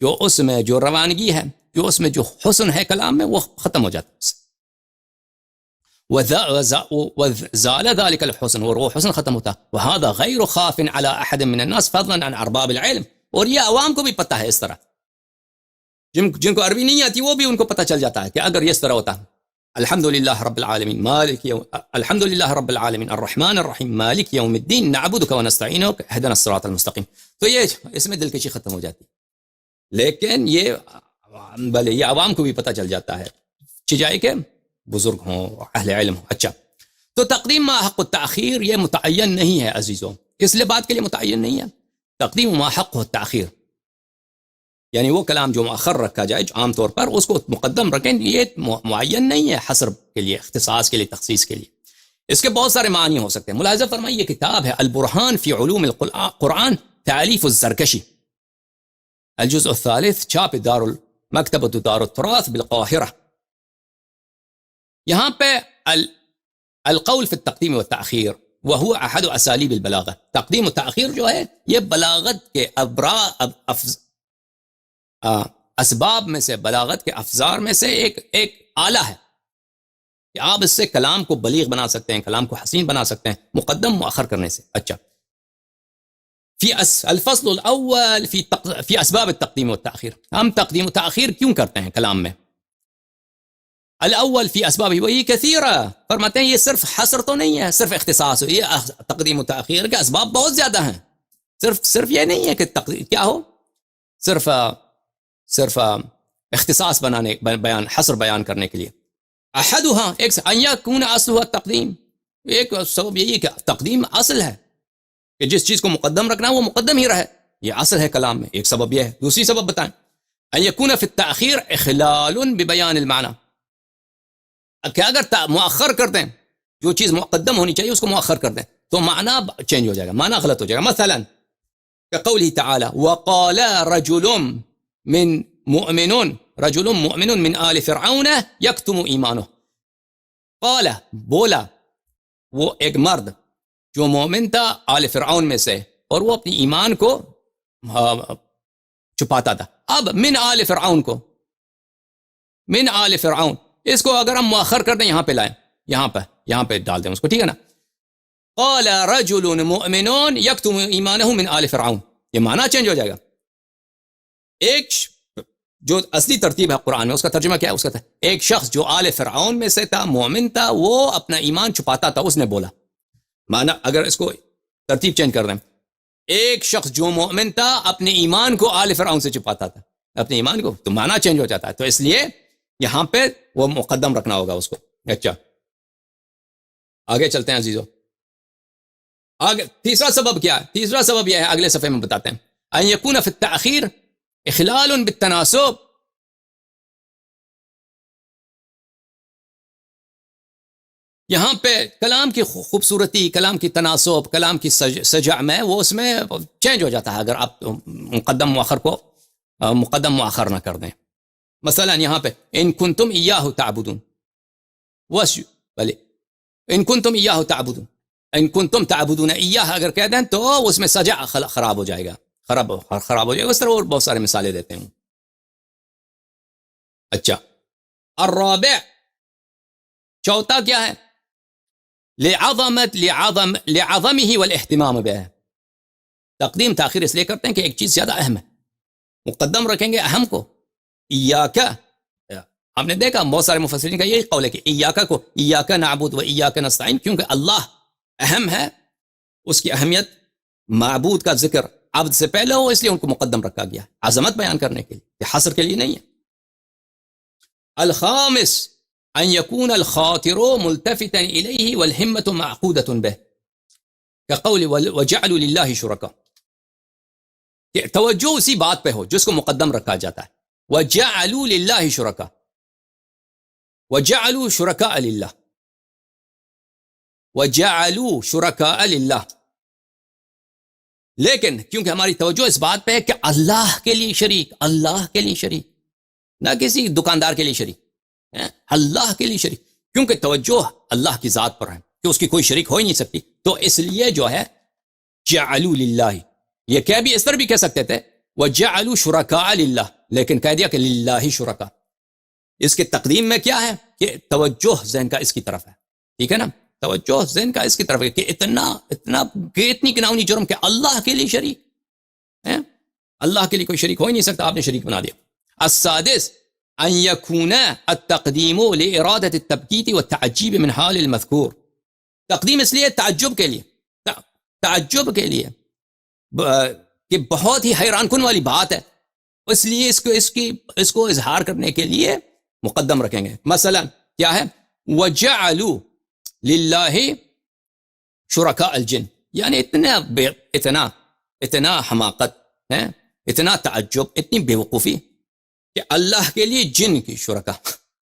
جو اس میں جو روانگی ہے، جو اس میں جو حسن ہے کلام میں، وہ ختم ہو جاتا ہے. وزال ذلك الحسن، اور وہ حسن ختم ہوتا. وهذا غیر خاف على احد من الناس فضلا عن ارباب العلم، اور یہ عوام کو بھی پتہ ہے، اس طرح جن کو عربی نہیں آتی وہ بھی ان کو پتہ چل جاتا ہے کہ اگر اس طرح ہوتا الحمدللہ رب العالمین مالک یوم، الحمدللہ رب العالمین الرحمن الرحیم مالک یوم الدین نعبدک ونستعینک اهدنا الصراط المستقیم، تو یہ اس میں دلکشی ختم ہو جاتی. لیکن یہ بھلے یہ عوام کو بھی پتہ چل جاتا ہے، چجائے کہ بزرگ ہوں، اہل علم ہوں. اچھا، تو تقدیم ما حق التاخیر یہ متعین نہیں ہے عزیزوں، اس لیے بات کے لیے متعین نہیں ہے. تقدیم ما حق التاخیر یعنی وہ کلام جو مؤخر رکھا جائے عام طور پر اس کو مقدم رکھیں، یہ معین نہیں ہے، حصر کے لیے، اختصاص کے لیے، تخصیص کے لیے. اس کے بہت سارے معنی ہو سکتے ہیں. ملاحظہ فرمائیے، یہ کتاب ہے البرہان فی علوم القرآن تالیف الزرکشی، الجزء الثالث، چھاپ مکتبۃ دار التراث بالقاہرہ. یہاں پہ القول فی التقدیم والتأخیر وہو احد اسالیب البلاغہ، تقدیم و تأخیر جو ہے یہ بلاغت کے اسباب میں سے، بلاغت کے افزار میں سے ایک آلہ ہے کہ آپ اس سے کلام کو بلیغ بنا سکتے ہیں، کلام کو حسین بنا سکتے ہیں مقدم مؤخر کرنے سے. اچھا، الفصل الاول فی اسباب التقدیم والتأخیر، ہم تقدیم و تأخیر کیوں کرتے ہیں کلام میں؟ الاول فی اسباب وہی کثیرہ، فرماتے ہیں یہ صرف حصر تو نہیں ہے، صرف اختصاص ہو، یہ تقدیم و تأخیر کے اسباب بہت زیادہ ہیں. صرف یہ نہیں ہے کہ کیا ہو، صرف اختصاص بیان، حصر بیان کرنے کے لیے. احدها ایک ان یکون اصلها التقدیم، ایک سبب یہی کہ تقدیم اصل ہے کہ جس چیز کو مقدم رکھنا وہ مقدم ہی رہے، یہ اصل ہے کلام میں. ایک سبب یہ ہے. دوسری سبب بتائیں، ان یکون فی التأخیر اخلال ببیان المعنی، کہ اگر مؤخر کر دیں، جو چیز مقدم ہونی چاہیے اس کو مؤخر کر دیں تو معنی چینج ہو جائے گا، معنی غلط ہو جائے گا. مثلا كقوله تعالى وقال رجل مؤمن من آل فرعون يكتم ایمانه، قال بولا وہ ایک مرد جو مومن تھا آل فرعون میں سے، اور وہ اپنی ایمان کو چھپاتا تھا. اب من آل فرعون کو، من آل فرعون، اس کو اگر ہم مؤخر کر دیں، یہاں پہ لائیں، یہاں پہ ڈال دیں اس کو، ٹھیک ہے نا. قال رجل مؤمن يكتم ایمانه من آل فرعون، یہ معنی چینج ہو جائے گا. ایک جو اصلی ترتیب ہے قرآن میں، اس کا ترجمہ کیا ہے؟ اس کا ایک شخص جو آل فرعون میں سے تھا، مومن تھا، وہ اپنا ایمان چھپاتا تھا، اس نے بولا. معنی اگر اس کو ترتیب چینج کر دیں، ایک شخص جو مومن تھا اپنے ایمان کو آل فرعون سے چھپاتا تھا، اپنے ایمان کو، تو معنی چینج ہو جاتا ہے. تو اس لیے یہاں پہ وہ مقدم رکھنا ہوگا اس کو. اچھا، آگے چلتے ہیں عزیزو. آگے تیسرا سبب کیا ہے؟ تیسرا سبب یہ ہے، اگلے صفحے میں بتاتے ہیں. ان یکون فی التأخیر اخلال بالتناسب، یہاں پہ کلام کی خوبصورتی، کلام کی تناسب، کلام کی سجع میں وہ اس میں چینج ہو جاتا ہے اگر آپ مقدم مؤخر کو مقدم مؤخر نہ کر دیں. مثلا یہاں پہ ان کنتم ایاہ تعبدون، بلے ان کنتم ایاہ تعبدون، ان کنتم تعبدون ایاہ اگر کہہ دیں تو اس میں سجع خراب ہو جائے گا، خراب ہو جائے گا. اس طرح اور بہت سارے مثالیں دیتے ہیں. اچھا، الرابع، چوتھا کیا ہے؟ لعظمه والاہتمام بہ، تقدیم تاخیر اس لیے کرتے ہیں کہ ایک چیز زیادہ اہم ہے، مقدم رکھیں گے اہم کو. ایاک، آپ نے دیکھا بہت سارے مفسرین کا یہی قول ہے کہ ایاک کو ایاک نعبد و ایاک نستعین، کیونکہ اللہ اہم ہے اس کی اہمیت معبود کا ذکر عبد سے پہلے ہو، اس لیے ان کو مقدم رکھا گیا، عظمت بیان کرنے کے لیے، حصر کے لیے نہیں ہے۔ الخامس ان يكون الخاطر ملتفتا الیہ والہمۃ معقودۃ بہ كقول وجعلوا للہ شرکاء، کہ توجہ اسی بات پہ ہو جس کو مقدم رکھا جاتا ہے، وجعلوا للہ شرکاء، وجعلوا شرکاء للہ، وجعلوا شرکاء للہ، لیکن کیونکہ ہماری توجہ اس بات پہ ہے کہ اللہ کے لیے شریک، اللہ کے لیے شریک، نہ کسی دکاندار کے لیے شریک، اللہ کے لیے شریک، کیونکہ توجہ اللہ کی ذات پر ہے کہ اس کی کوئی شریک ہو ہی نہیں سکتی، تو اس لیے جو ہے جعلوا للہ، یہ کیا بھی اس طرح بھی کہہ سکتے تھے وجعلوا شرکاء للہ، لیکن کہہ دیا کہ للہ شرکاء۔ اس کے تقدیم میں کیا ہے کہ توجہ ذہن کا اس کی طرف ہے، ٹھیک ہے نا، توجہ ذہن کا اس کی طرف ہے کہ اتنی گناہونی جرم کہ اللہ کے لیے شریک ہے، اللہ کے لیے کوئی شریک ہو ہی نہیں سکتا، آپ نے شریک بنا دیا۔ السادس ان يكون التقدیم لإرادة التبکیت والتعجیب من حال المذکور، تقدیم اس لیے تعجب کے لیے، تعجب کے لیے کہ بہت ہی حیران کن والی بات ہے، اس لیے اس کو اظہار کرنے کے لیے مقدم رکھیں گے۔ مثلا کیا ہے وجعلوا للہ شرکاء الجن، یعنی اتنا حماقت ہے، اتنا تعجب، اتنی بیوقوفی کہ اللہ کے لیے جن کی شرکاء،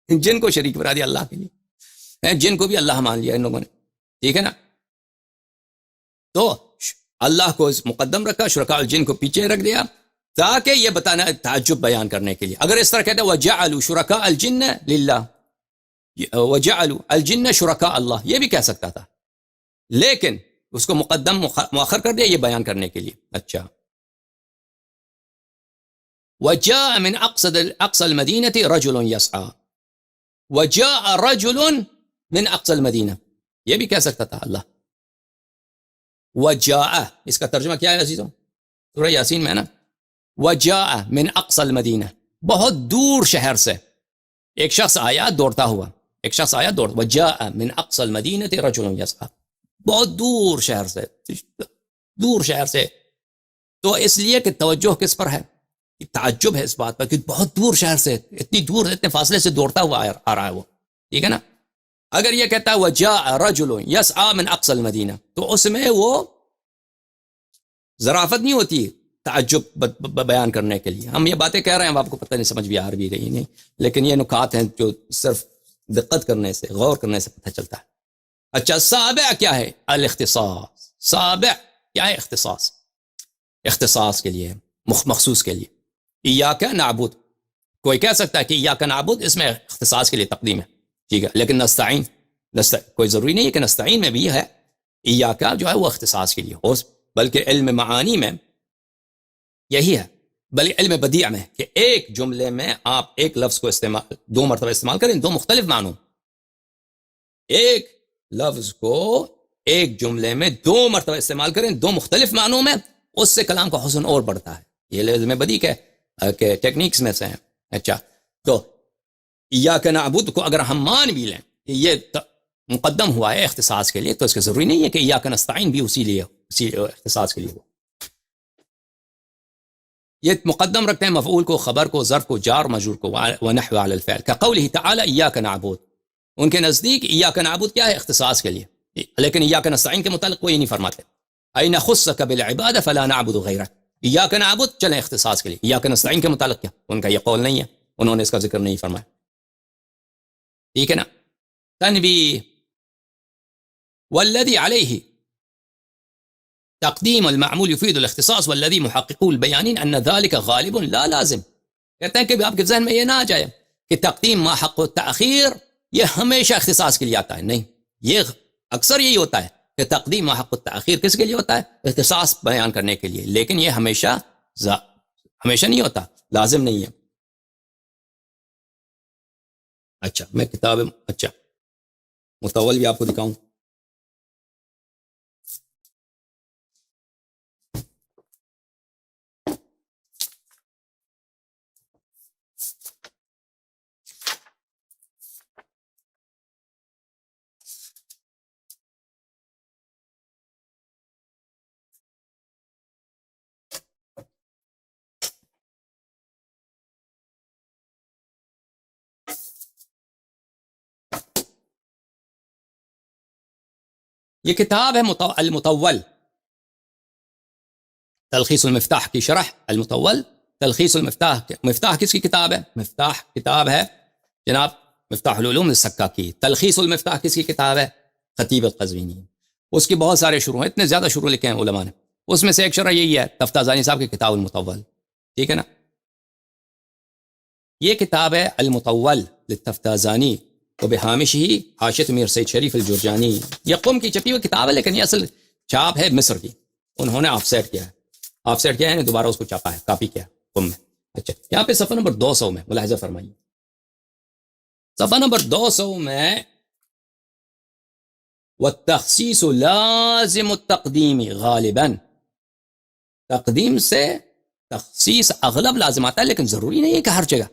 جن کو شریک بنا دیا اللہ کے لیے، جن کو بھی اللہ مان لیا ان لوگوں نے، ٹھیک ہے نا، تو اللہ کو مقدم رکھا، شرکاء الجن کو پیچھے رکھ دیا، تاکہ یہ بتانا تعجب بیان کرنے کے لیے۔ اگر اس طرح کہتے ہیں وجعلوا شرکاء الجن للہ، وجعلوا الجن شرکاء اللہ، یہ بھی کہہ سکتا تھا، لیکن اس کو مقدم مؤخر کر دیا یہ بیان کرنے کے لیے۔ اچھا، وجاء من اقصى المدینہ رجل یسعى، وجاء رجل من اقصى المدینہ، یہ بھی کہہ سکتا تھا اللہ۔ وجاء، اس کا ترجمہ کیا ہے عزیزوں؟ سورہ یاسین میں ہے نا، وجاء من اقصى المدینہ، بہت دور شہر سے ایک شخص آیا دوڑتا ہوا، ایک شخص آیا دوڑتا، وجاء من اقصى المدینہ رجل یسعى، بہت دور شہر سے، دور شہر سے، تو اس لیے کہ توجہ کس پر ہے، تعجب ہے اس بات پر کہ بہت دور شہر سے، اتنی دور، اتنے فاصلے سے دوڑتا ہوا آ رہا ہے وہ، ٹھیک ہے نا۔ اگر یہ کہتا ہے وجاء رجل یسعى من اقصى المدینہ، تو اس میں وہ ظرافت نہیں ہوتی تعجب بیان کرنے کے لیے۔ ہم یہ باتیں کہہ رہے ہیں، آپ کو پتہ نہیں سمجھ بھی آ رہی نہیں، لیکن یہ نکات ہیں جو صرف دقت کرنے سے، غور کرنے سے پتہ چلتا ہے۔ اچھا، سابع کیا ہے؟ الاختصاص، سابع کیا ہے؟ اختصاص، اختصاص کے لیے، مخصوص کے لیے۔ ایاک نعبد، کوئی کہہ سکتا ہے کہ ایاک نعبد اس میں اختصاص کے لیے تقدیم ہے، ٹھیک ہے، لیکن نستعین کوئی ضروری نہیں ہے کہ نستعین میں بھی ہے ایاک جو ہے وہ اختصاص کے لیے ہو، بلکہ علم معانی میں یہی ہے، بلکہ علم بدیع میں کہ ایک جملے میں آپ ایک لفظ کو دو مرتبہ استعمال کریں، دو مختلف معنوں، ایک لفظ کو ایک جملے میں دو مرتبہ استعمال کریں دو مختلف معنوں میں، اس سے کلام کا حسن اور بڑھتا ہے۔ یہ علم بدیع کے ٹیکنیکس میں سے ہیں۔ اچھا، تو ایاک نعبد کو اگر ہم مان بھی لیں کہ یہ مقدم ہوا ہے اختصاص کے لیے، تو اس کے ضروری نہیں ہے کہ ایاک نستعین بھی اسی اختصاص کے لیے ہو۔ یہ مقدم رکھتے ہیں مفعول کو، خبر کو، ظرف کو، جار مجرور کو، ونحو علی الفعل، كقوله تعالی ایاک نعبد، ان کے نزدیک ایاک نعبد کیا ہے؟ اختصاص کے لیے، لیکن ایاک نستعین کے متعلق وہ یہ نہیں فرماتے، ای نخصک بالعبادہ فلا نعبد غیرک، ایاک نعبد چلیں اختصاص کے لیے، ایاک نستعین کے متعلق کیا؟ ان کا یہ قول نہیں ہے، انہوں نے اس کا ذکر نہیں فرمایا، ٹھیک ہے نا۔ تنبیہ، والذی علیہ تقدیم المعمول يفيد الاختصاص والذی محققو البیانین ان ذلك غالب لا لازم، کہتے ہیں کہ آپ کے ذہن میں یہ نہ آ جائے کہ تقدیم ما حق التأخیر یہ ہمیشہ اختصاص کے لیے آتا ہے، نہیں، یہ اکثر یہی ہوتا ہے کہ تقدیم ما حق التأخیر کس کے لیے ہوتا ہے؟ اختصاص بیان کرنے کے لیے، لیکن یہ ہمیشہ نہیں ہوتا، لازم نہیں ہے۔ اچھا، میں کتاب متول بھی آپ کو دکھاؤں۔ یہ کتاب ہے المطول، تلخیص المفتاح کی شرح المطول، تلخیص المفتاح، مفتاح کس کی کتاب ہے؟ مفتاح کتاب ہے جناب مفتاح العلوم السکاکی. تلخیص المفتاح کس کی کتاب ہے؟ خطیب القزوینی. اس کی بہت سارے شروع ہیں، اتنے زیادہ شروع لکھے ہیں علماء نے، اس میں سے ایک شرح یہی ہے تفتازانی صاحب کی کتاب المطول. ٹھیک ہے نا؟ یہ کتاب ہے المطول للتفتازانی و بحامشہ حاشیۃ میر سید شریف الجرجانی. یہ قم کی چھپی ہوئی کتاب ہے، لیکن یہ اصل چھاپ ہے مصر کی، انہوں نے آف سیٹ کیا ہے، آف سیٹ کیا ہے، دوبارہ اس کو چھاپا ہے، کاپی کیا قم میں. اچھا، یہاں پہ صفحہ نمبر 200 میں ملاحظہ فرمائیے، صفحہ نمبر 200 میں والتخصیص لازم التقدیم غالباً، تقدیم سے تخصیص اغلب لازم آتا ہے، لیکن ضروری نہیں ہے کہ ہر جگہ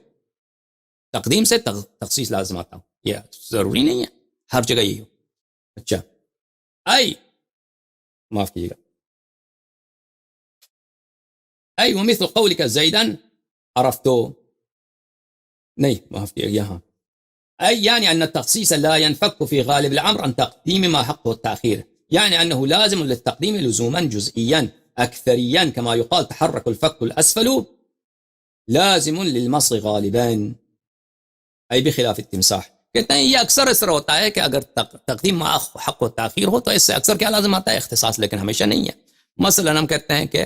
تقدیم سے تخصیص لازم آتا ہو، یہ ضروری نہیں ہے ہر جگہ یہی ہو. اچھا، معاف کیجیے گا، ومثل قولك زیداً عرفتو، نہیں معاف کیجیے گا، یہاں يعني أن التخصيص لا ينفك في غالب الأمر عن تقديم ما حقه التأخير، يعني أنه لازم للتقديم لزوما جزئيا أكثريا، كما يقال تحرك الفك الأسفل لازم للمص غالبا، أي بخلاف التمساح. کہتے ہیں یہ اکثر اس طرح ہوتا ہے کہ اگر تقدیم ما حق و تاخیر ہو تو اس سے اکثر کیا لازم آتا ہے؟ اختصاص، لیکن ہمیشہ نہیں ہے. مثلا ہم کہتے ہیں کہ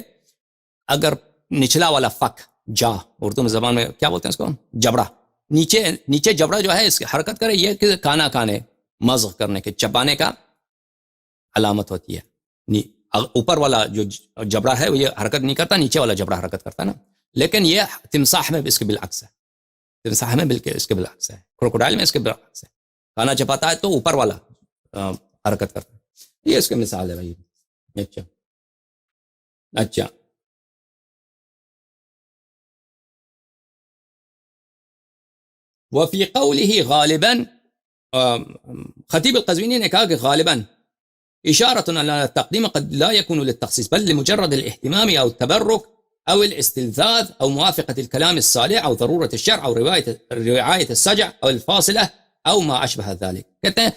اگر نچلا والا فک، جا اردو میں زبان میں کیا بولتے ہیں اس کو؟ جبڑا، نیچے جبڑا جو ہے اس کی حرکت کرے، یہ کہ کانا کانے، مزغ کرنے کے، چبانے کا علامت ہوتی ہے. اوپر والا جو جبڑا ہے وہ یہ حرکت نہیں کرتا، نیچے والا جبڑا حرکت کرتا ہے نا. لیکن یہ تمساح میں اس کے بالعکس ہے، تمساح میں بالکل اس کے بالعکس ہے، کروکوڈائل میں اس کے بالعکس ہے. کانا چپاتا ہے تو اوپر والا حرکت کرتا ہے. یہ اس کی مثال ہے بھائی. اچھا وفی قوله غالباً، خطیب القزوینی نے کہا کہ غالباً اشارة على التقديم قد لا يكون للتخصيص بل لمجرد الاهتمام أو التبرك أو الاستلذاذ أو موافقة الكلام الصالح أو ضرورة الشرع أو رعاية السجع أو الفاصلة أو ما أشبه ذلك. کہتے ہیں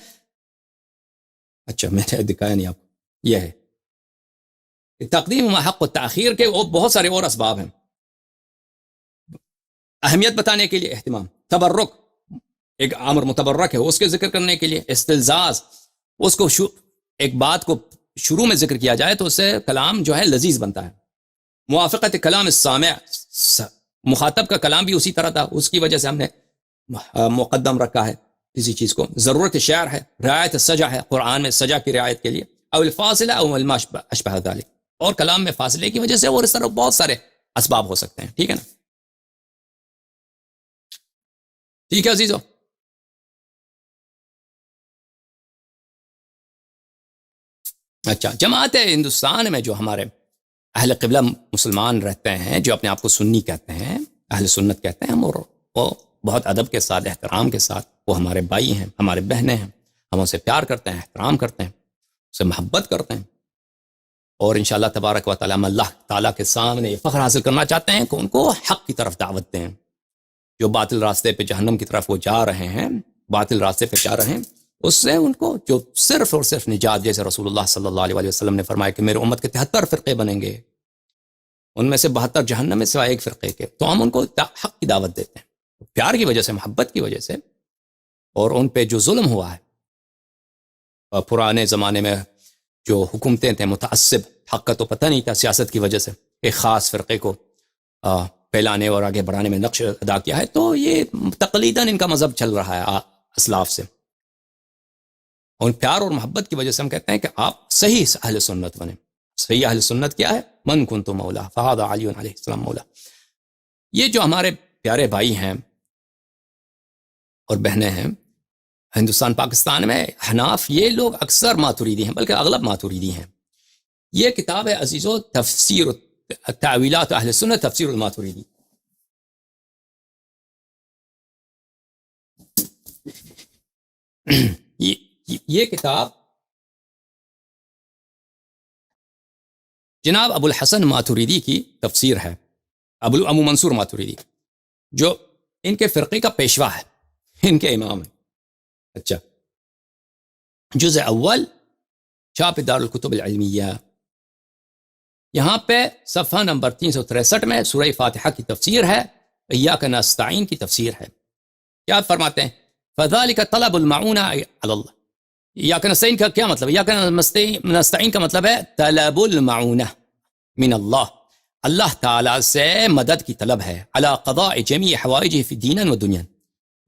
اچھا میں نے دکھایا نہیں آپ کو، یہ ہے تقدیم ما حق التأخیر کے بہت سارے اور اسباب ہیں. اہمیت بتانے کے لیے اہتمام، تبرک ایک امر متبرک ہے اس کے ذکر کرنے کے لیے، استلزاز اس کو ایک بات کو شروع میں ذکر کیا جائے تو اس سے کلام جو ہے لذیذ بنتا ہے. موافقت کلام السامع، مخاطب کا کلام بھی اسی طرح تھا، اس کی وجہ سے ہم نے مقدم رکھا ہے کسی چیز کو. ضرورت شعر ہے، رعایت السجع ہے، قرآن میں سجع کی رعایت کے لیے، او الفاصلہ او ما اشبہ ذلک، اور کلام میں فاصلے کی وجہ سے، اور اس طرح بہت سارے اسباب ہو سکتے ہیں. ٹھیک ہے نا؟ ٹھیک ہے عزیزو. اچھا، جماعت ہندوستان میں جو ہمارے اہل قبلہ مسلمان رہتے ہیں، جو اپنے آپ کو سنی کہتے ہیں، اہل سنت کہتے ہیں، اور وہ بہت ادب کے ساتھ، احترام کے ساتھ، وہ ہمارے بھائی ہیں، ہمارے بہنیں ہیں، ہم ان سے پیار کرتے ہیں، احترام کرتے ہیں، اس سے محبت کرتے ہیں، اور انشاءاللہ تبارک و تعالی ہم اللہ تعالیٰ کے سامنے یہ فخر حاصل کرنا چاہتے ہیں کہ ان کو حق کی طرف دعوت دیں. جو باطل راستے پہ جہنم کی طرف وہ جا رہے ہیں، باطل راستے پہ جا رہے ہیں، اس سے ان کو جو صرف اور صرف نجات، جیسے رسول اللہ صلی اللہ علیہ وسلم نے فرمایا کہ میرے امت کے 73 فرقے بنیں گے، ان میں سے 72 جہنم میں سوائے ایک فرقے کے، تو ہم ان کو حق کی دعوت دیتے ہیں پیار کی وجہ سے، محبت کی وجہ سے. اور ان پہ جو ظلم ہوا ہے پرانے زمانے میں، جو حکومتیں تھے متعصب، حق کا تو پتہ نہیں تھا، سیاست کی وجہ سے ایک خاص فرقے کو پھیلانے اور آگے بڑھانے میں نقش ادا کیا ہے، تو یہ تقلیداً ان کا مذہب چل رہا ہے اسلاف سے. اور پیار اور محبت کی وجہ سے ہم کہتے ہیں کہ آپ صحیح اہل سنت بنیں. صحیح اہل سنت کیا ہے؟ من کنت مولا فہذا علی علیہ السلام مولا. یہ جو ہمارے پیارے بھائی ہیں اور بہنیں ہیں ہندوستان پاکستان میں، حناف، یہ لوگ اکثر ماتوریدی ہیں، بلکہ اغلب ماتوریدی ہیں. یہ کتاب ہے عزیزو تفسیر تعویلات اہل سنت، تفسیر الماتوریدی. یہ کتاب جناب ابو الحسن ماتوریدی کی تفسیر ہے، ابو منصور ماتوریدی، جو ان کے فرقے کا پیشوا ہے، ان کے امام ہیں. اچھا، جزء اول چھاپ دار الکتب العلمیہ. یہاں پہ صفحہ نمبر 363 میں سورہ فاتحہ کی تفسیر ہے، ایاک نستعین کی تفسیر ہے. کیا فرماتے ہیں؟ فذلك طلب المعونہ علی اللہ. ایاک نستعین کا کیا مطلب ہے؟ ایاک نستعین کا مطلب ہے طلب المعونہ من اللہ، اللہ تعالیٰ سے مدد کی طلب ہے، علی قضاء جمیع حوائجہ فی دینا و دنیا،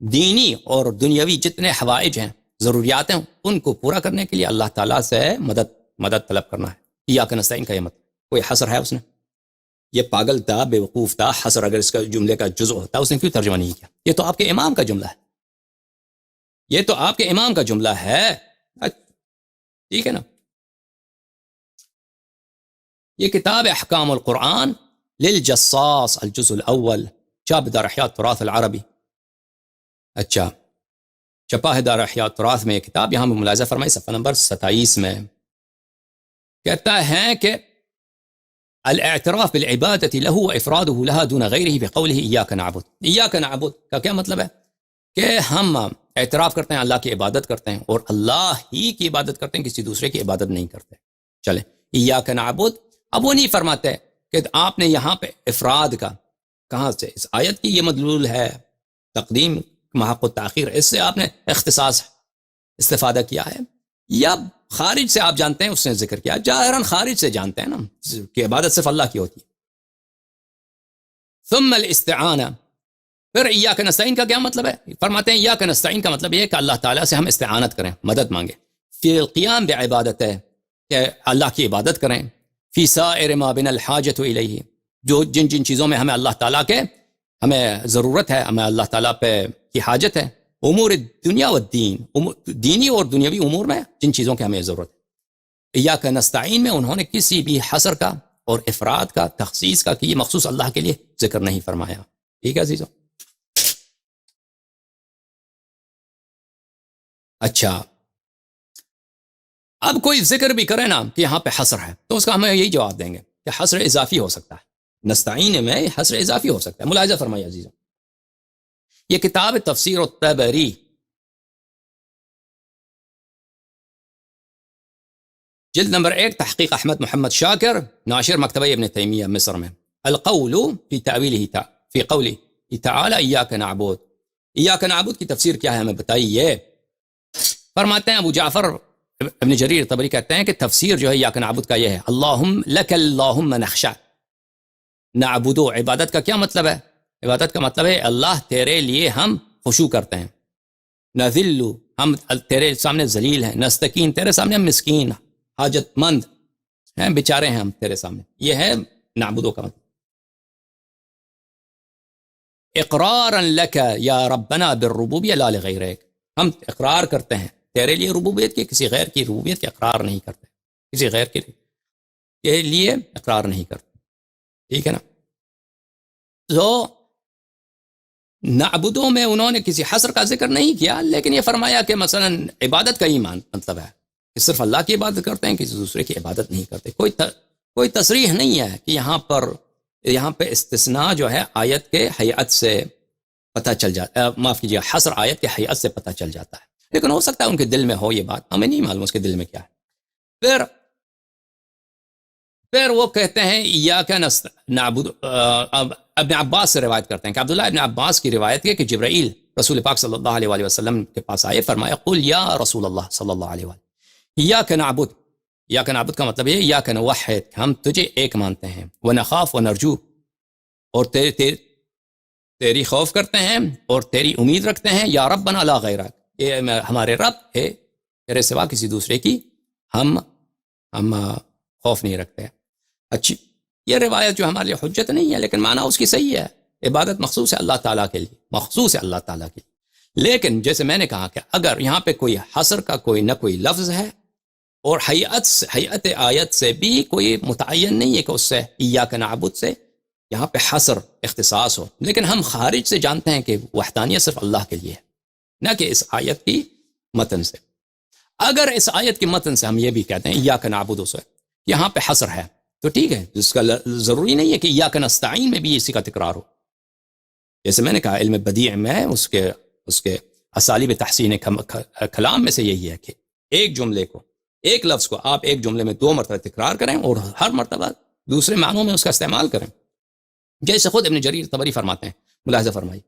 دینی اور دنیاوی جتنے حوائج ہیں، ضروریات ہیں، ان کو پورا کرنے کے لیے اللہ تعالیٰ سے مدد طلب کرنا ہے. ایاک نستعین کا یہ مطلب. کوئی حصر ہے اس نے؟ یہ پاگل تھا، بے وقوف تھا. حصر اگر اس کا جملے کا جزء ہوتا اس نے کیوں ترجمہ نہیں کیا؟ یہ تو آپ کے امام کا جملہ ہے، یہ تو آپ کے امام کا جملہ ہے. ٹھیک ہے نا؟ یہ کتاب احکام القرآن للجصاص الجزء الاول، چھاپ دار احیاء التراث العربی. اچھا، چھپا ہے دار احیاء التراث میں یہ کتاب. یہاں میں ملاحظہ فرمائی صفحہ نمبر 27 میں کہتا ہے کہ الاعتراف بالعبادت له وافراده لها دون غیرہ بقولہ ایاک نعبد. ایاک نعبد کا کیا مطلب ہے؟ کہ ہم اعتراف کرتے ہیں، اللہ کی عبادت کرتے ہیں اور اللہ ہی کی عبادت کرتے ہیں، کسی دوسرے کی عبادت نہیں کرتے. چلے، ایاک نعبد. اب وہ نہیں فرماتے کہ آپ نے یہاں پہ افراد کا کہاں سے، اس آیت کی یہ مدلول ہے تقدیم محق التاخیر، اس سے آپ نے اختصاص استفادہ کیا ہے، یا خارج سے آپ جانتے ہیں اس نے ذکر کیا؟ ظاہراً خارج سے جانتے ہیں نا کہ عبادت صرف اللہ کی ہوتی ہے. ثم الاستعانہ. پھر ایاک نستعین کا کیا مطلب ہے؟ فرماتے ہیں ایاک نستعین کا مطلب یہ ہے کہ اللہ تعالیٰ سے ہم استعانت کریں، مدد مانگیں، فی القیام بعبادت ہے کہ اللہ کی عبادت کریں، فی سائر ما بنا الحاجت الیہ، جو جن چیزوں میں ہمیں اللہ تعالیٰ کے ہمیں ضرورت ہے، ہمیں اللہ تعالیٰ پہ کی حاجت ہے، امور دنیا و دین، دینی اور دنیاوی امور میں جن چیزوں کی ہمیں ضرورت ہے. ایاک نستعین میں انہوں نے کسی بھی حصر کا اور افراد کا، تخصیص کا کہ یہ مخصوص اللہ کے لیے ذکر نہیں فرمایا. ٹھیک ہے عزیزو؟ اچھا، اب کوئی ذکر بھی کرے نا کہ یہاں پہ حصر ہے تو اس کا ہمیں یہی جواب دیں گے کہ حصر اضافی ہو سکتا ہے، نستعین میں حصر اضافی ہو سکتا ہے. ملاحظہ فرمائیے عزیزو، یہ کتاب تفسیر الطبری جلد نمبر 1، تحقیق احمد محمد شاکر، ناشر مکتبہ ابن تیمیہ مصر میں. القول فی تعویلہ فی قولہ تعالی ایاک نعبد. ایاک نعبد کی تفسیر کیا ہے ہمیں بتائیے. فرماتے ہیں ابو جعفر ابن جریر طبری کہتے ہیں کہ تفسیر جو ہے ایاک نعبد کا یہ ہے، اللہم لک اللہم نخشع. نعبدو، عبادت کا کیا مطلب ہے؟ عبادت کا مطلب ہے اللہ تیرے لیے ہم خشوع کرتے ہیں، نذل، ہم تیرے سامنے ذلیل ہیں، نستکین، تیرے سامنے ہم مسکین حاجت مند ہیں، بیچارے ہیں ہم تیرے سامنے. یہ ہے نعبدو کا مطلب. اقرارا لک یا ربنا بالربوبیہ لا لغیرک، ہم اقرار کرتے ہیں تیرے لیے ربوبیت کی، کسی غیر کی ربوبیت کے اقرار نہیں کرتے، کسی غیر کے لیے اقرار نہیں کرتے. ٹھیک ہے نا؟ تو نعبدوں میں انہوں نے کسی حصر کا ذکر نہیں کیا، لیکن یہ فرمایا کہ مثلا عبادت کا ایمان مطلب ہے کہ صرف اللہ کی عبادت کرتے ہیں، کسی دوسرے کی عبادت نہیں کرتے. کوئی تصریح نہیں ہے کہ یہاں پہ استثناء جو ہے آیت کے حیات سے پتہ چل جاتا ہے، معاف کیجیے، حصر آیت کے حیات سے پتہ چل جاتا ہے، لیکن ہو سکتا ہے ان کے دل میں ہو یہ بات، ہمیں نہیں معلوم اس کے دل میں کیا ہے. پھر وہ کہتے ہیں ایاک نعبد. ابن عباس سے روایت کرتے ہیں کہ عبداللہ ابن عباس کی روایت ہے کہ جبرائیل رسول پاک صلی اللہ علیہ وآلہ وسلم کے پاس آئے، فرمایا قل یا رسول اللہ صلی اللہ علیہ وآلہ ایاک نعبد. ایاک نعبد کا مطلب ہے ایاک نوحد، ہم تجھے ایک مانتے ہیں، ونخاف ونرجو، اور تیری خوف کرتے ہیں اور تیری امید رکھتے ہیں، یا ربنا لا غیرک، یہ ہمارے رب ہے، تیرے سوا کسی دوسرے کی ہم خوف نہیں رکھتے. اچھی یہ روایت جو ہمارے لیے حجت نہیں ہے، لیکن معنی اس کی صحیح ہے. عبادت مخصوص ہے اللہ تعالیٰ کے لیے، مخصوص ہے اللہ تعالیٰ کے لیے. لیکن جیسے میں نے کہا کہ اگر یہاں پہ کوئی حصر کا کوئی نہ کوئی لفظ ہے، اور حیات آیت سے بھی کوئی متعین نہیں ہے کہ اس سے ایاک نعبد سے یہاں پہ حصر اختصاص ہو، لیکن ہم خارج سے جانتے ہیں کہ وحدانیت صرف اللہ کے لیے ہے، نہ کہ اس آیت کی متن سے. اگر اس آیت کی متن سے ہم یہ بھی کہتے ہیں ایاک نعبد سے یہاں پہ حصر ہے تو ٹھیک ہے، جس کا ضروری نہیں ہے کہ ایاک نستعین میں بھی اسی کا تکرار ہو. جیسے میں نے کہا علم بدیع میں اس کے اسالیب تحسین کلام میں سے یہی ہے کہ ایک جملے کو ایک لفظ کو آپ ایک جملے میں 2 مرتبہ تکرار کریں اور ہر مرتبہ دوسرے معنوں میں اس کا استعمال کریں، جیسے خود ابن جریر طبری فرماتے ہیں. ملاحظہ فرمائیے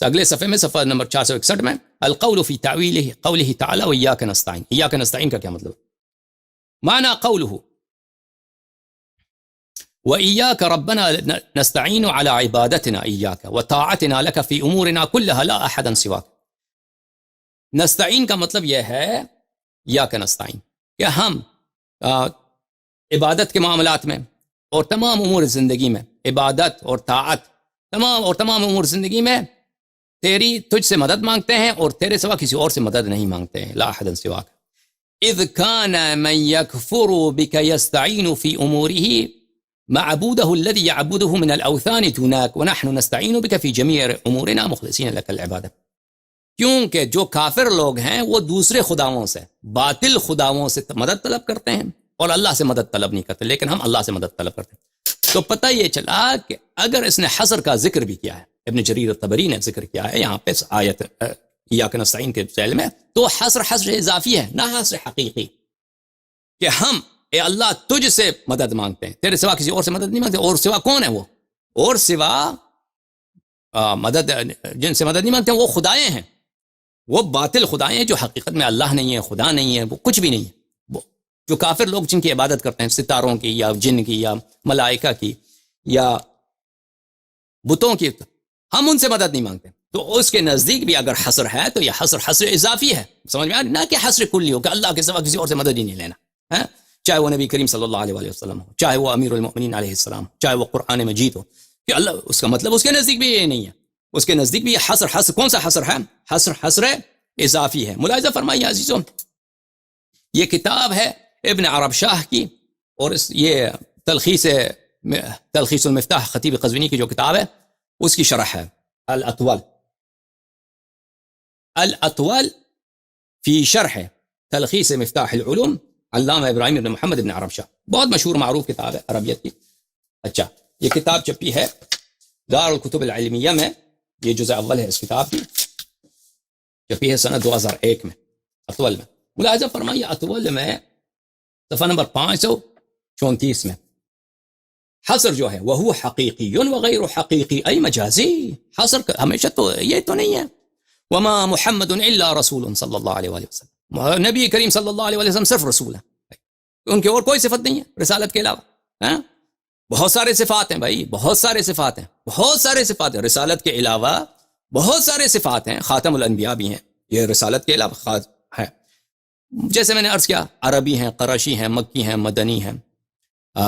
اگلے صفحے میں، صفحہ نمبر 461 میں، القول فی تعویلہ قولہ تعالی وإیاک نستعین. ایاک نستعین کا کیا مطلب؟ معنی قولہ وإیاک ربنا نستعین علی عبادتنا ایاک وطاعتنا لک فی امورنا کلها لا احدا سواک. نستعین کا مطلب یہ ہے ایاک نستعین کہ ہم عبادت کے معاملات میں اور تمام امور زندگی میں، عبادت اور طاعت تمام امور زندگی میں تجھ سے مدد مانگتے ہیں اور تیرے سوا کسی اور سے مدد نہیں مانگتے ہیں. لا احد سواک. اذ كان من يكفر بك يستعين في اموره معبوده الذي يعبده من الاوثان دونك ونحن نستعين بك في جميع امورنا مخلصين لك العباده. کیونکہ جو کافر لوگ ہیں وہ دوسرے خداؤں سے، باطل خداؤں سے مدد طلب کرتے ہیں اور اللہ سے مدد طلب نہیں کرتے، لیکن ہم اللہ سے مدد طلب کرتے ہیں. تو پتہ یہ چلا کہ اگر اس نے حصر کا ذکر بھی کیا ہے، ابن جریر الطبری نے ذکر کیا ہے یہاں پہ آیت ایاک نستعین کے ذیل میں، تو حصر اضافی ہے، نہ حصر حقیقی، کہ ہم اے اللہ تجھ سے مدد مانگتے ہیں، تیرے سوا کسی اور سے مدد نہیں مانگتے. اور سوا کون ہے وہ؟ اور سوا مدد جن سے مدد نہیں مانگتے وہ خدائیں ہیں، وہ باطل خدائیں ہیں جو حقیقت میں اللہ نہیں ہے، خدا نہیں ہے، وہ کچھ بھی نہیں ہے. وہ جو کافر لوگ جن کی عبادت کرتے ہیں، ستاروں کی یا جن کی یا ملائکہ کی یا بتوں کی، ہم ان سے مدد نہیں مانگتے. تو اس کے نزدیک بھی اگر حصر ہے تو یہ حصر اضافی ہے، سمجھ میں آ رہی؟ نہ کہ حصر کلی ہو کہ اللہ کے سوا کسی اور سے مدد ہی نہیں لینا، چاہے وہ نبی کریم صلی اللہ علیہ وآلہ وسلم ہو، چاہے وہ امیر المؤمنین علیہ السلام، چاہے وہ قرآن مجید ہو، کہ اللہ، اس کا مطلب اس کے نزدیک بھی یہ نہیں ہے. اس کے نزدیک بھی یہ حصر کون سا حصر ہے؟ حصر اضافی ہے. ملاحظہ فرمائیے عزیزوں، یہ کتاب ہے ابن عرب شاہ کی، اور یہ تلخیص المفتاح خطیب قزوینی کی جو کتاب ہے اس کی شرح ہے، الاطول فی شرح تلخیص مفتاح العلوم علامہ ابراہیم بن محمد بن عرب شاہ. بہت مشہور معروف کتاب ہے عربیت کی. اچھا، یہ کتاب چھپی ہے دار الکتب العلمیہ میں، یہ جزء اول ہے اس کتاب کی، چھپی ہے سنہ 2001 میں اطول میں. ملاحظہ فرمائیے اطول میں صفحہ نمبر 534 میں حصر جو ہے وہ حقیقی وغیر حقیقی ای مجازی. حصر ہمیشہ تو یہ تو نہیں ہے، وما محمد الا رسول صلی اللہ علیہ وآلہ وسلم، نبی کریم صلی اللہ علیہ وآلہ وسلم صرف رسول ہیں، ان کے اور کوئی صفت نہیں ہے رسالت کے علاوہ. بہت سارے صفات ہیں بھائی، بہت سارے صفات ہیں رسالت کے علاوہ، بہت سارے صفات ہیں. خاتم الانبیاء بھی ہیں، یہ رسالت کے علاوہ ہے. جیسے میں نے عرض کیا، عربی ہیں، قرشی ہیں، مکی ہیں، مدنی ہیں،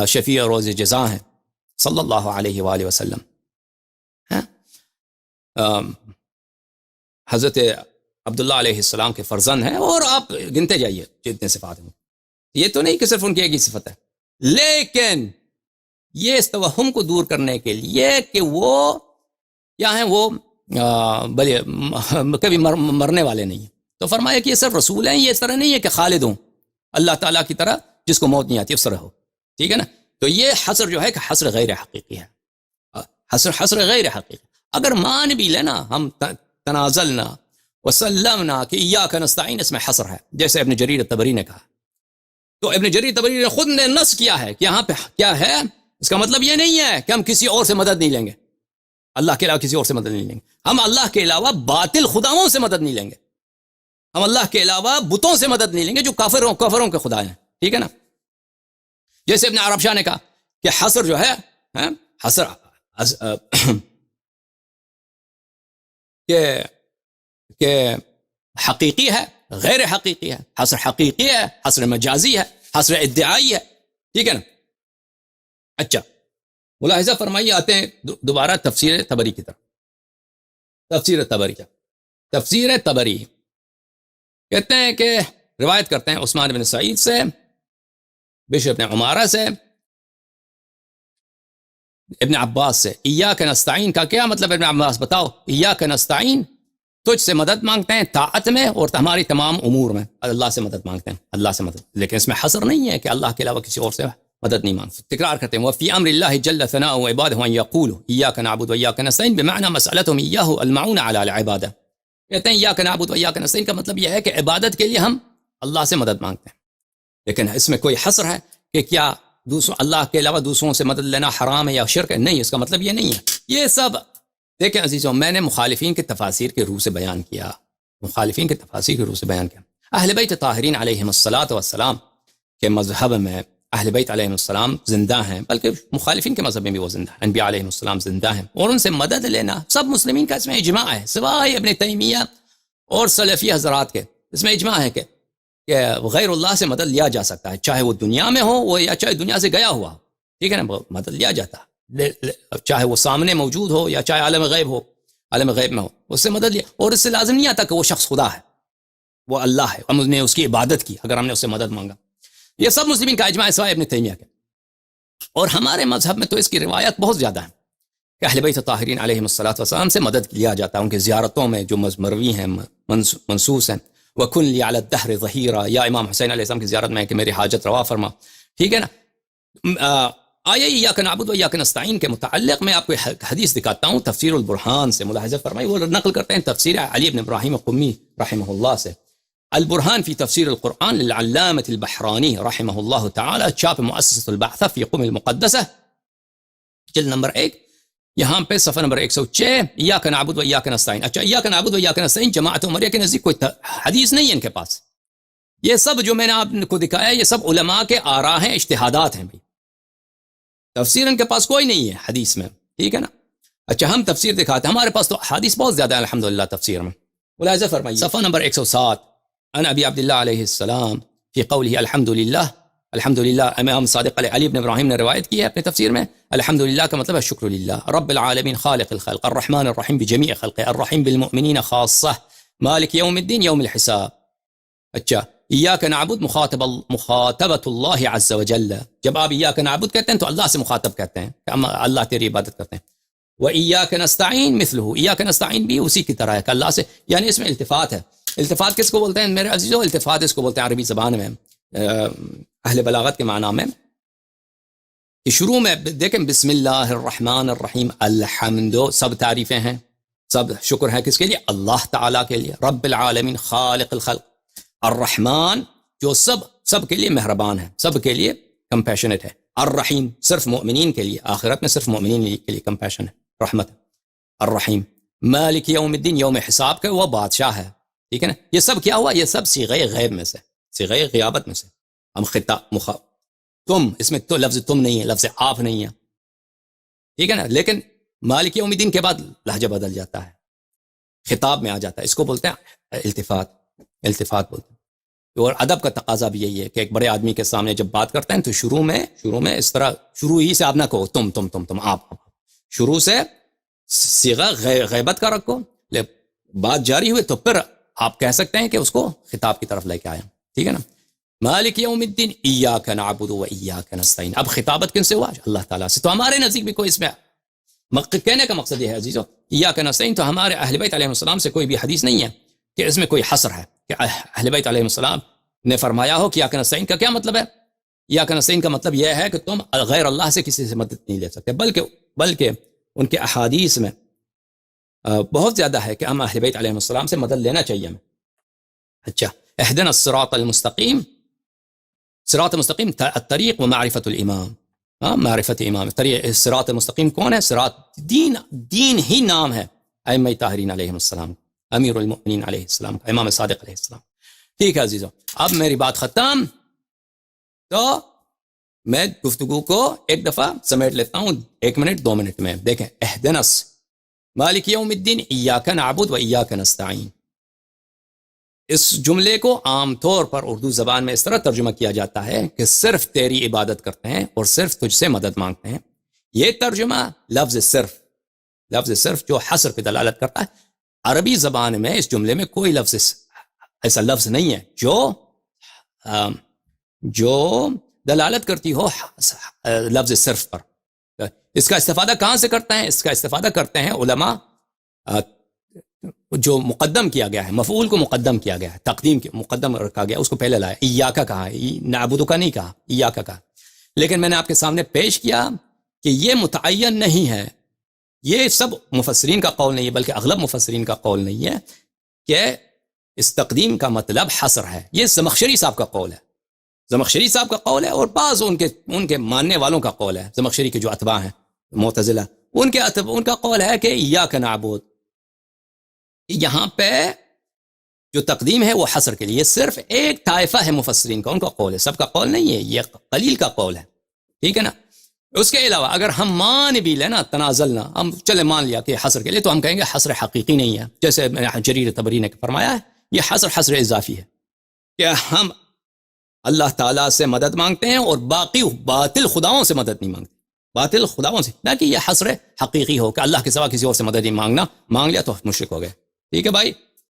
شفیع روز جزا ہیں صلی اللہ علیہ وآلہ وسلم. حضرت عبداللہ علیہ السلام کے فرزند ہیں، اور آپ گنتے جائیے جتنے صفات ہیں. یہ تو نہیں کہ صرف ان کی ایک ہی صفت ہے، لیکن یہ اس توہم کو دور کرنے کے لیے کہ وہ کیا ہیں، وہ بلے کبھی مرنے والے نہیں ہیں، تو فرمایا کہ یہ صرف رسول ہیں. یہ اس طرح نہیں ہے کہ خالد ہوں اللہ تعالیٰ کی طرح جس کو موت نہیں آتی اس طرح ہو، ٹھیک ہے نا. تو یہ حصر جو ہے کہ حصر غیر حقیقی ہے، حصر غیر حقیقی. اگر مان بھی لینا ہم تنازلنا وسلمنا کہ ایاک نستعین، اس میں حصر ہے، جیسے ابن جریر الطبری نے کہا. تو ابن جریر الطبری نے خود نے نص کیا ہے کہ یہاں پہ کیا ہے، اس کا مطلب یہ نہیں ہے کہ ہم کسی اور سے مدد نہیں لیں گے، اللہ کے علاوہ کسی اور سے مدد نہیں لیں گے. ہم اللہ کے علاوہ باطل خداؤں سے مدد نہیں لیں گے، ہم اللہ کے علاوہ بتوں سے مدد نہیں لیں گے جو کافروں کے خدا ہیں، ٹھیک ہے نا. جیسے ابن عرب شاہ نے کہا کہ حصر جو ہے حصر کہ حقیقی ہے، غیر حقیقی ہے، حصر حقیقی ہے، حصر مجازی ہے، حصر ادعائی ہے، ٹھیک ہے نا. اچھا، ملاحظہ فرمائیے، آتے ہیں دوبارہ تفسیر طبری کی طرف. تفسیر طبری کہتے ہیں کہ روایت کرتے ہیں عثمان بن سعید سے، بشر بن عمارہ سے، ابن عباس سے. ایاک نستعین کا کیا مطلب؟ ابن عباس بتاؤ. ایاک نستعین، تجھ سے مدد مانگتے ہیں طاعت میں اور ہماری تمام امور میں، اللہ سے مدد مانگتے ہیں، اللہ سے مدد. لیکن اس میں حصر نہیں ہے کہ اللہ کے علاوہ کسی اور سے مدد نہیں مانگتے. تکرار کرتے ہیں، وفی امر اللہ جل ثناؤہ عبادہ ان یقولوا ایاک نعبد و ایاک نستعین بمعنى مسألتهم ایاہ المعون علی العبادہ. کہتے ہیں ایاک نعبد و ایاک نستعین کا مطلب یہ ہے کہ عبادت کے لیے ہم اللہ سے مدد مانگتے ہیں، لیکن اس میں کوئی حصر ہے کہ کیا دوسروں اللہ کے علاوہ دوسروں سے مدد لینا حرام ہے یا شرک ہے؟ نہیں، اس کا مطلب یہ نہیں ہے۔ یہ سب دیکھیں عزیزوں، میں نے مخالفین کے تفاسیر کے روح سے بیان کیا، مخالفین کے تفاسیر کے روح سے بیان کیا۔ اہل بیت طاہرین علیہم الصلاۃ والسلام کے مذہب میں اہل بیت علیہم السلام زندہ ہیں، بلکہ مخالفین کے مذہب میں بھی وہ زندہ ہیں، انبیاء علیہم السلام زندہ ہیں، اور ان سے مدد لینا سب مسلمین کا اس میں اجماع ہے، سوائے ابن تیمیہ اور سلفی حضرات کے، اس میں اجماع ہے کہ غیر اللہ سے مدد لیا جا سکتا ہے، چاہے وہ دنیا میں ہو وہ یا چاہے دنیا سے گیا ہوا ہو، ٹھیک ہے نا، مدد لیا جاتا ہے، چاہے وہ سامنے موجود ہو یا چاہے عالم غیب ہو، عالم غیب میں ہو، اس سے مدد لیا، اور اس سے لازم نہیں آتا کہ وہ شخص خدا ہے، وہ اللہ ہے، ہم نے اس کی عبادت کی اگر ہم نے اس سے مدد مانگا۔ یہ سب مسلمین کا اجماع ہے سوائے ابن تیمیہ کے، اور ہمارے مذہب میں تو اس کی روایت بہت زیادہ ہے کہ اہل بیت طاہرین علیہم الصلوۃ والسلام سے مدد لیا جاتا ہے، ان کی زیارتوں میں جو مروی ہیں، منصوص ہیں، وَكُنْ لِي عَلَى الدَّهْرِ ظَهِيرًا، یا امام حسین علیہ السلام کی زیارت میں کہ میری حاجت روا فرما، ٹھیک ہے نا۔ آیہ ایاک نعبد و ایاک نستعین کے متعلق میں آپ کو حدیث دکھاتا ہوں تفسیر البرہان سے، ملاحظہ فرمائی، وہ نقل کرتے ہیں تفسیر علی بن ابراہیم قمی رحمہ اللہ سے، البرہان فی تفسیر القرآن للعلامة البحرانی رحمہ اللہ تعالی، چھاپ مؤسسۃ البعثہ فی قم المقدسہ، جلد نمبر 1، یہاں پہ صفحہ نمبر 106، ایاک نعبد و ایاک نستعین۔ اچھا، ایاک نعبد و ایاک نستعین جماعت عمریہ کے نزدیک کوئی حدیث نہیں ہے ان کے پاس، یہ سب جو میں نے آپ کو دکھایا یہ سب علماء کے آراء ہیں، اجتہادات ہیں بھائی، تفسیر ان کے پاس کوئی نہیں ہے حدیث میں، ٹھیک ہے نا۔ اچھا، ہم تفسیر دکھاتے ہیں، ہمارے پاس تو حدیث بہت زیادہ ہے الحمدللہ تفسیر میں، ملاحظہ فرمائیے صفحہ نمبر 107، ان ابی عبداللہ علیہ السلام فی قولہ الحمدللہ، الحمدللہ، امام صادق علی بن ابراہیم نے روایت کی ہے اپنے تفسیر میں، الحمدللہ کا مطلب ہے شکر للہ، رب العالمین خالق الخلق، الرحمن الرحیم بجمیع خلقہ، الرحیم بالمؤمنین خاصہ، مالک یوم الدین یوم الحساب۔ اچھا، ایاک نعبد مخاطبۃ اللہ عز وجل، جب آپ ایاک نعبد کہتے ہیں تو اللہ سے مخاطب کہتے ہیں کہ ہم اللہ تیری عبادت کرتے ہیں، وایاک نستعین مثلہ، ایاک نستعین بھی اسی کی طرح ہے کہ اللہ سے، یعنی اس میں التفات ہے۔ التفات کس کو بولتے ہیں میرے عزیزو؟ التفات اس کو بولتے ہیں عربی زبان میں، اہل بلاغت کے معنی میں، کہ شروع میں دیکھیں بسم اللہ الرحمن الرحیم، الحمد، سب تعریفیں ہیں، سب شکر ہے کس کے لیے؟ اللہ تعالیٰ کے لیے، رب العالمین خالق الخلق، الرحمن جو سب کے لیے مہربان ہے، سب کے لیے کمپیشنٹ ہے، الرحیم صرف مؤمنین کے لیے، آخرت میں صرف مؤمنین کے لیے کمپیشن ہے، رحمت ہے، الرحیم مالک یوم الدین، یوم حساب کا وہ بادشاہ ہے، ٹھیک ہے نا۔ یہ سب کیا ہوا؟ یہ سب صیغہ غیب میں سے، صیغہ غیابت میں سے، ہم خطاب تم، اس میں تو لفظ تم نہیں ہے، لفظ آپ نہیں ہے، ٹھیک ہے نا، لیکن مالک یوم الدین کے بعد لہجہ بدل جاتا ہے، خطاب میں آ جاتا ہے، اس کو بولتے ہیں التفات، التفات بولتے ہیں۔ اور ادب کا تقاضا بھی یہی ہے کہ ایک بڑے آدمی کے سامنے جب بات کرتے ہیں تو شروع میں اس طرح، شروع ہی سے آپ نہ کہو تم آپ، شروع سے صیغہ غیبت کا رکھو، بات جاری ہوئے تو پھر آپ کہہ سکتے ہیں کہ اس کو خطاب کی طرف لے کے آئے، ٹھیک ہے نا۔ مالک یوم الدین ایاک نعبد و ایاک نستعین، اب خطابت کن سے ہوا؟ اللہ تعالیٰ سے۔ تو ہمارے نزدیک بھی کوئی اس میں کہنے کا مقصد یہ ہے عزیزو، ایاک نستعین تو ہمارے اہل بیت علیہ السلام سے کوئی بھی حدیث نہیں ہے کہ اس میں کوئی حصر ہے کہ اہل بیت علیہ السلام نے فرمایا ہو کہ ایاک نستعین کا کیا مطلب ہے؟ ایاک نستعین کا مطلب یہ ہے کہ تم غیر اللہ سے کسی سے مدد نہیں لے سکتے، بلکہ ان کے احادیث میں بہت زیادہ ہے کہ ہم اہل بیت علیہ السلام سے مدد لینا چاہیے ہمیں۔ اچھا، اہدنا الصراط المستقیم، صراط المستقیم الطریق و معرفت الامام، معرفت امام، طریق صراط المستقیم کون ہے؟ صراط دین ہی نام ہے ائمہ طاہرین علیہ السلام، امیر المؤمنین علیہ السلام، امام صادق علیہ السلام، ٹھیک ہے عزیزو۔ اب میری بات ختم، تو میں گفتگو کو ایک دفعہ سمیٹ لیتا ہوں 1 منٹ 2 منٹ میں۔ دیکھیں، اہدنا مالک یوم الدین ایاک نعبد و ایاک نستعین، اس جملے کو عام طور پر اردو زبان میں اس طرح ترجمہ کیا جاتا ہے کہ صرف تیری عبادت کرتے ہیں اور صرف تجھ سے مدد مانگتے ہیں۔ یہ ترجمہ لفظ صرف جو حصر پہ دلالت کرتا ہے، عربی زبان میں اس جملے میں کوئی لفظ ایسا لفظ نہیں ہے جو دلالت کرتی ہو لفظ صرف پر۔ اس کا استفادہ کہاں سے کرتے ہیں؟ اس کا استفادہ کرتے ہیں علماء، جو مقدم کیا گیا ہے، مفعول کو مقدم کیا گیا ہے، تقدیم کے مقدم رکھا گیا، اس کو پہلے لایا، ایاکا کہا ہے، نعبدو کا نہیں کہا، ایاکا کہا۔ لیکن میں نے آپ کے سامنے پیش کیا کہ یہ متعین نہیں ہے، یہ سب مفسرین کا قول نہیں ہے، بلکہ اغلب مفسرین کا قول نہیں ہے کہ اس تقدیم کا مطلب حصر ہے. یہ زمخشری صاحب کا قول ہے، زمخشری صاحب کا قول ہے، اور بعض ان کے ماننے والوں کا قول ہے، زمخشری کے جو اتباع ہیں معتزلہ، ان کا قول ہے کہ ایاک نعبد. یہاں پہ جو تقدیم ہے وہ حصر کے لیے، صرف ایک طائفہ ہے مفسرین کا، ان کا قول ہے، سب کا قول نہیں ہے، یہ قلیل کا قول ہے. ٹھیک ہے نا. اس کے علاوہ اگر ہم مان بھی لینا تنازلنا، ہم چلے مان لیا کہ حصر کے لیے، تو ہم کہیں گے حصر حقیقی نہیں ہے. جیسے جریر طبری نے فرمایا ہے، یہ حصر اضافی ہے کہ ہم اللہ تعالیٰ سے مدد مانگتے ہیں اور باقی باطل خداؤں سے مدد نہیں مانگتے، باطل خداؤں سے نہ کہ یہ حصر حقیقی ہو کہ اللہ کے سوا کسی اور سے مدد نہیں مانگنا، مانگ لیا تو مشرک ہو گئے. ٹھیک ہے بھائی.